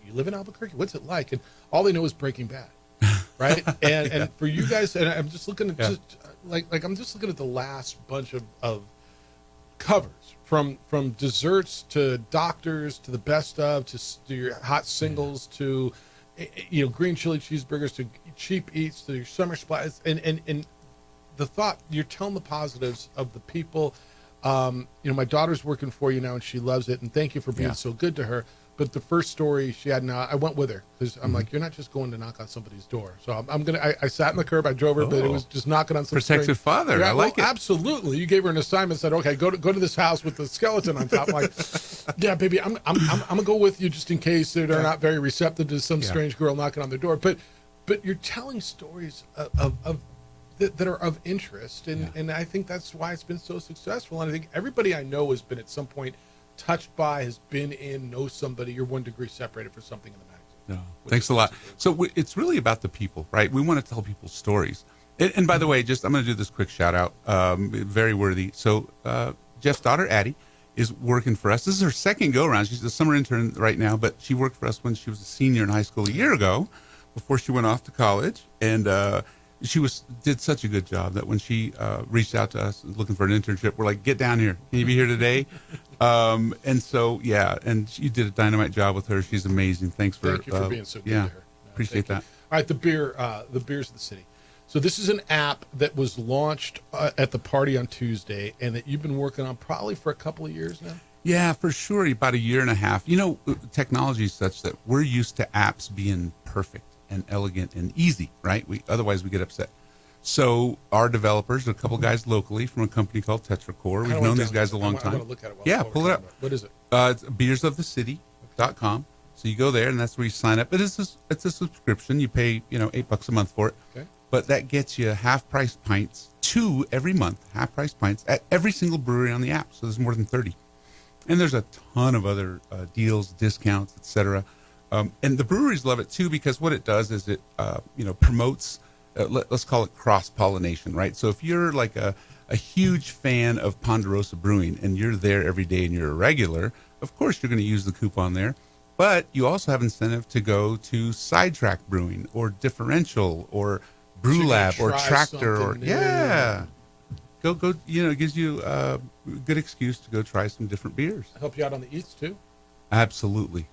you live in Albuquerque? What's it like? And all they know is Breaking Bad, right? and for you guys, and I'm just looking at I'm just looking at the last bunch of covers from desserts to doctors to the best of to your hot singles to green chili cheeseburgers to cheap eats to your summer splash and the thought you're telling the positives of the people. My daughter's working for you now and she loves it, and thank you for being so good to her. But the first story she had, I went with her because I'm like, you're not just going to knock on somebody's door. So I sat in the curb, I drove her, but it was just knocking on some protective father. I like it. Absolutely. You gave her an assignment, said, okay, go to this house with the skeleton on top. I'm like, yeah, baby, I'm gonna go with you just in case they're not very receptive to some strange girl knocking on their door. But you're telling stories of that are of interest, and I think that's why it's been so successful. And I think everybody I know has been at some point touched by, has been in, knows somebody. You're 1 degree separated for something in the magazine. No, thanks a lot. So it's really about the people, right? We want to tell people stories. And by the way, I'm going to do this quick shout out, very worthy. So Jeff's daughter, Addie, is working for us. This is her second go around. She's a summer intern right now, but she worked for us when she was a senior in high school a year ago before she went off to college. And she did such a good job that when she reached out to us looking for an internship, we're like, get down here. Can you be here today? And so, and you did a dynamite job with her. She's amazing. Thank you for being so good to her. Appreciate that. All right, the beers of the city. So this is an app that was launched at the party on Tuesday, and that you've been working on probably for a couple of years now. Yeah, for sure. About a year and a half. Technology is such that we're used to apps being perfect and elegant and easy, right? Otherwise we get upset. So our developers, a couple guys locally from a company called Tetracore. We've known these guys a long time. Look at it yeah, pull it up. What is it? It's beersofthecity.com. So you go there, and that's where you sign up. But it's a subscription. You pay $8 a month for it. Okay. But that gets you half-price pints, 2 every month, half-price pints at every single brewery on the app. So there's more than 30. And there's a ton of other deals, discounts, etc. And the breweries love it too, because what it does is it promotes, let's call it cross-pollination, right? So if you're like a huge fan of Ponderosa Brewing and you're there every day and you're a regular, of course you're going to use the coupon there. But you also have incentive to go to Sidetrack Brewing or Differential or Brew Lab or Tractor or go. You know, it gives you a good excuse to go try some different beers. Help you out on the eats too. Absolutely,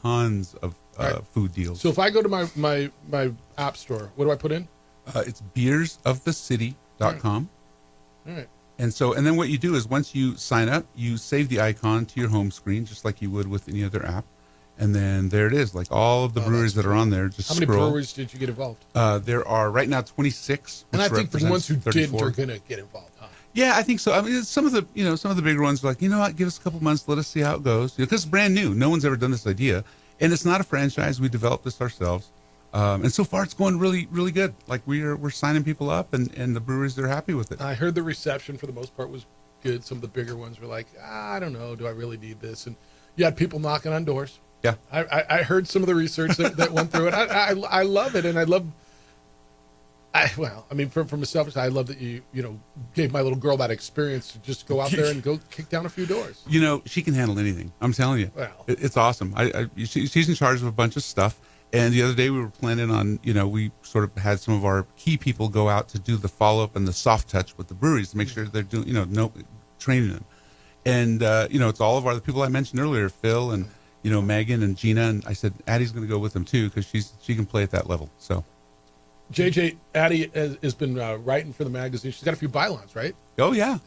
tons of food deals. So if I go to my app store, what do I put in? It's beersofthecity.com. All right. And then what you do is once you sign up, you save the icon to your home screen, just like you would with any other app. And then there it is, like all of the breweries that are on there. Just how many scroll. breweries did you get involved? There are right now 26. And I think the ones who 34. didn't are going to get involved, huh? Yeah, I think so. I mean, some of the bigger ones are like, you know what, give us a couple months, let us see how it goes. Because it's brand new. No one's ever done this idea. And it's not a franchise. We developed this ourselves. And so far it's going really, really good. Like we're signing people up and the breweries, they're happy with it. I heard the reception for the most part was good. Some of the bigger ones were like, I don't know, do I really need this? And you had people knocking on doors. Yeah. I heard some of the research that went through it. I love it. And I love, from a selfish side, I love that you gave my little girl that experience to just go out there and go kick down a few doors. You know, she can handle anything. I'm telling you. Well. It's awesome. She's in charge of a bunch of stuff. And the other day we were planning on, we sort of had some of our key people go out to do the follow-up and the soft touch with the breweries to make sure they're doing, training them. And, it's all of the people I mentioned earlier, Phil and, Megan and Gina. And I said, Addie's going to go with them too, because she can play at that level. So. JJ, Addie has been writing for the magazine. She's got a few bylines, right? Oh, yeah.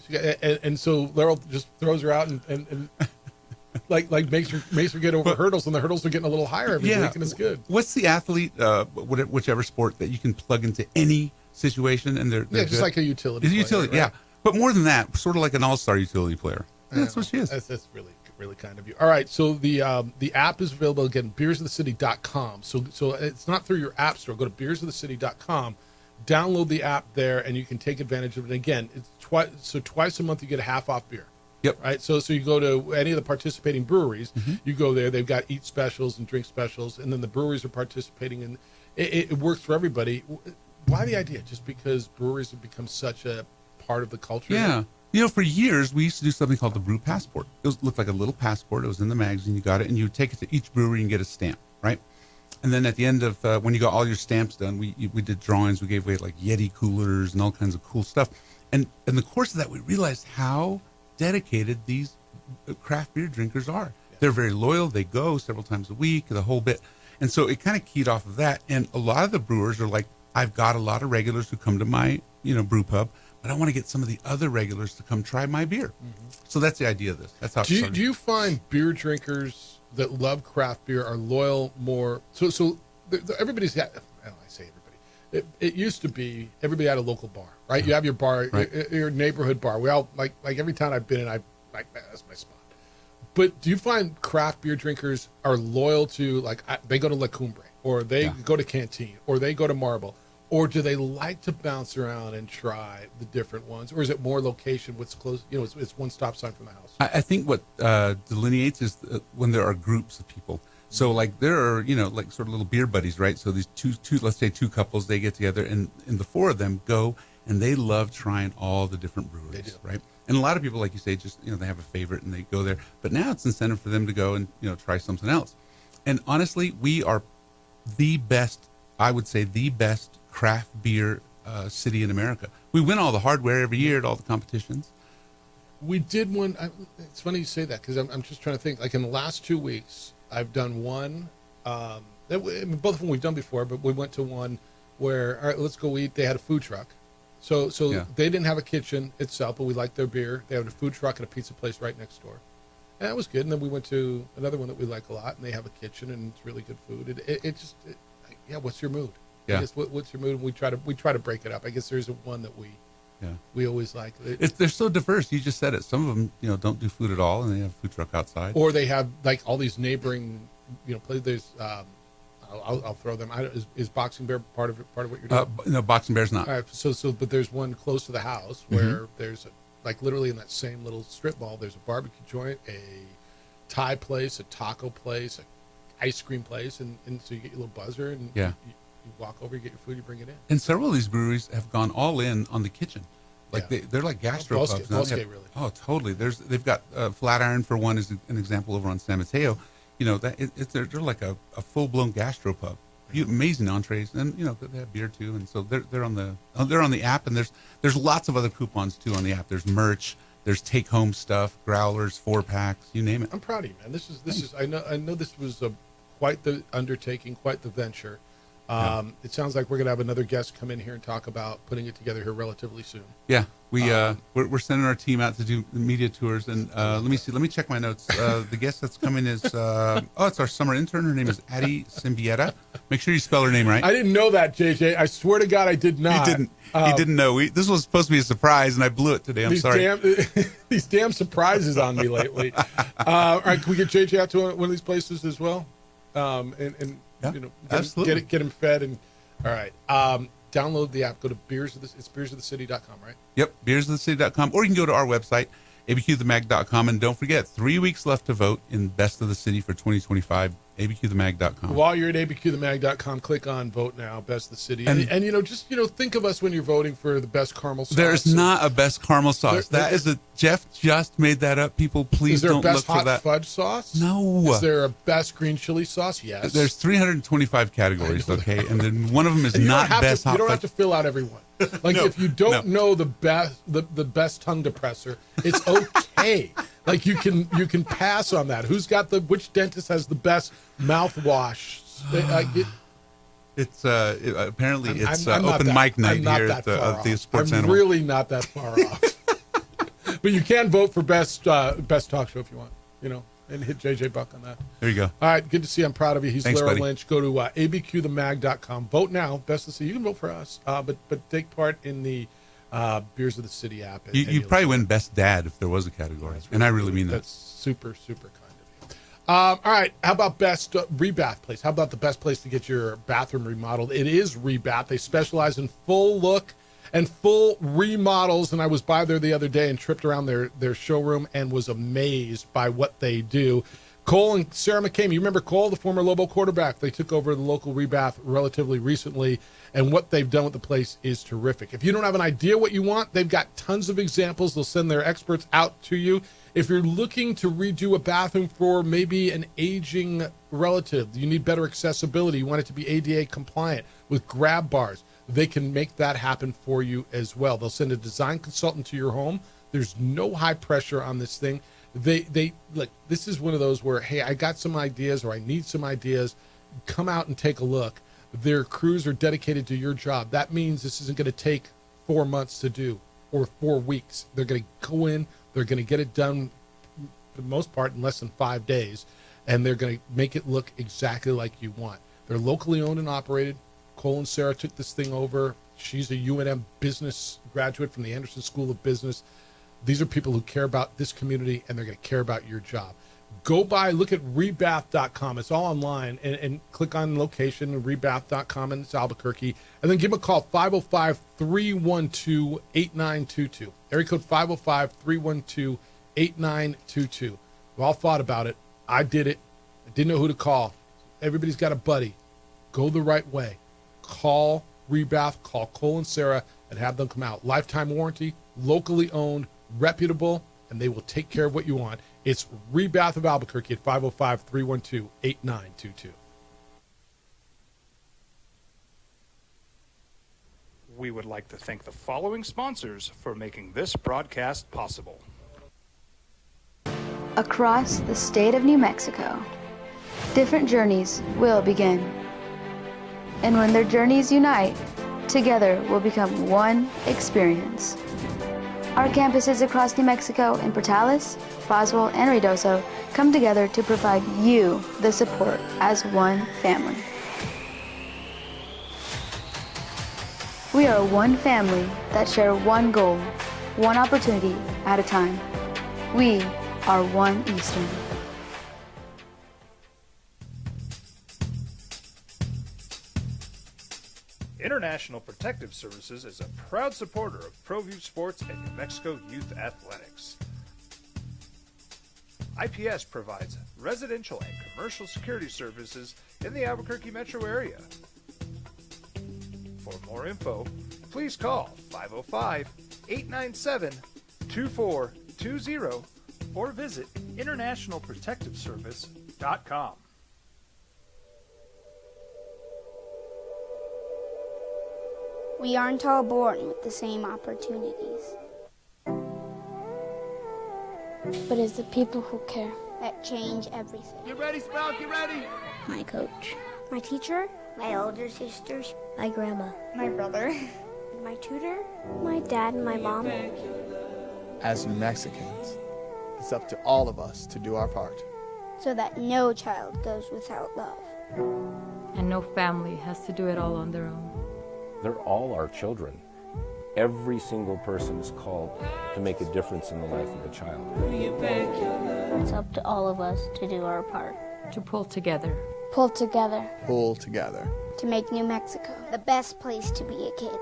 And so Laurel just throws her out and like makes her get over hurdles, and the hurdles are getting a little higher every week, and it's good. What's the athlete, whichever sport, that you can plug into any situation and they're just good? like a utility It's a player, utility, right? yeah. But more than that, sort of like an all-star utility player. That's what she is. That's really, really kind of you. All right, so the app is available again, beersofthecity.com. So it's not through your app store. Go to beersofthecity.com, download the app there, and you can take advantage of it. And again, it's twice a month you get a half off beer. Yep. Right. So you go to any of the participating breweries, you go there. They've got eat specials and drink specials, and then the breweries are participating, and it works for everybody. Why the idea? Just because breweries have become such a part of the culture. Yeah. For years we used to do something called the Brew Passport. It looked like a little passport. It was in the magazine. You got it, and you would take it to each brewery and get a stamp, right? And then at the end of when you got all your stamps done, we did drawings. We gave away like Yeti coolers and all kinds of cool stuff. And in the course of that, we realized how dedicated these craft beer drinkers are. They're very loyal. They go several times a week, the whole bit. And so it kind of keyed off of that. And a lot of the brewers are like, I've got a lot of regulars who come to my, brew pub, but I want to get some of the other regulars to come try my beer. So that's the idea of this. That's how it started. Do you find beer drinkers that love craft beer are loyal more? So everybody's got, I say everybody. It used to be everybody had a local bar, right? You have your bar, Right. your neighborhood bar. We all like every town I've been in, I like that's my spot. But do you find craft beer drinkers are loyal to they go to La Cumbre, or they go to Canteen, or they go to Marble, or do they like to bounce around and try the different ones, or is it more location? What's close? It's one stop sign from the house. I think what delineates is when there are groups of people. So there are, like sort of little beer buddies, right? So these two, let's say two couples, they get together and the four of them go and they love trying all the different breweries, right? And a lot of people, like you say, just, they have a favorite and they go there. But now it's incentive for them to go and, try something else. And honestly, we are the best, I would say the best craft beer city in America. We win all the hardware every year at all the competitions. We did one. It's funny you say that because I'm just trying to think. Like in the last 2 weeks, I've done one. Both of them we've done before, but we went to one where, all right, let's go eat. They had a food truck. So they didn't have a kitchen itself, but we liked their beer. They had a food truck and a pizza place right next door. And that was good. And then we went to another one that we like a lot, and they have a kitchen, and it's really good food. What's your mood? Yeah. I guess what's your mood? And we try to break it up. I guess there's one that we always like. They're so diverse. You just said it. Some of them, don't do food at all, and they have a food truck outside. Or they have like all these neighboring, places. There's, I'll throw them. Is Boxing Bear part of what you're doing? No, Boxing Bear's not. All right, but there's one close to the house where there's literally in that same little strip mall, there's a barbecue joint, a Thai place, a taco place, a ice cream place, and so you get your little buzzer and you walk over, you get your food, you bring it in. And several of these breweries have gone all in on the kitchen. They're like gastro pubs. Bosque, really. Oh, totally. They've got Flatiron for one is an example over on San Mateo. They're like a full blown gastro pub. amazing entrees, and they have beer too. And so they're on the app, and there's lots of other coupons too on the app. There's merch, there's take home stuff, growlers, 4-packs, you name it. I'm proud of you, man. This is. I know this was quite the undertaking, quite the venture. It sounds like we're going to have another guest come in here and talk about putting it together here relatively soon. Yeah, we're sending our team out to do media tours, and let me check my notes. The guest that's coming is it's our summer intern. Her name is Addie Simbieta. Make sure you spell her name right. I didn't know that, JJ. I swear to God, I did not. You didn't know. This was supposed to be a surprise, and I blew it today. I'm sorry. These damn surprises on me lately. All right, can we get JJ out to one of these places as well? Absolutely. Get him fed, and all right. Download the app. Go to beersofthecity.com, right? Yep, beersofthecity.com, or you can go to our website, abqthemag.com, and don't forget, 3 weeks left to vote in Best of the City for 2025. abqthemag.com. While you're at abqthemag.com, click on Vote Now, Best of the City, and just think of us when you're voting for the best caramel sauce. There's not a best caramel sauce. Jeff just made that up. People, please don't look for that. Is there a best hot fudge sauce? No. Is there a best green chili sauce? Yes. There's 325 categories, okay, and then one of them is not best hot fudge. You don't have to fill out every one. Like if you don't know the best tongue depressor, it's okay. Like you can pass on that. Which dentist has the best mouthwash? Apparently it's open mic night here at the Sports Animal. I'm really not that far off. But you can vote for best talk show if you want, and hit JJ Buck on that. There you go. All right, good to see you. I'm proud of you. Thanks, Larry buddy. Lynch. Go to abqthemag.com. Vote now. Best of the City. You can vote for us, but take part in the Beers of the City app. You probably win Best Dad if there was a category, and I really mean that. That's super, super kind of you. All right, how about best rebath place? How about the best place to get your bathroom remodeled? It is Rebath. They specialize in full look and full remodels, and I was by there the other day and tripped around their showroom and was amazed by what they do. Cole and Sarah McCamey, you remember Cole, the former Lobo quarterback? They took over the local Rebath relatively recently, and what they've done with the place is terrific. If you don't have an idea what you want, they've got tons of examples. They'll send their experts out to you. If you're looking to redo a bathroom for maybe an aging relative, you need better accessibility, you want it to be ADA compliant with grab bars, they can make that happen for you as well. They'll send a design consultant to your home. There's no high pressure on this thing. They look, this is one of those where, hey, I got some ideas or I need some ideas. Come out and take a look. Their crews are dedicated to your job. That means this isn't going to take 4 months to do or 4 weeks. They're going to go in, they're going to get it done for the most part in less than 5 days, and they're going to make it look exactly like you want. They're locally owned and operated. Cole and Sarah took this thing over. She's a UNM business graduate from the Anderson School of Business. These are people who care about this community, and they're going to care about your job. Go by, look at rebath.com. It's all online, and click on location, rebath.com, and it's Albuquerque. And then give them a call, 505-312-8922. Area code 505-312-8922. We've all thought about it. I did it. I didn't know who to call. Everybody's got a buddy. Go the right way. Call Rebath, call Cole and Sarah, and have them come out. Lifetime warranty, locally owned, reputable, and they will take care of what you want. It's Rebath of Albuquerque at 505-312-8922. We would like to thank the following sponsors for making this broadcast possible. Across the state of New Mexico, different journeys will begin. And when their journeys unite, together will become one experience. Our campuses across New Mexico in Portales, Boswell, and Ruidoso come together to provide you the support as one family. We are one family that share one goal, one opportunity at a time. We are One Eastern. International Protective Services is a proud supporter of ProView Sports and New Mexico Youth Athletics. IPS provides residential and commercial security services in the Albuquerque metro area. For more info, please call 505-897-2420 or visit internationalprotectiveservice.com. We aren't all born with the same opportunities. But it's the people who care that change everything. Get ready, Sprout, get ready! My coach. My teacher. My older sisters. My grandma. My brother. My tutor. My dad and my mom. As New Mexicans, it's up to all of us to do our part. So that no child goes without love. And no family has to do it all on their own. They're all our children. Every single person is called to make a difference in the life of a child. It's up to all of us to do our part. To pull together. Pull together. Pull together. To make New Mexico the best place to be a kid.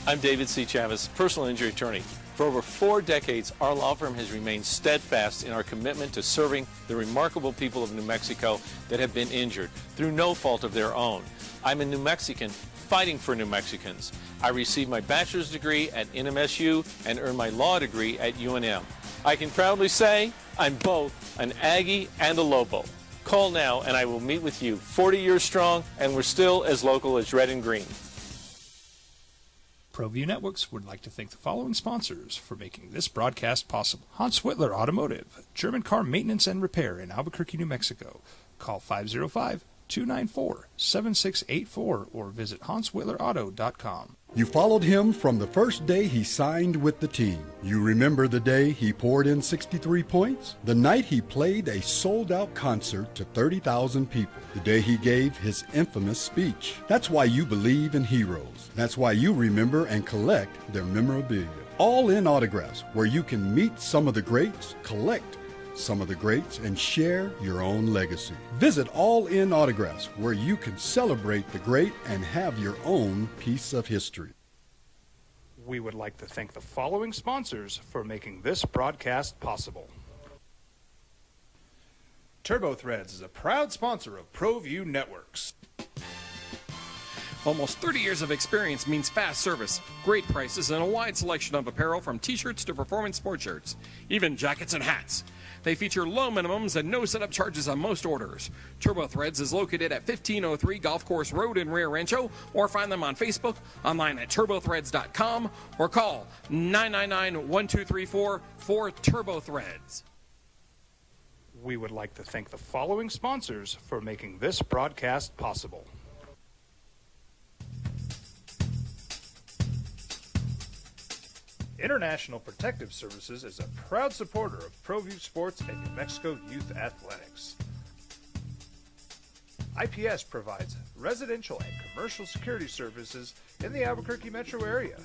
I'm David C. Chavez, personal injury attorney. For over 4 decades, our law firm has remained steadfast in our commitment to serving the remarkable people of New Mexico that have been injured through no fault of their own. I'm a New Mexican fighting for New Mexicans. I received my bachelor's degree at NMSU and earned my law degree at UNM. I can proudly say I'm both an Aggie and a Lobo. Call now and I will meet with you. 40 years strong, and we're still as local as red and green. ProView Networks would like to thank the following sponsors for making this broadcast possible. Hans Whitler Automotive, German car maintenance and repair in Albuquerque, New Mexico. Call 505-294-7684 or visit HansWhitlerAuto.com. You followed him from the first day he signed with the team. You remember the day he poured in 63 points? The night he played a sold-out concert to 30,000 people. The day he gave his infamous speech. That's why you believe in heroes. That's why you remember and collect their memorabilia. All in autographs, where you can meet some of the greats, collect some of the greats, and share your own legacy. Visit All In Autographs, where you can celebrate the great and have your own piece of history. We would like to thank the following sponsors for making this broadcast possible. TurboThreads is a proud sponsor of ProView Networks. Almost 30 years of experience means fast service, great prices, and a wide selection of apparel from t-shirts to performance sport shirts, even jackets and hats. They feature low minimums and no setup charges on most orders. TurboThreads is located at 1503 Golf Course Road in Rio Rancho, or find them on Facebook, online at turbothreads.com, or call 999-1234 for TurboThreads. We would like to thank the following sponsors for making this broadcast possible. International Protective Services is a proud supporter of ProView Sports and New Mexico Youth Athletics. IPS provides residential and commercial security services in the Albuquerque metro area.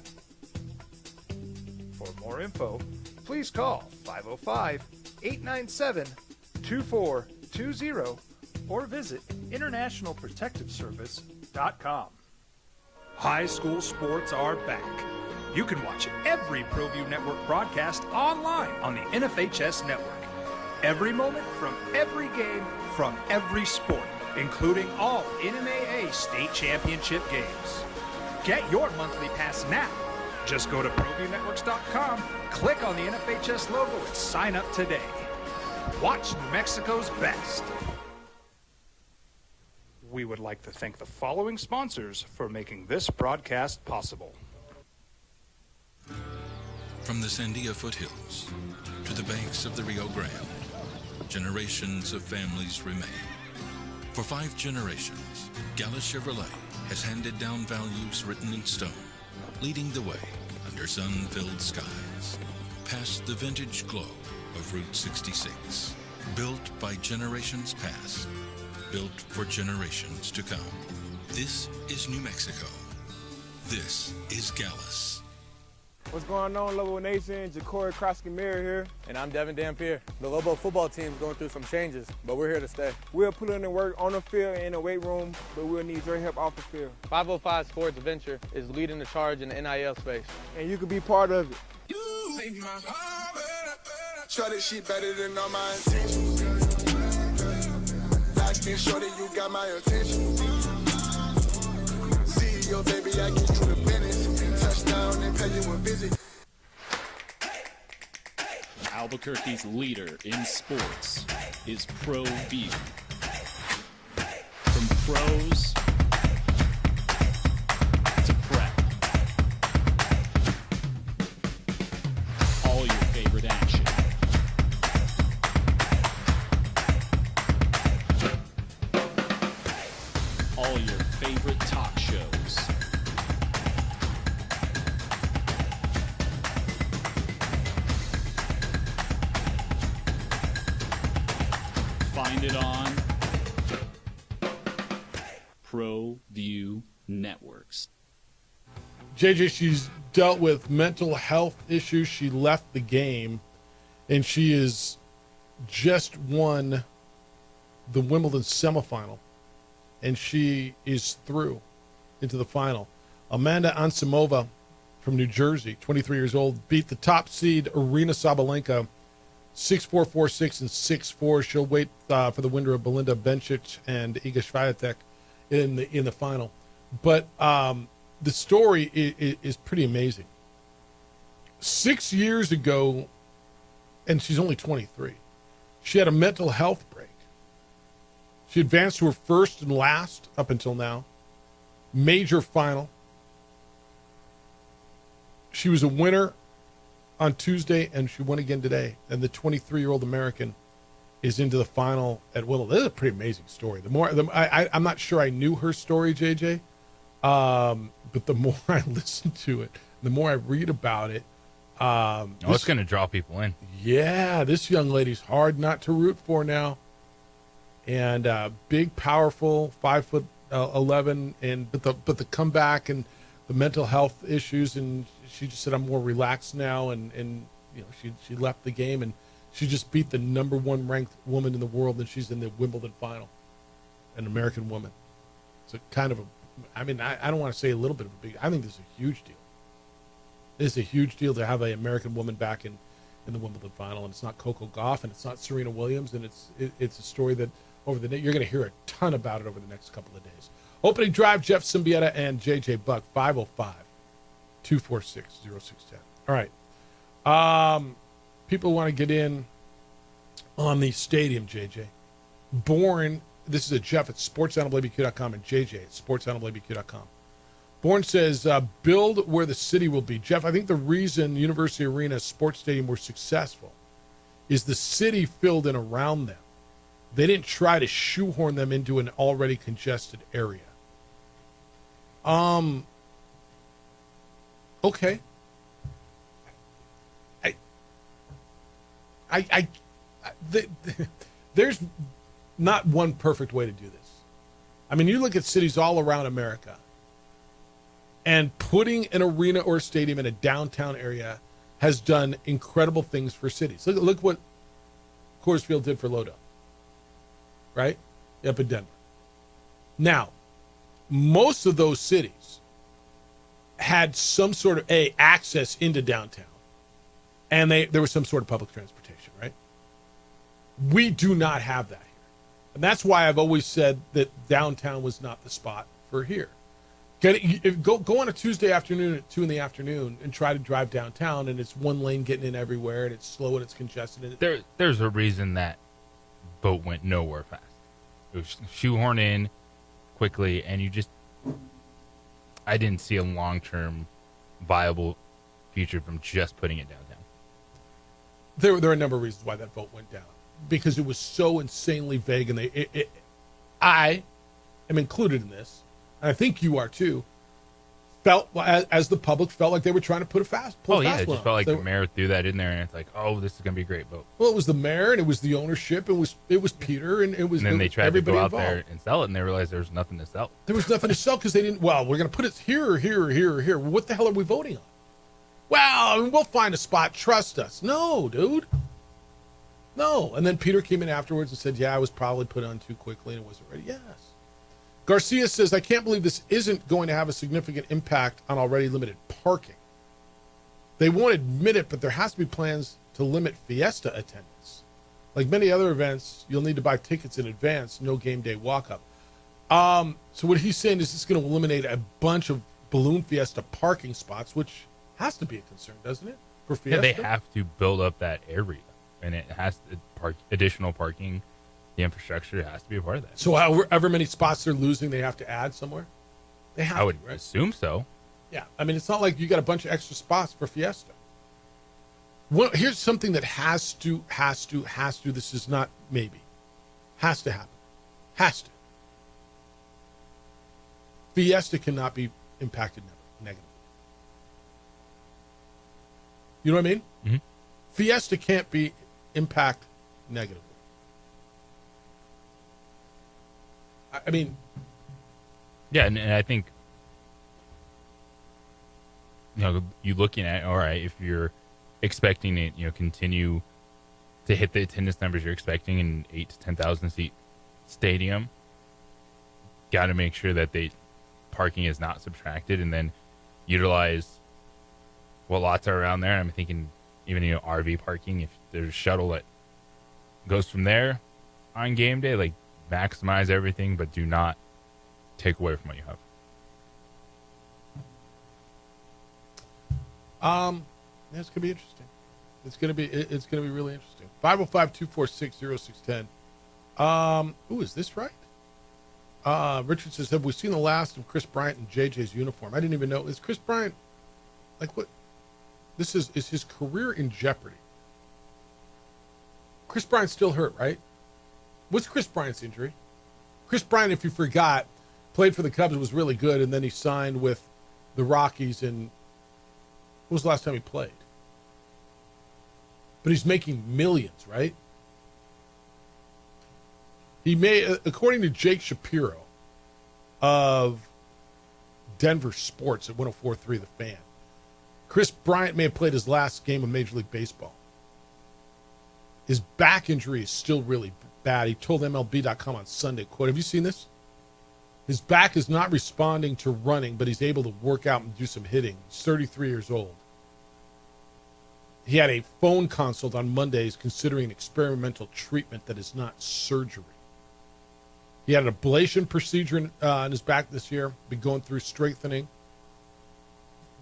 For more info, please call 505-897-2420 or visit internationalprotectiveservice.com. High school sports are back. You can watch every ProView Network broadcast online on the NFHS network. Every moment from every game from every sport, including all NMAA state championship games. Get your monthly pass now. Just go to ProViewNetworks.com, click on the NFHS logo, and sign up today. Watch New Mexico's best. We would like to thank the following sponsors for making this broadcast possible. From the Sandia foothills to the banks of the Rio Grande, generations of families remain. For 5 generations, Gallus Chevrolet has handed down values written in stone, leading the way under sun-filled skies, past the vintage glow of Route 66, built by generations past, built for generations to come. This is New Mexico. This is Gallus. What's going on, Lobo Nation? Ja'Cory Krosky-Miller here. And I'm Devin Dampier. The Lobo football team is going through some changes, but we're here to stay. We'll put in the work on the field and in the weight room, but we'll need your help off the field. 505 Sports Venture is leading the charge in the NIL space. And you can be part of it. You make my heart better. Shorty, she better than all my intentions. Locked in, shorty, you got my attention. CEO, baby, I get you the business. Touchdown and pay you a visit. Albuquerque's leader in sports. is Pro View. From pros to prep. All your favorite action. All your favorite talk shows. Find it on Pro View Networks. JJ, she's dealt with mental health issues. She left the game, and she has just won the Wimbledon semifinal, and she is through into the final. Amanda Ansimova from New Jersey, 23 years old, beat the top seed Aryna Sabalenka 6-4, 4-6, and 6-4. She'll wait for the winner of Belinda Bencic and Iga Swiatek in the final. But the story is pretty amazing. 6 years ago, and she's only 23, she had a mental health break. She advanced to her first and last, up until now, major final. She was a winner on Tuesday, and she won again today. And the 23-year-old American is into the final at Wimbledon. This is a pretty amazing story. I'm not sure I knew her story, JJ, but the more I listen to it, the more I read about it. It's going to draw people in. Yeah, this young lady's hard not to root for now. And big, powerful, 5'11", and but the comeback and the mental health issues, and she just said, I'm more relaxed now, and you know, she left the game, and she just beat the number one ranked woman in the world, and she's in the Wimbledon final, an American woman. So kind of I don't want to say a little bit of a big, I think this is a huge deal. It's a huge deal to have an American woman back in the Wimbledon final, and it's not Coco Gauff, and it's not Serena Williams, and it's a story that you're going to hear a ton about it over the next couple of days. Opening drive, Jeff Symbieta and JJ Buck, 505-246-0610. All right. People want to get in on the stadium, JJ. Bourne, this is a Jeff at sportsanimalabbq.com and JJ at sportsanimalabbq.com. Bourne says, build where the city will be. Jeff, I think the reason University Arena Sports Stadium were successful is the city filled in around them. They didn't try to shoehorn them into an already congested area. Okay. There's not one perfect way to do this. I mean, you look at cities all around America, and putting an arena or a stadium in a downtown area has done incredible things for cities. Look what Coors Field did for Lodo, right? Up in Denver. Now, most of those cities had some sort of access into downtown, and there was some sort of public transportation, right? We do not have that here, and that's why I've always said that downtown was not the spot for here. Go on a Tuesday afternoon at 2 p.m. and try to drive downtown, and it's one lane getting in everywhere, and it's slow and it's congested. There's a reason that boat went nowhere fast. It was shoehorned in quickly, and I didn't see a long-term viable future from just putting it downtown. There are a number of reasons why that vote went down, because it was so insanely vague, and I am included in this, and I think you are too, felt as the public felt like they were trying to put a fast. It just felt like the mayor threw that in there, and it's like, oh, this is going to be a great vote. Well, it was the mayor, and it was the ownership, it was Peter, and it was. And then they tried to go out involved there and sell it, and they realized there was nothing to sell. There was nothing to sell because they didn't. Well, we're going to put it here, or here, or here, or here. What the hell are we voting on? Well, we'll find a spot. Trust us. No, dude. No. And then Peter came in afterwards and said, yeah, I was probably put on too quickly and it wasn't ready. Yes. Garcia says, I can't believe this isn't going to have a significant impact on already limited parking. They won't admit it, but there has to be plans to limit Fiesta attendance. Like many other events, you'll need to buy tickets in advance, no game day walk-up. So what he's saying is it's going to eliminate a bunch of Balloon Fiesta parking spots, which has to be a concern, doesn't it? For Fiesta? Yeah, they have to build up that area, and it has to additional parking The infrastructure has to be a part of that. So however many spots they're losing, they have to add somewhere? They have I would to, right? assume so. Yeah. I mean, it's not like you got a bunch of extra spots for Fiesta. Well, here's something that has to, this is not maybe, has to happen. Has to. Fiesta cannot be impacted negatively. You know what I mean? Mm-hmm. Fiesta can't be impacted negatively. I mean, yeah, and I think, you looking at, all right, if you're expecting it, continue to hit the attendance numbers you're expecting in 8,000 to 10,000 seat stadium, got to make sure that parking is not subtracted, and then utilize what lots are around there. I'm thinking even RV parking. If there's a shuttle that goes from there on game day, like maximize everything, but do not take away from what you have. It's gonna be interesting. It's gonna be really interesting. 505-246-0610. Is this right? Richard says, have we seen the last of Chris Bryant in JJ's uniform? I didn't even know. Is Chris Bryant, like, what? Is his career in jeopardy? Chris Bryant's still hurt, right? What's Chris Bryant's injury? Chris Bryant, if you forgot, played for the Cubs, was really good, and then he signed with the Rockies. And when was the last time he played? But he's making millions, right? He made, according to Jake Shapiro of Denver Sports at 104.3 The Fan, Chris Bryant may have played his last game of Major League Baseball. His back injury is still really bad. He told MLB.com on Sunday, quote, have you seen this? His back is not responding to running, but he's able to work out and do some hitting. He's 33 years old. He had a phone consult on Mondays considering experimental treatment that is not surgery. He had an ablation procedure in his back this year, been going through strengthening.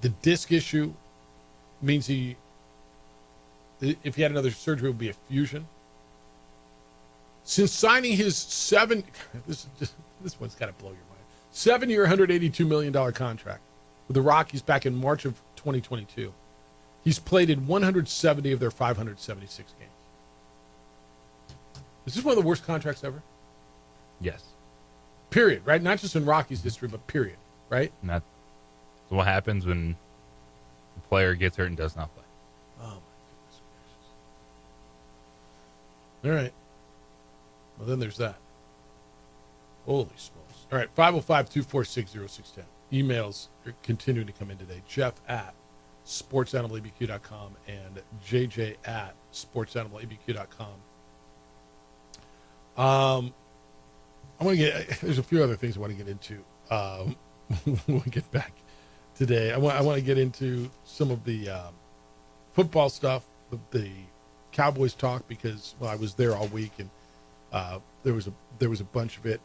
The disc issue means if he had another surgery, it would be a fusion. Since signing his this one's got to blow your mind, 7-year, $182 million contract with the Rockies back in March of 2022, he's played in 170 of their 576 games. Is this one of the worst contracts ever? Yes. Period, right? Not just in Rockies history, but period, right? And that's what happens when the player gets hurt and does not play. Oh, my goodness gracious. All right. Well, then there's that. Holy smokes. All right, 505-246-0610. Emails are continuing to come in today. Jeff at sportsanimalabq.com and JJ at sportsanimalabq.com. I want to there's a few other things I want to get into when we get back today. I want to get into some of the football stuff, the Cowboys talk, because I was there all week and there was a bunch of it.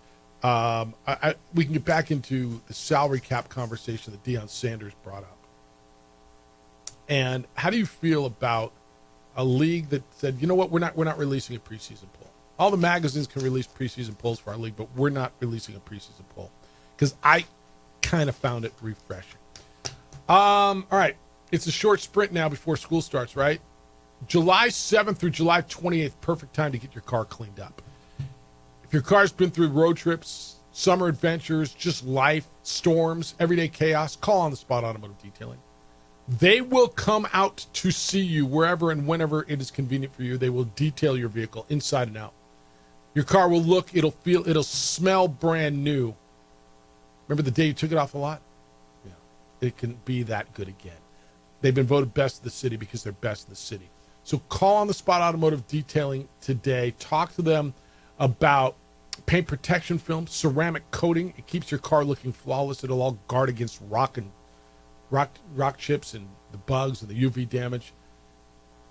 We can get back into the salary cap conversation that Deion Sanders brought up. And how do you feel about a league that said, you know what, we're not releasing a preseason poll? All the magazines can release preseason polls for our league, but we're not releasing a preseason poll, because I kind of found it refreshing. All right, it's a short sprint now before school starts, right? July 7th through July 28th, perfect time to get your car cleaned up. If your car's been through road trips, summer adventures, just life, storms, everyday chaos, call On the Spot Automotive Detailing. They will come out to see you wherever and whenever it is convenient for you. They will detail your vehicle inside and out. Your car will look, it'll feel, it'll smell brand new. Remember the day you took it off the lot? Yeah. It can be that good again. They've been voted best in the city because they're best in the city. So call On the Spot Automotive Detailing today. Talk to them about paint protection film, ceramic coating. It keeps your car looking flawless. It'll all guard against rock chips and the bugs and the UV damage.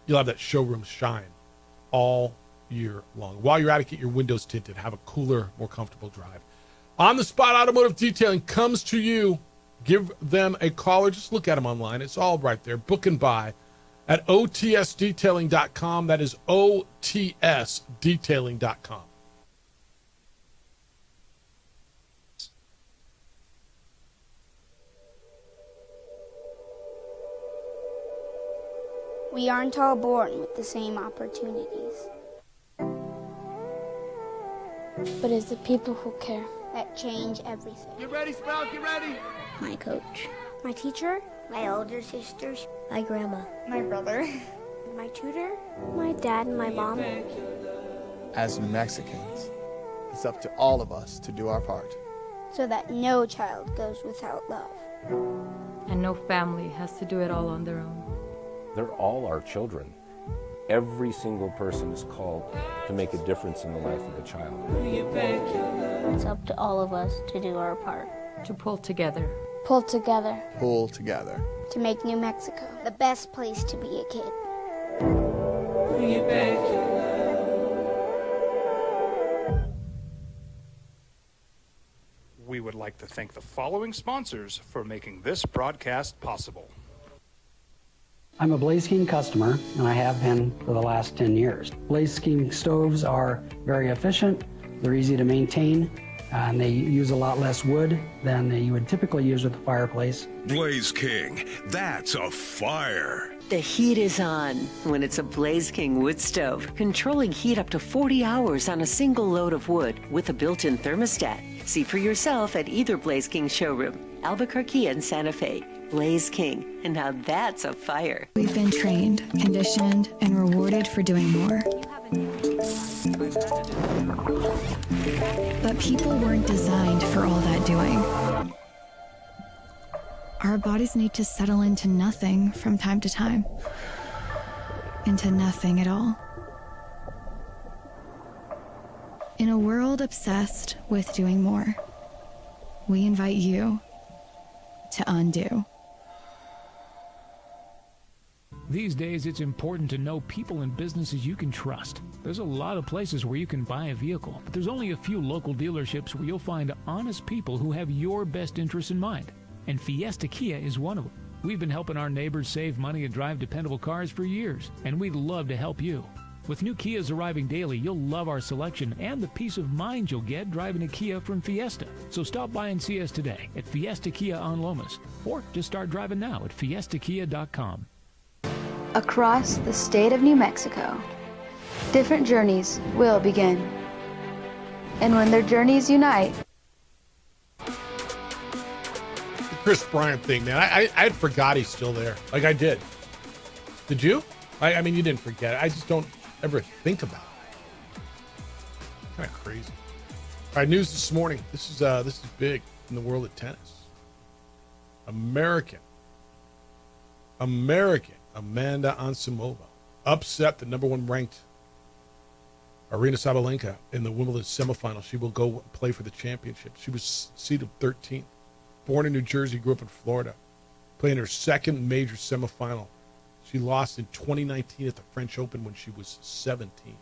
You'll have that showroom shine all year long. While you're at it, get your windows tinted. Have a cooler, more comfortable drive. On the Spot Automotive Detailing comes to you. Give them a call or just look at them online. It's all right there. Book and buy at otsdetailing.com. That is otsdetailing.com. We aren't all born with the same opportunities. But it's the people who care that change everything. Get ready, Sprout, get ready. My coach. My teacher. My older sisters. My grandma. My brother. My tutor. My dad and my mom. As New Mexicans, it's up to all of us to do our part. So that no child goes without love. And no family has to do it all on their own. They're all our children. Every single person is called to make a difference in the life of a child. It's up to all of us to do our part. To pull together. Pull together. Pull together. To make New Mexico the best place to be a kid. We would like to thank the following sponsors for making this broadcast possible. I'm a Blaze King customer, and I have been for the last 10 years. Blaze King stoves are very efficient, they're easy to maintain, and they use a lot less wood than you would typically use with a fireplace. Blaze King, that's a fire. The heat is on when it's a Blaze King wood stove, controlling heat up to 40 hours on a single load of wood with a built-in thermostat. See for yourself at either Blaze King showroom, Albuquerque and Santa Fe. Blaze King, and now that's a fire. We've been trained, conditioned, and rewarded for doing more. But people weren't designed for all that doing. Our bodies need to settle into nothing from time to time. Into nothing at all. In a world obsessed with doing more, we invite you to undo. These days, it's important to know people and businesses you can trust. There's a lot of places where you can buy a vehicle, but there's only a few local dealerships where you'll find honest people who have your best interests in mind. And Fiesta Kia is one of them. We've been helping our neighbors save money and drive dependable cars for years, and we'd love to help you. With new Kias arriving daily, you'll love our selection and the peace of mind you'll get driving a Kia from Fiesta. So stop by and see us today at Fiesta Kia on Lomas, or just start driving now at fiestakia.com. Across the state of New Mexico, different journeys will begin. And when their journeys unite, The Chris Bryant thing, man. I forgot he's still there. Like I did. Did you? I mean, you didn't forget it. I just don't ever think about it. Kind of crazy. All right, news this morning. This is big in the world of tennis. American Amanda Anisimova upset the number one ranked Aryna Sabalenka in the Wimbledon semifinal. She will go play for the championship. She was seeded 13th. Born in New Jersey, grew up in Florida. Playing her second major semifinal. She lost in 2019 at the French Open when she was 17.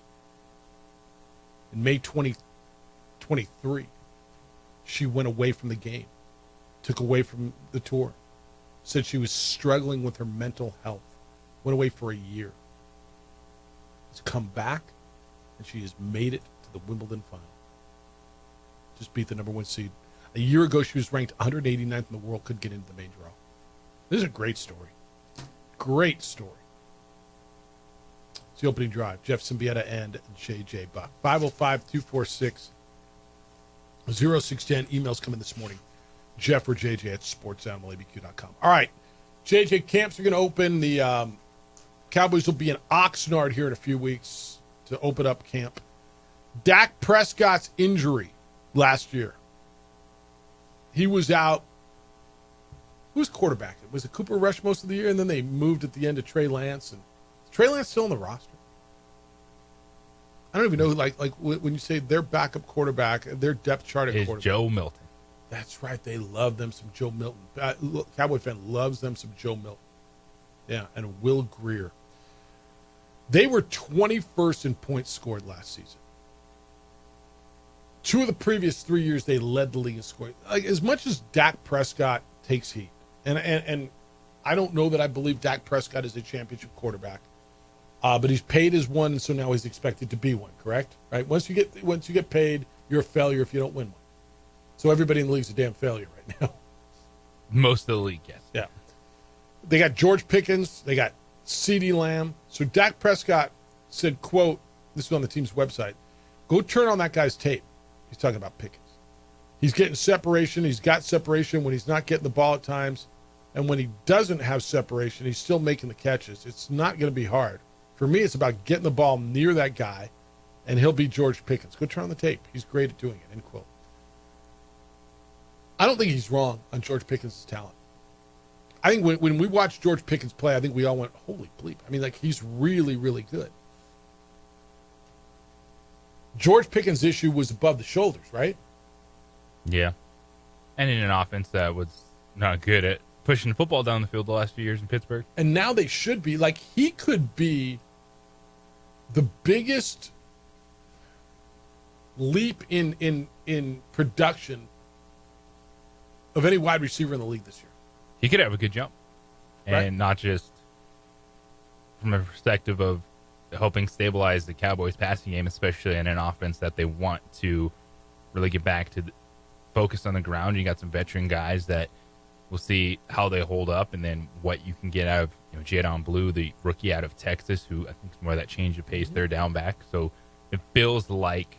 In May 2023, she went away from the game, took away from the tour, said she was struggling with her mental health, went away for a year. She's come back, and she has made it to the Wimbledon final. Just beat the number one seed. A year ago, she was ranked 189th in the world, couldn't get into the main draw. This is a great story. Great story. It's the opening drive. Jeff Symbieta and JJ Buck. 505-246-0610. Emails coming this morning. Jeff or JJ at sportsanimalabq.com. All right. JJ, camps are going to open. The Cowboys will be in Oxnard here in a few weeks to open up camp. Dak Prescott's injury last year. He was out. Who was quarterback? Was it Cooper Rush most of the year? And then they moved at the end to Trey Lance. And is Trey Lance still on the roster? I don't even know who, like when you say their backup quarterback, their depth chart at quarterback. Joe Milton. That's right. They love them some Joe Milton. Cowboy fan loves them some Joe Milton. Yeah, and Will Greer. They were 21st in points scored last season. 2 of the previous 3 years, they led the league in scoring. Like, as much as Dak Prescott takes heat, and I don't know that I believe Dak Prescott is a championship quarterback, but he's paid as one, so now he's expected to be one. Correct? Right? Once you get paid, you're a failure if you don't win one. So everybody in the league's a damn failure right now. Most of the league, yes. Yeah. They got George Pickens. They got CeeDee Lamb. So Dak Prescott said, quote, this is on the team's website, go turn on that guy's tape. He's talking about Pickens. He's getting separation. He's got separation when he's not getting the ball at times. And when he doesn't have separation, he's still making the catches. It's not going to be hard. For me, it's about getting the ball near that guy, and he'll be George Pickens. Go turn on the tape. He's great at doing it, end quote. I don't think he's wrong on George Pickens' talent. I think when we watched George Pickens play, I think we all went, holy bleep. I mean, like, he's really, really good. George Pickens' issue was above the shoulders, right? Yeah. And in an offense that was not good at pushing the football down the field the last few years in Pittsburgh. And now they should be. Like, he could be the biggest leap in production of any wide receiver in the league this year. He could have a good jump. And Right. not just from the perspective of helping stabilize the Cowboys passing game, especially in an offense that they want to really get back to focus on the ground. You got some veteran guys that we'll see how they hold up, and then what you can get out of Jadon Blue, the rookie out of Texas, who I think is more of that change of pace, third down back. So it feels like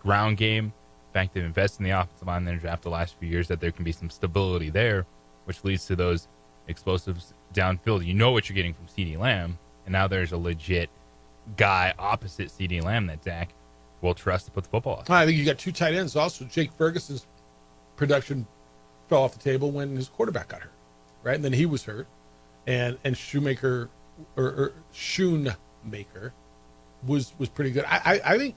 ground game. In fact, they've invested in the offensive line in their draft the last few years, that there can be some stability there, which leads to those explosives downfield. You know what you're getting from CeeDee Lamb, and now there's a legit guy opposite CeeDee Lamb that Dak will trust to put the football up. I think you got two tight ends also. Jake Ferguson's production fell off the table when his quarterback got hurt, right? And then he was hurt, and Shoemaker or Schoonmaker was pretty good. I think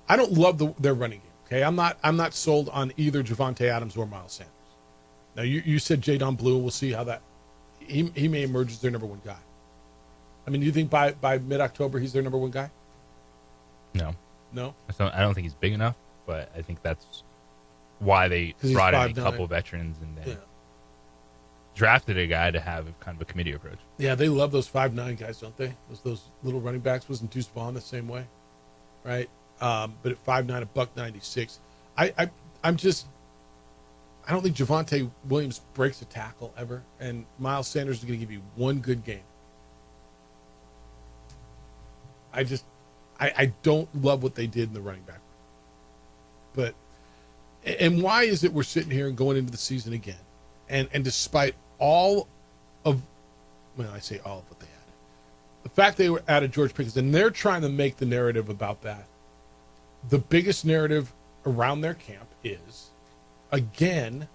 I don't love their running game. Okay, I'm not sold on either Javonte Adams or Miles Sanders. Now you said Jadon Blue. We'll see how that he may emerge as their number one guy. I mean, do you think by mid-October he's their number one guy? No. I don't think he's big enough, but I think that's why they brought in a couple veterans and then drafted a guy to have kind of a committee approach. Yeah, they love those 5'9" guys, don't they? Those little running backs. Wasn't Deuce Vaughn the same way, right? But at 5'9", $196, I don't think Javonte Williams breaks a tackle ever, and Miles Sanders is going to give you one good game. I don't love what they did in the running back. But, and why is it we're sitting here and going into the season again, and despite all of, well, I say all of what they had, the fact they were added George Pickens, and they're trying to make the narrative about that. The biggest narrative around their camp is, again,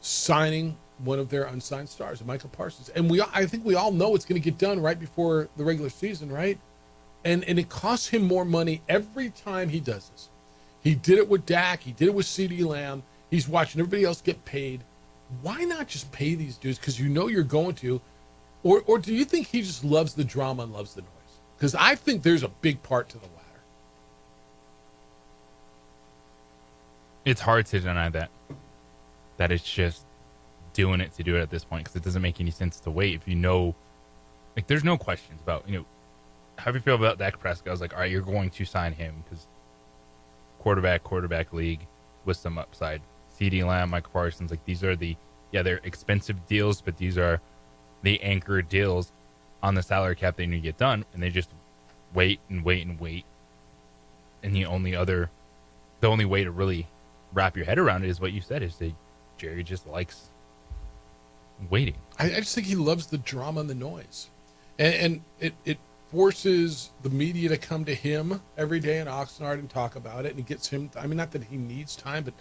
signing one of their unsigned stars, Michael Parsons. And I think we all know it's going to get done right before the regular season, right? And it costs him more money every time he does this. He did it with Dak. He did it with CeeDee Lamb. He's watching everybody else get paid. Why not just pay these dudes? Because you know you're going to. Or do you think he just loves the drama and loves the noise? Because I think there's a big part to the latter. It's hard to deny that it's just doing it to do it at this point, because it doesn't make any sense to wait if you know, like, there's no questions about, how do you feel about Dak Prescott? I was like, all right, you're going to sign him because quarterback league with some upside. CeeDee Lamb, Michael Parsons, like, these are they're expensive deals, but these are the anchor deals on the salary cap they need to get done, and they just wait and wait and wait. And the only way to really wrap your head around it is what you said, is that Jerry just likes waiting. I just think he loves the drama and the noise. And it forces the media to come to him every day in Oxnard and talk about it, and it gets him, I mean, not that he needs time, but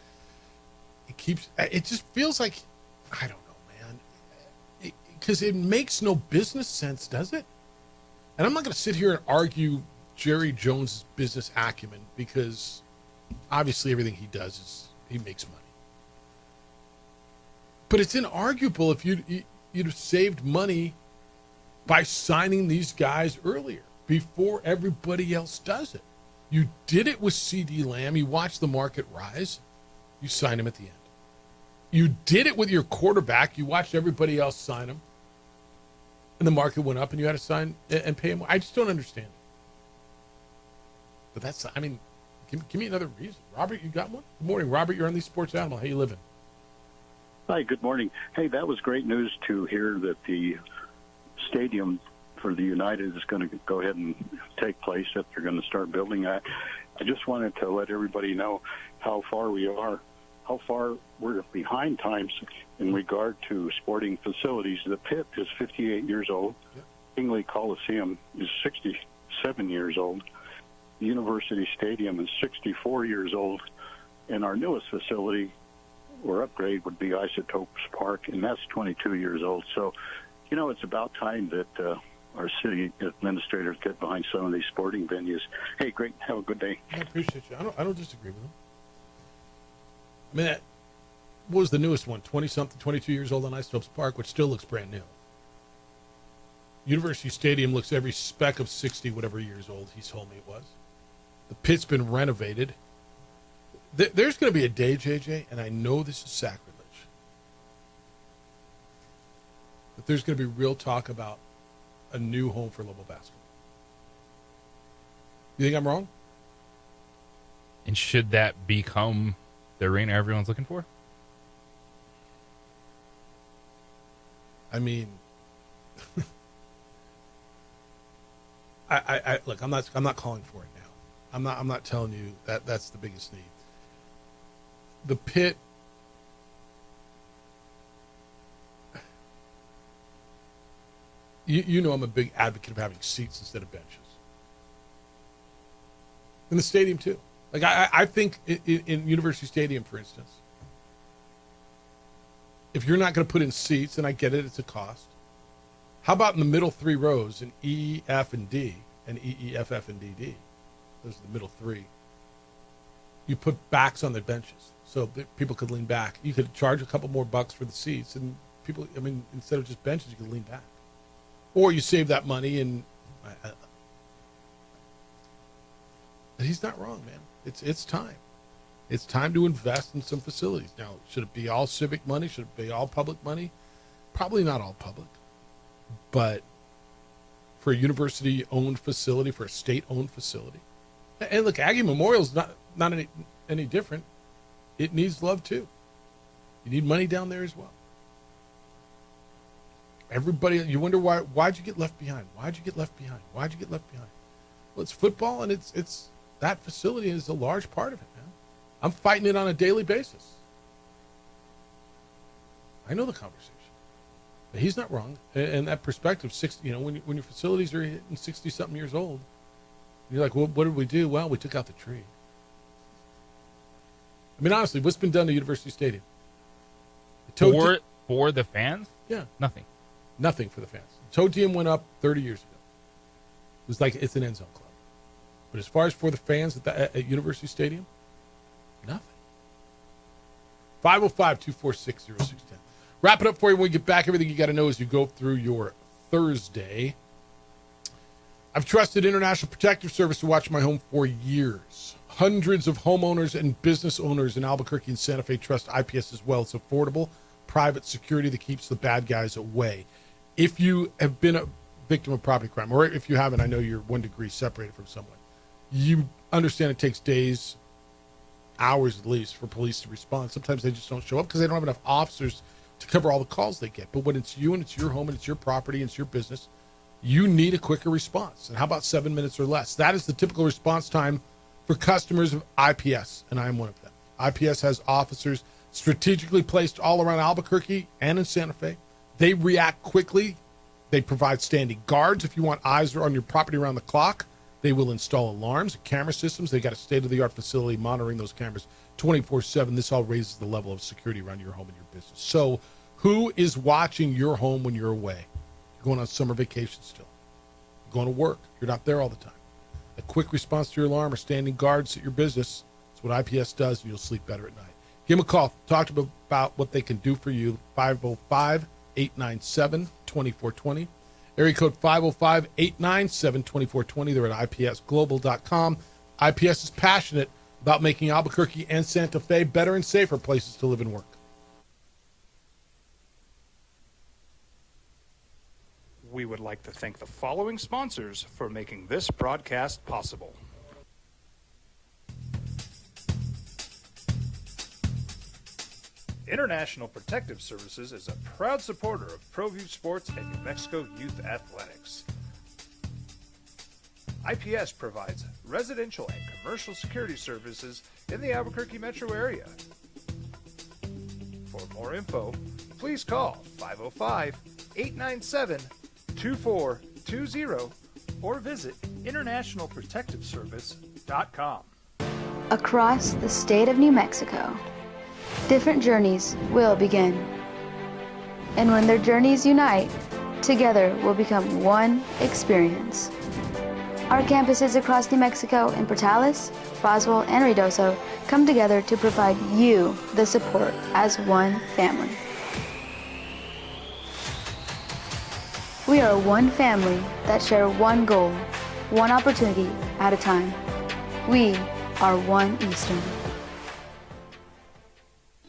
it just feels like, I don't know, man, because it makes no business sense, does it? And I'm not going to sit here and argue Jerry Jones' business acumen, because obviously everything he does is he makes money. But it's inarguable if you'd have saved money by signing these guys earlier, before everybody else does it. You did it with CeeDee Lamb. You watched the market rise. You signed him at the end. You did it with your quarterback. You watched everybody else sign him. And the market went up and you had to sign and pay him. I just don't understand it. But that's, I mean, give me another reason. Robert, you got one? Good morning, Robert. You're on the Sports Animal. How you living? Hi, good morning. Hey, that was great news to hear that the stadium for the United is going to go ahead and take place, that they're going to start building. I just wanted to let everybody know how far we're behind times in regard to sporting facilities. The Pit is 58 years old. Tingley Coliseum is 67 years old. The University Stadium is 64 years old. And our newest facility or upgrade would be Isotopes Park, and that's 22 years old. So, it's about time that our city administrators get behind some of these sporting venues. Hey, great. Have a good day. I appreciate you. I don't disagree with them. I mean, what was the newest one? 20-something, 22 years old on Isotopes Park, which still looks brand new. University Stadium looks every speck of 60, whatever years old he told me it was. The Pit's been renovated. There's going to be a day, JJ, and I know this is sacrilege, but there's going to be real talk about a new home for Lobo basketball. You think I'm wrong? And should that become the arena everyone's looking for? I mean, I look. I'm not calling for it now. I'm not telling you that that's the biggest need. The Pit. You know I'm a big advocate of having seats instead of benches. In the stadium too. Like I think in University Stadium, for instance, if you're not going to put in seats, and I get it, it's a cost. How about in the middle three rows in E, F, and D, and E, E, F, F, and D, D? Those are the middle three. You put backs on the benches so that people could lean back. You could charge a couple more bucks for the seats, and people, instead of just benches, you could lean back. Or you save that money and... But he's not wrong, man. It's time. It's time to invest in some facilities. Now, should it be all civic money? Should it be all public money? Probably not all public. But for a university-owned facility, for a state-owned facility. And look, Aggie Memorial's not any different. It needs love, too. You need money down there as well. Everybody, you wonder why'd you get left behind? Why'd you get left behind? Why'd you get left behind? Well, it's football, and it's that facility is a large part of it, man. I'm fighting it on a daily basis. I know the conversation. But he's not wrong. And that perspective, when your facilities are hitting 60-something years old, you're like, well, what did we do? Well, we took out the tree. I mean, honestly, what's been done to University Stadium? For the fans? Yeah. Nothing. Nothing for the fans. The Toe Team went up 30 years ago. It was like it's an end zone club. But as far as for the fans at University Stadium, nothing. 505-246-0610. Wrap it up for you when we get back. Everything you got to know as you go through your Thursday. I've trusted International Protective Service to watch my home for years. Hundreds of homeowners and business owners in Albuquerque and Santa Fe trust IPS as well. It's affordable, private security that keeps the bad guys away. If you have been a victim of property crime, or if you haven't, I know you're 1 degree separated from someone. You understand it takes days, hours at least, for police to respond. Sometimes they just don't show up because they don't have enough officers to cover all the calls they get. But when it's you and it's your home and it's your property and it's your business, you need a quicker response. And how about 7 minutes or less? That is the typical response time for customers of IPS, and I am one of them. IPS has officers strategically placed all around Albuquerque and in Santa Fe. They react quickly. They provide standing guards if you want eyes on your property around the clock. They will install alarms and camera systems. They got a state-of-the-art facility monitoring those cameras 24/7. This all raises the level of security around your home and your business. So who is watching your home when you're away? You're going on summer vacation still. You're going to work. You're not there all the time. A quick response to your alarm or standing guards at your business is what IPS does, and you'll sleep better at night. Give them a call. Talk to them about what they can do for you. 505-897-2420. Area code 505-897-2420. They're at ipsglobal.com. IPS is passionate about making Albuquerque and Santa Fe better and safer places to live and work. We would like to thank the following sponsors for making this broadcast possible. International Protective Services is a proud supporter of ProView Sports and New Mexico Youth Athletics. IPS provides residential and commercial security services in the Albuquerque metro area. For more info, please call 505-897-2420 or visit internationalprotectiveservice.com. Across the state of New Mexico, different journeys will begin. And when their journeys unite, together will become one experience. Our campuses across New Mexico in Portales, Roswell, and Ruidoso come together to provide you the support as one family. We are one family that share one goal, one opportunity at a time. We are One Eastern.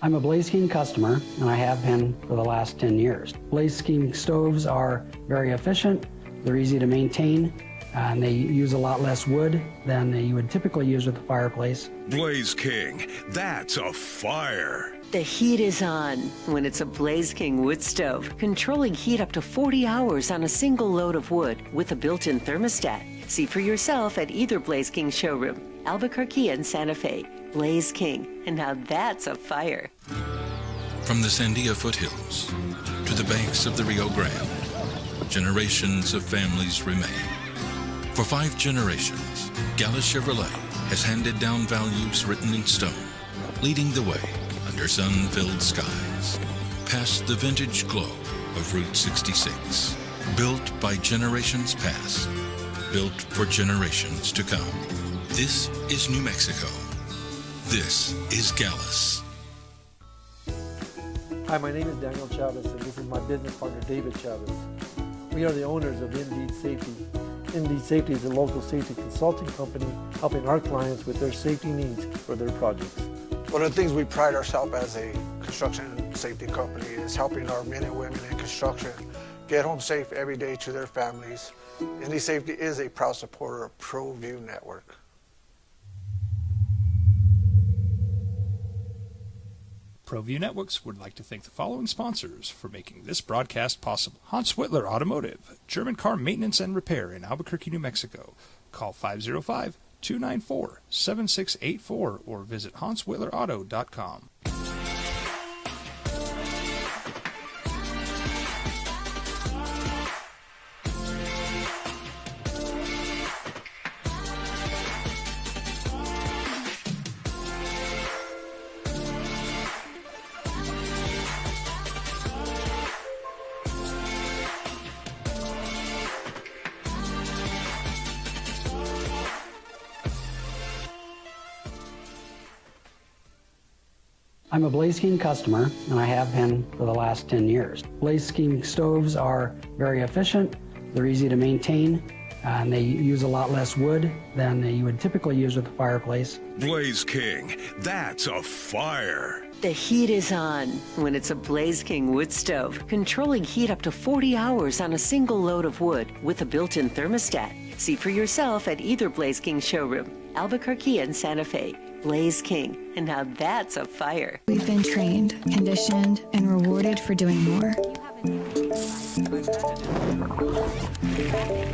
I'm a Blaze King customer, and I have been for the last 10 years. Blaze King stoves are very efficient, they're easy to maintain, and they use a lot less wood than you would typically use with a fireplace. Blaze King, that's a fire. The heat is on when it's a Blaze King wood stove, controlling heat up to 40 hours on a single load of wood with a built-in thermostat. See for yourself at either Blaze King showroom, Albuquerque and Santa Fe. Blaze King, and now that's a fire. From the Sandia foothills to the banks of the Rio Grande, generations of families remain. For 5 generations, Gallus Chevrolet has handed down values written in stone, leading the way under sun-filled skies, past the vintage glow of Route 66. Built by generations past, built for generations to come. This is New Mexico. This is Gallus. Hi, my name is Daniel Chavez, and this is my business partner, David Chavez. We are the owners of Indeed Safety. Indeed Safety is a local safety consulting company helping our clients with their safety needs for their projects. One of the things we pride ourselves as a construction safety company is helping our men and women in construction get home safe every day to their families. Indeed Safety is a proud supporter of ProView Network. ProView Networks would like to thank the following sponsors for making this broadcast possible. Hans Whitler Automotive, German car maintenance and repair in Albuquerque, New Mexico. Call 505-294-7684 or visit hanswhitlerauto.com. I'm a Blaze King customer, and I have been for the last 10 years. Blaze King stoves are very efficient, they're easy to maintain, and they use a lot less wood than you would typically use with a fireplace. Blaze King, that's a fire. The heat is on when it's a Blaze King wood stove, controlling heat up to 40 hours on a single load of wood with a built-in thermostat. See for yourself at either Blaze King showroom, Albuquerque and Santa Fe. Blaze King, and now that's a fire. We've been trained, conditioned, and rewarded for doing more.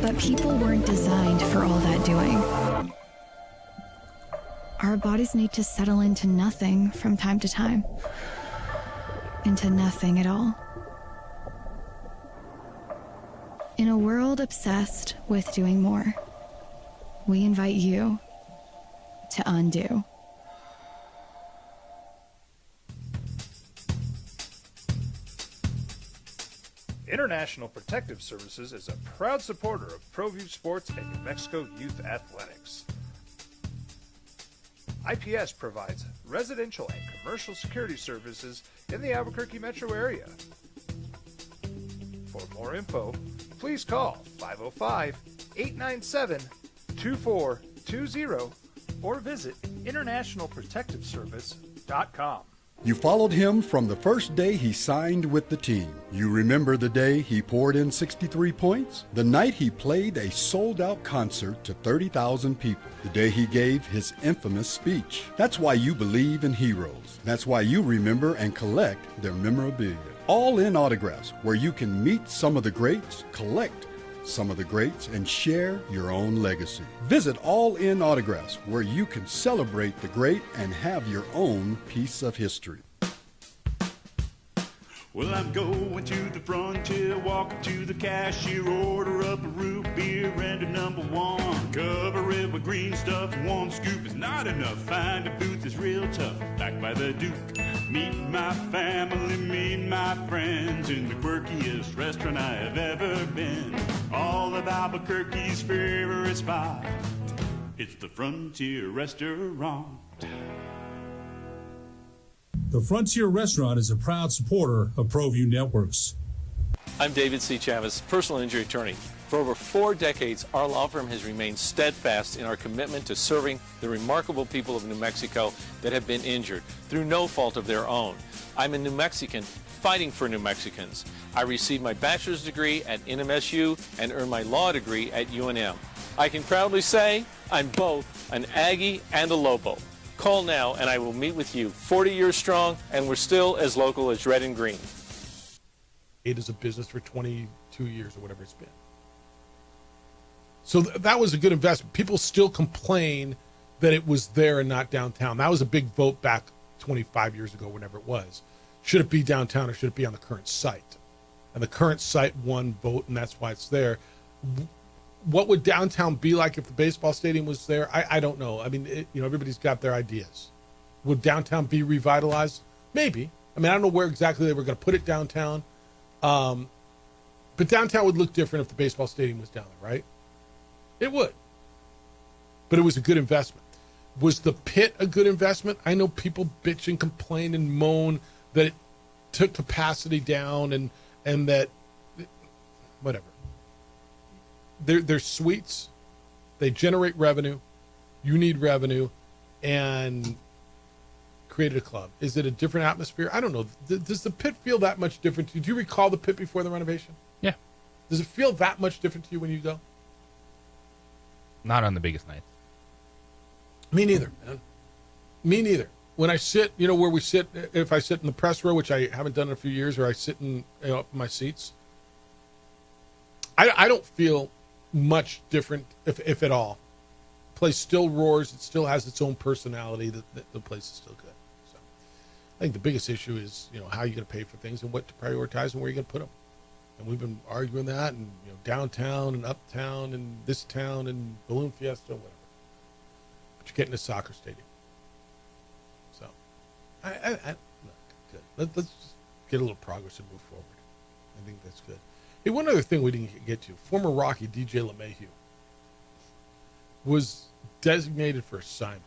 But people weren't designed for all that doing. Our bodies need to settle into nothing from time to time. Into nothing at all. In a world obsessed with doing more, we invite you to undo. International Protective Services is a proud supporter of ProView Sports and New Mexico Youth Athletics. IPS provides residential and commercial security services in the Albuquerque metro area. For more info, please call 505-897-2420 or visit internationalprotectiveservice.com. You followed him from the first day he signed with the team. You remember the day he poured in 63 points? The night he played a sold-out concert to 30,000 people. The day he gave his infamous speech. That's why you believe in heroes. That's why you remember and collect their memorabilia. All In Autographs, where you can meet some of the greats, collect some of the greats, and share your own legacy. Visit All In Autographs, where you can celebrate the great and have your own piece of history. Well, I'm going to the frontier, walk up to the cashier, order up a root beer and a number one. Cover it with green stuff, one scoop is not enough. Find a booth is real tough, back by the Duke. Meet my family, meet my friends in the quirkiest restaurant I have ever been. All of Albuquerque's favorite spot, it's the Frontier Restaurant. The Frontier Restaurant is a proud supporter of ProView Networks. I'm David C. Chavez, personal injury attorney. For over 4 decades, our law firm has remained steadfast in our commitment to serving the remarkable people of New Mexico that have been injured through no fault of their own. I'm a New Mexican fighting for New Mexicans. I received my bachelor's degree at NMSU and earned my law degree at UNM. I can proudly say I'm both an Aggie and a Lobo. Call now and I will meet with you. 40 years strong, and we're still as local as red and green. It is a business for 22 years or whatever it's been. So that was a good investment. People still complain that it was there and not downtown. That was a big vote back 25 years ago, whenever it was. Should it be downtown or should it be on the current site? And the current site won vote, and that's why it's there. What would downtown be like if the baseball stadium was there? I don't know. I mean, everybody's got their ideas. Would downtown be revitalized? Maybe. I mean, I don't know where exactly they were going to put it downtown. But downtown would look different if the baseball stadium was down there, right? It would. But it was a good investment. Was the pit a good investment? I know people bitch and complain and moan that it took capacity down and that whatever. They're suites. They generate revenue. You need revenue, and created a club. Is it a different atmosphere? I don't know. Does the pit feel that much different? Do you recall the pit before the renovation? Yeah. Does it feel that much different to you when you go? Not on the biggest nights. Me neither, man. Me neither. When I sit, where we sit, if I sit in the press row, which I haven't done in a few years, or I sit in my seats, I don't feel much different, if at all. The place still roars. It still has its own personality. The place is still good. So I think the biggest issue is, how you're going to pay for things and what to prioritize and where you're going to put them. And we've been arguing that, and downtown and uptown and this town and Balloon Fiesta, whatever. But you're getting a soccer stadium. So, good. Let's just get a little progress and move forward. I think that's good. Hey, one other thing we didn't get to. Former Rocky DJ LeMahieu was designated for assignment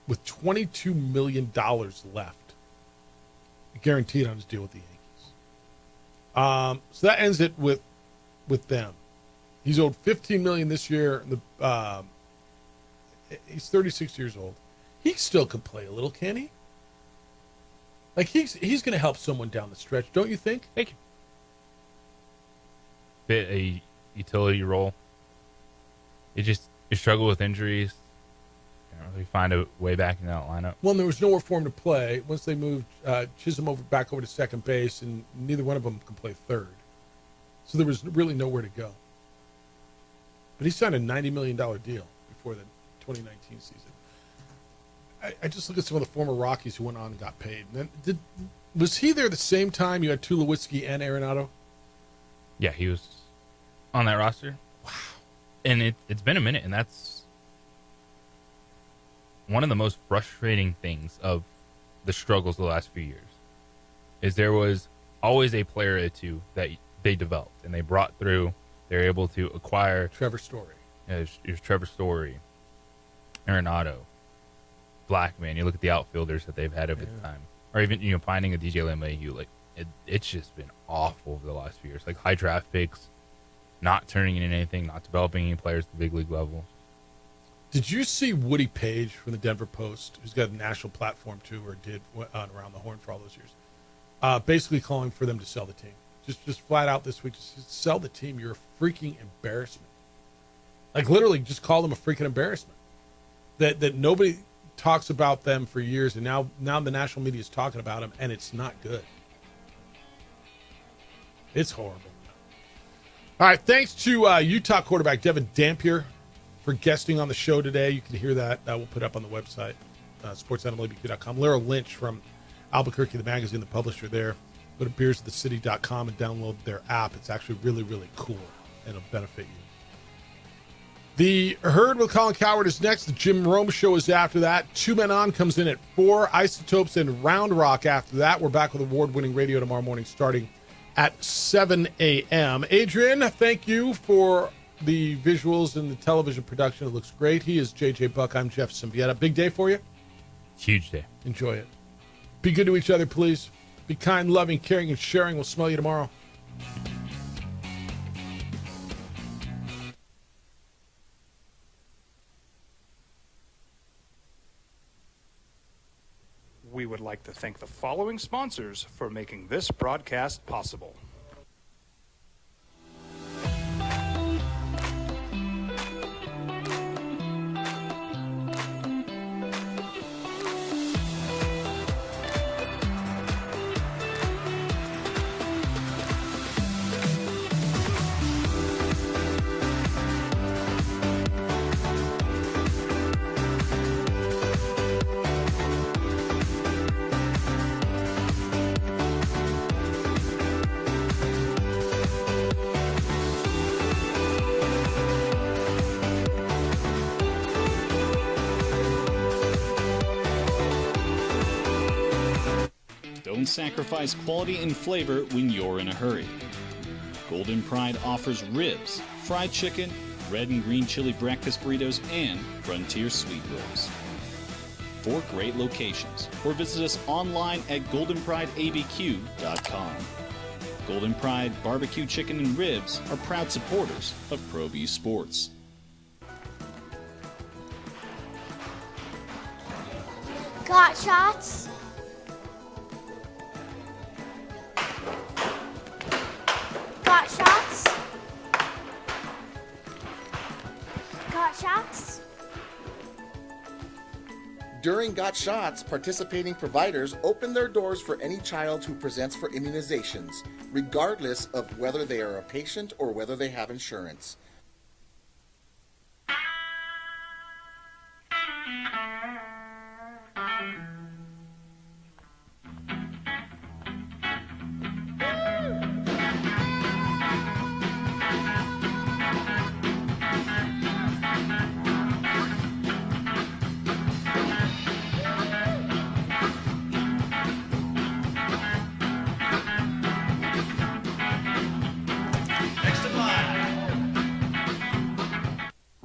with $22 million left, guaranteed on his deal with the Yankees. So that ends it with them. He's owed $15 million this year. He's 36 years old. He still can play a little, can he? Like he's going to help someone down the stretch, don't you think? Thank you. Fit a utility role. You struggle with injuries. Can't really find a way back in that lineup. Well, there was nowhere for him to play once they moved Chisholm back over to second base, and neither one of them can play third. So there was really nowhere to go. But he signed a $90 million deal before the 2019 season. I just look at some of the former Rockies who went on and got paid. And then was he there the same time you had Tulowitzki and Arenado? Yeah, he was on that roster. Wow. And it's been a minute, and that's one of the most frustrating things of the struggles of the last few years. Is there was always a player or two that they developed and they brought through. They're able to acquire Trevor Story. There's Trevor Story, Arenado, Blackman. You look at the outfielders that they've had over the time, or even finding a DJ LeMahieu. Like it's just been awful over the last few years. Like high draft picks, not turning into anything, not developing any players at the big league level. Did you see Woody Page from the Denver Post, who's got a national platform too, or did on Around the Horn for all those years, basically calling for them to sell the team? Just flat out this week, just sell the team. You're a freaking embarrassment. Like literally, just call them a freaking embarrassment. That nobody talks about them for years, and now the national media is talking about them, and it's not good. It's horrible. All right, thanks to Utah quarterback Devin Dampier for guesting on the show today. You can hear that. We'll put up on the website, sportsanimalabq.com. Lara Lynch from Albuquerque, the magazine, the publisher there. Go to beersofthecity.com and download their app. It's actually really, really cool, and it'll benefit you. The Herd with Colin Cowherd is next. The Jim Rome Show is after that. 2 Men On comes in at 4. Isotopes and Round Rock after that. We're back with award-winning radio tomorrow morning starting at 7 a.m. Adrian, thank you for the visuals and the television production. It looks great. He is JJ Buck. I'm Jeff Symbieta. Big day for you? Huge day. Enjoy it. Be good to each other, please. Be kind, loving, caring, and sharing. We'll smell you tomorrow. We would like to thank the following sponsors for making this broadcast possible. Don't sacrifice quality and flavor when you're in a hurry. Golden Pride offers ribs, fried chicken, red and green chili breakfast burritos, and Frontier sweet rolls. 4 great locations, or visit us online at goldenprideabq.com. Golden Pride Barbecue Chicken and Ribs are proud supporters of ProView Sports. Got shots? Got shots? Got shots? During Got Shots, participating providers open their doors for any child who presents for immunizations, regardless of whether they are a patient or whether they have insurance.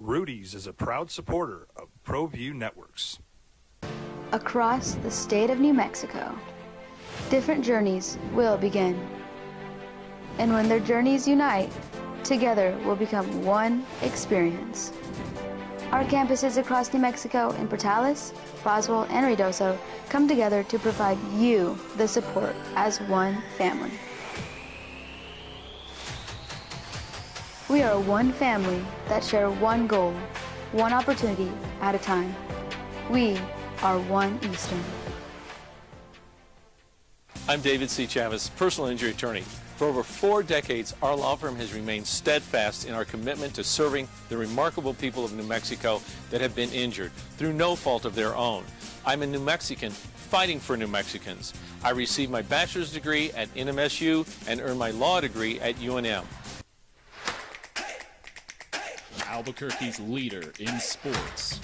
Rudy's is a proud supporter of ProView Networks. Across the state of New Mexico, different journeys will begin. And when their journeys unite, together will become one experience. Our campuses across New Mexico in Portales, Roswell, and Ruidoso come together to provide you the support as one family. We are one family that share one goal, one opportunity at a time. We are One Eastern. I'm David C. Chavez, personal injury attorney. For over 4 decades, our law firm has remained steadfast in our commitment to serving the remarkable people of New Mexico that have been injured through no fault of their own. I'm a New Mexican fighting for New Mexicans. I received my bachelor's degree at NMSU and earned my law degree at UNM. Albuquerque's leader in sports.